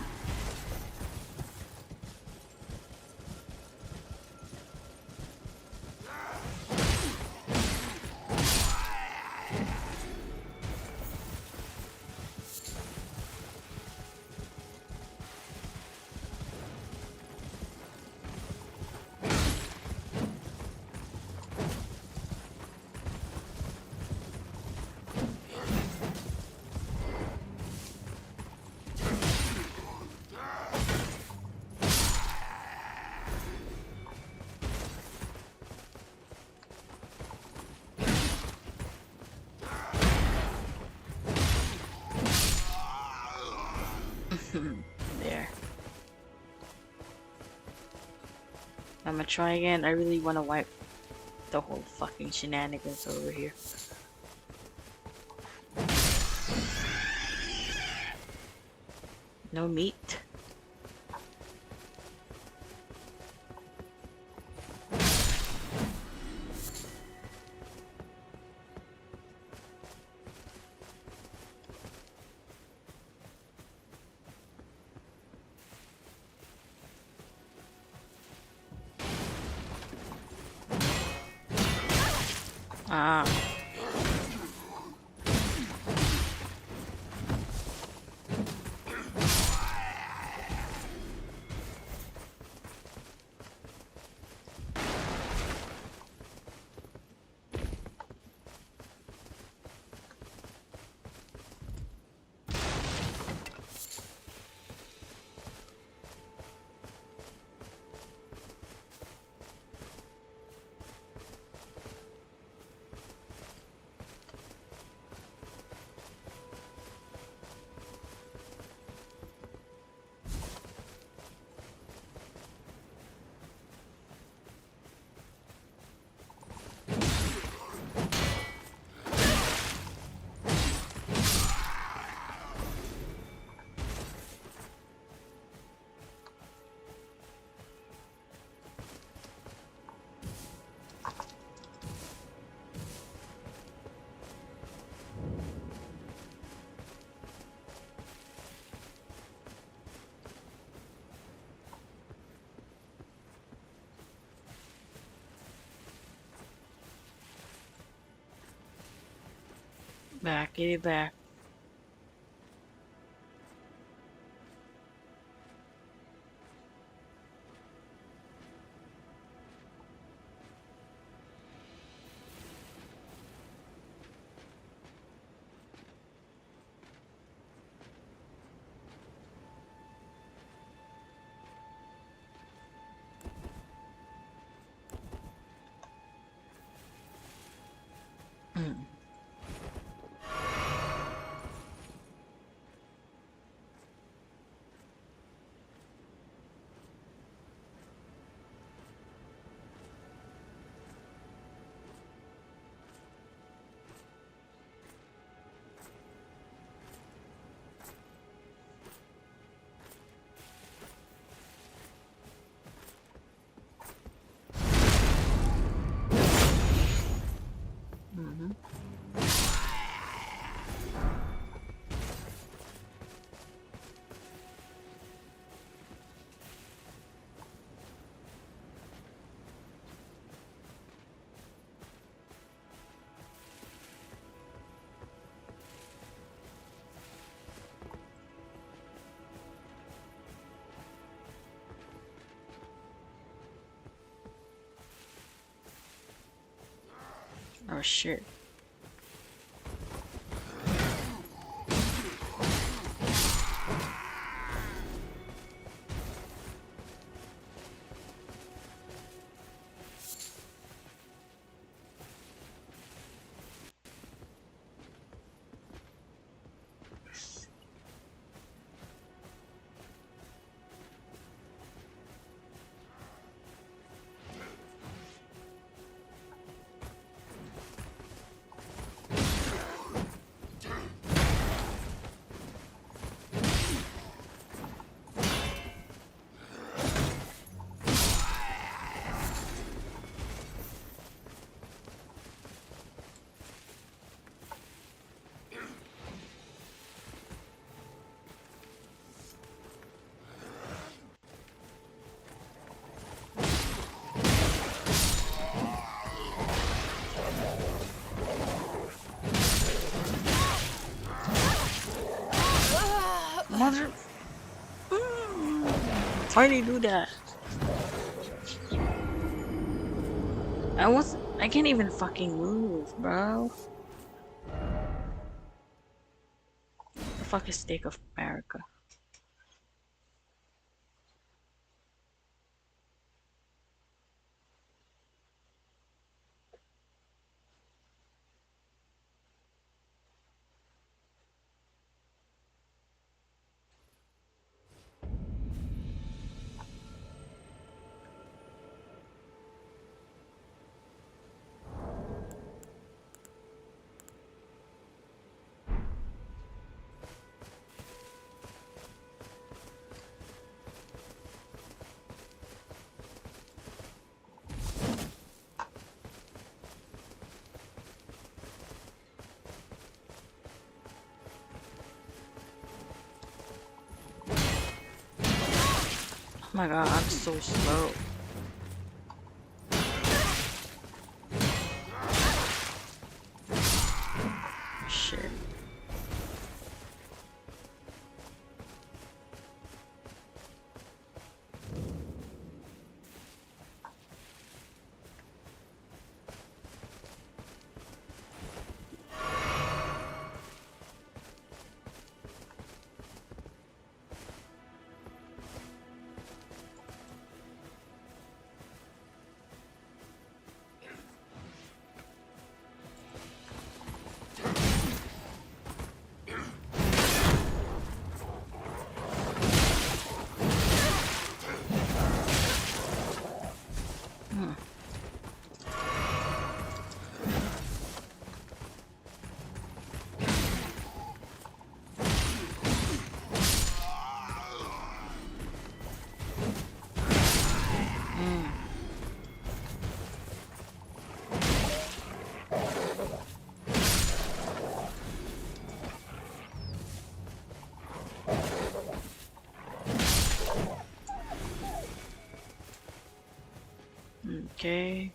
There. I'm gonna try again. I really want to wipe the whole fucking shenanigans over here. No meat. Ah. Back, get it back. Oh shit. Mother. Why do you do that? I can't even fucking move, bro. The fuck is Steak of America? Oh my god, I'm so slow. Shit. Okay.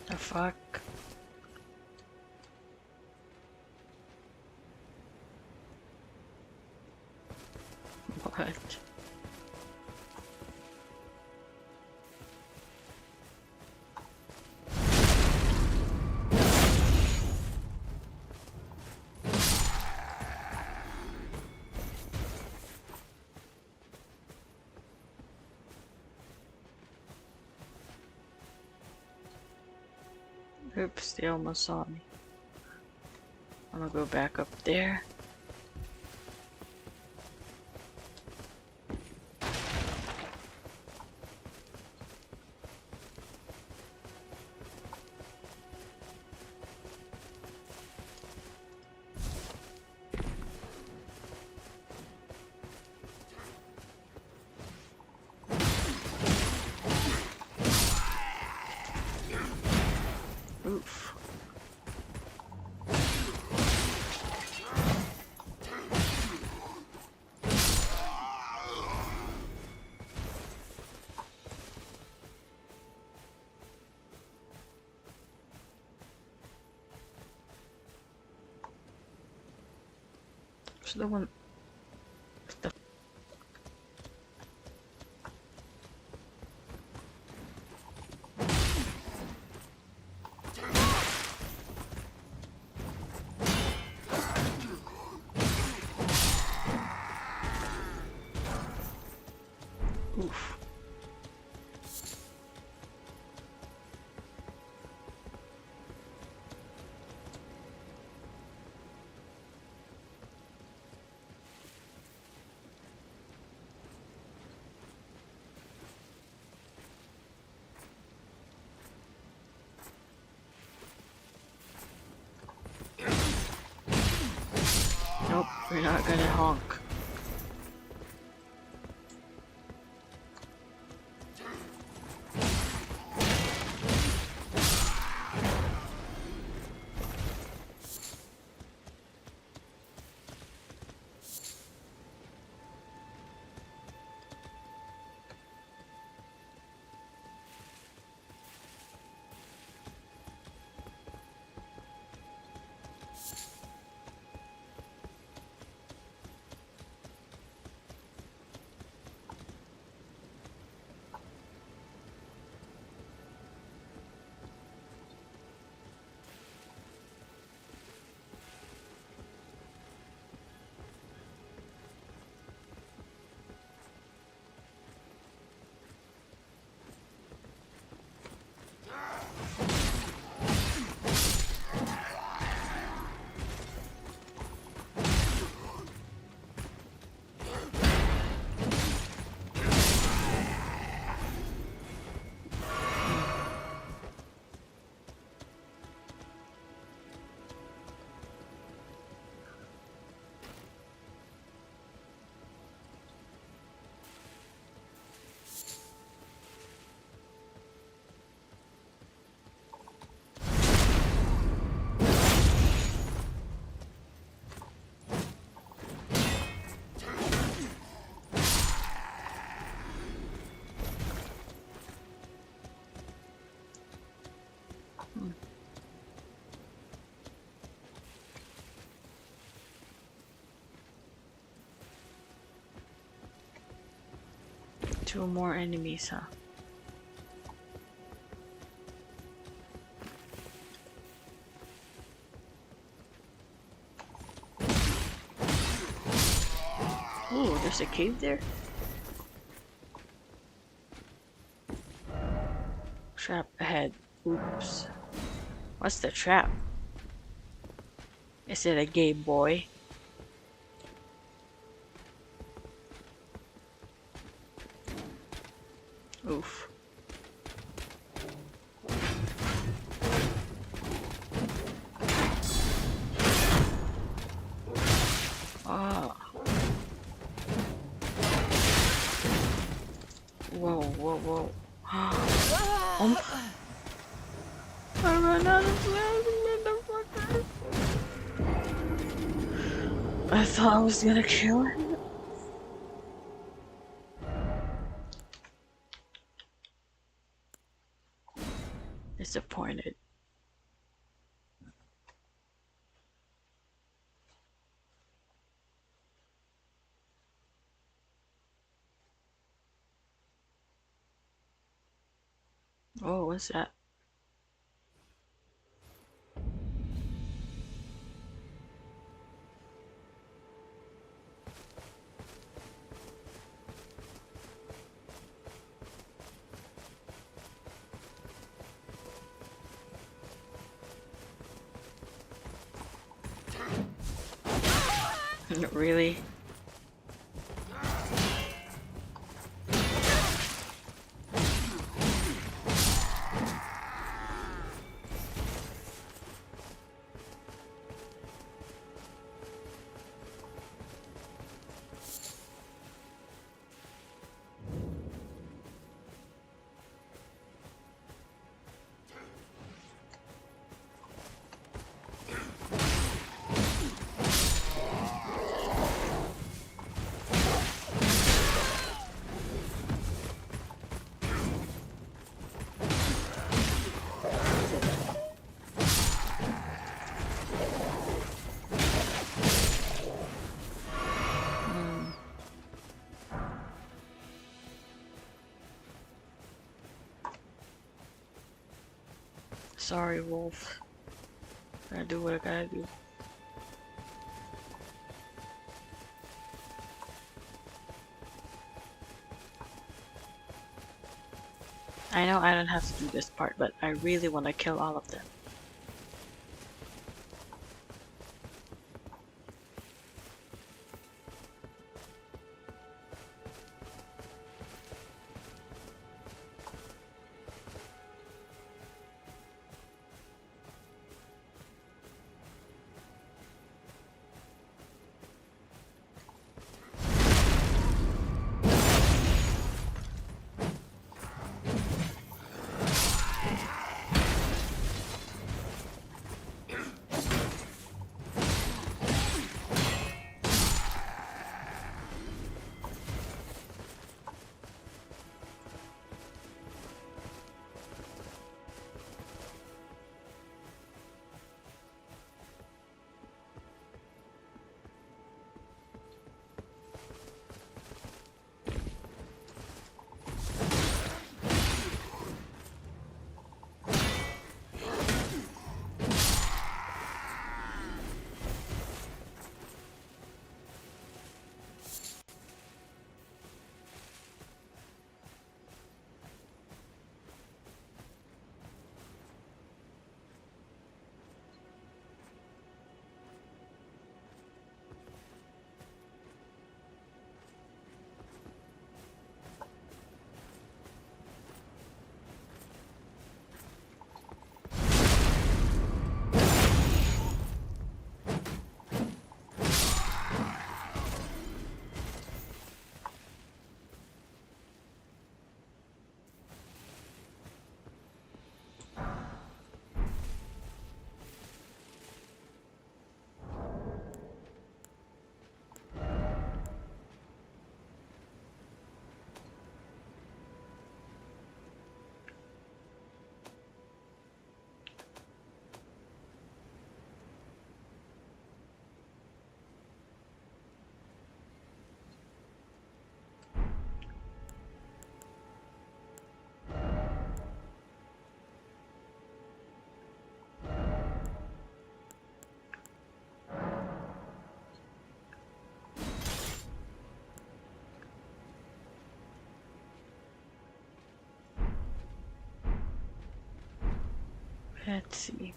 The fuck? What? Oops, they almost saw me. I'm gonna go back up there. Oof. the one. What the? Oof. Nope, we're not gonna honk. Two more enemies, huh? Ooh, there's a cave there? Trap ahead. Oops. What's the trap? Is it a gay boy? Oof. Ah. Whoa, whoa, whoa. I ran out of flash, motherfucker. I thought I was gonna kill him. Disappointed. Oh, what's that? Really? Sorry, Wolf. Gotta do what I gotta do. I know I don't have to do this part, but I really want to kill all of them. Let's see.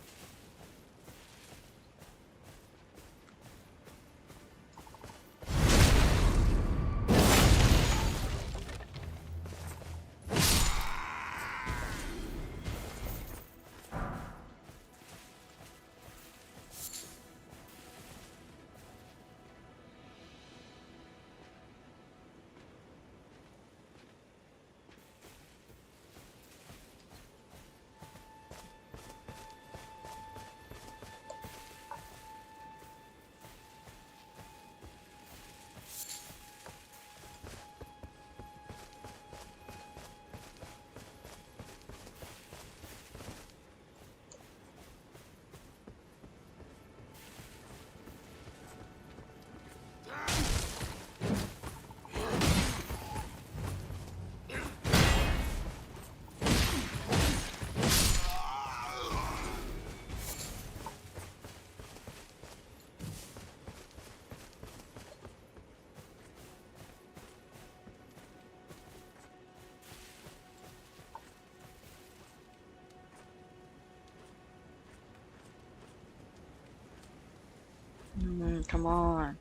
Come on.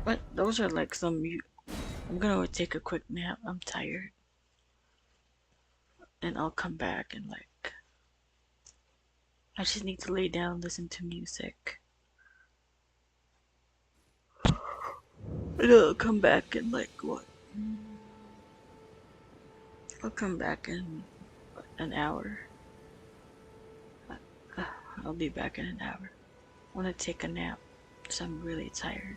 But those are like some. I'm gonna take a quick nap. I'm tired. And I'll come back and like. I just need to lay down, listen to music. And I'll come back in like what? I'll come back in an hour. I'll be back in an hour. I want to take a nap because I'm really tired.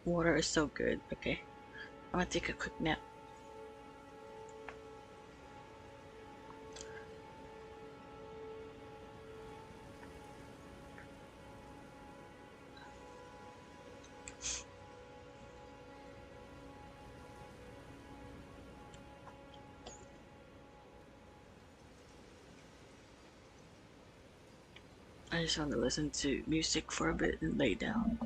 Water is so good. Okay. I'm gonna take a quick nap. I just want to listen to music for a bit and lay down.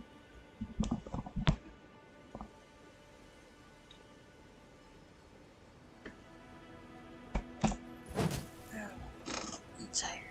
I'm tired.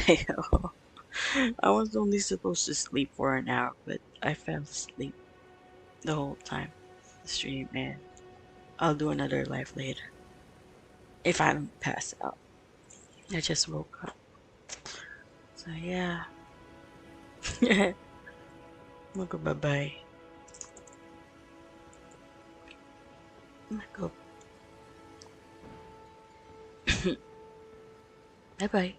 I was only supposed to sleep for an hour, but I fell asleep the whole time. The stream, and I'll do another live later if I don't pass out. I just woke up, so yeah. Look, bye bye. Go. Bye bye.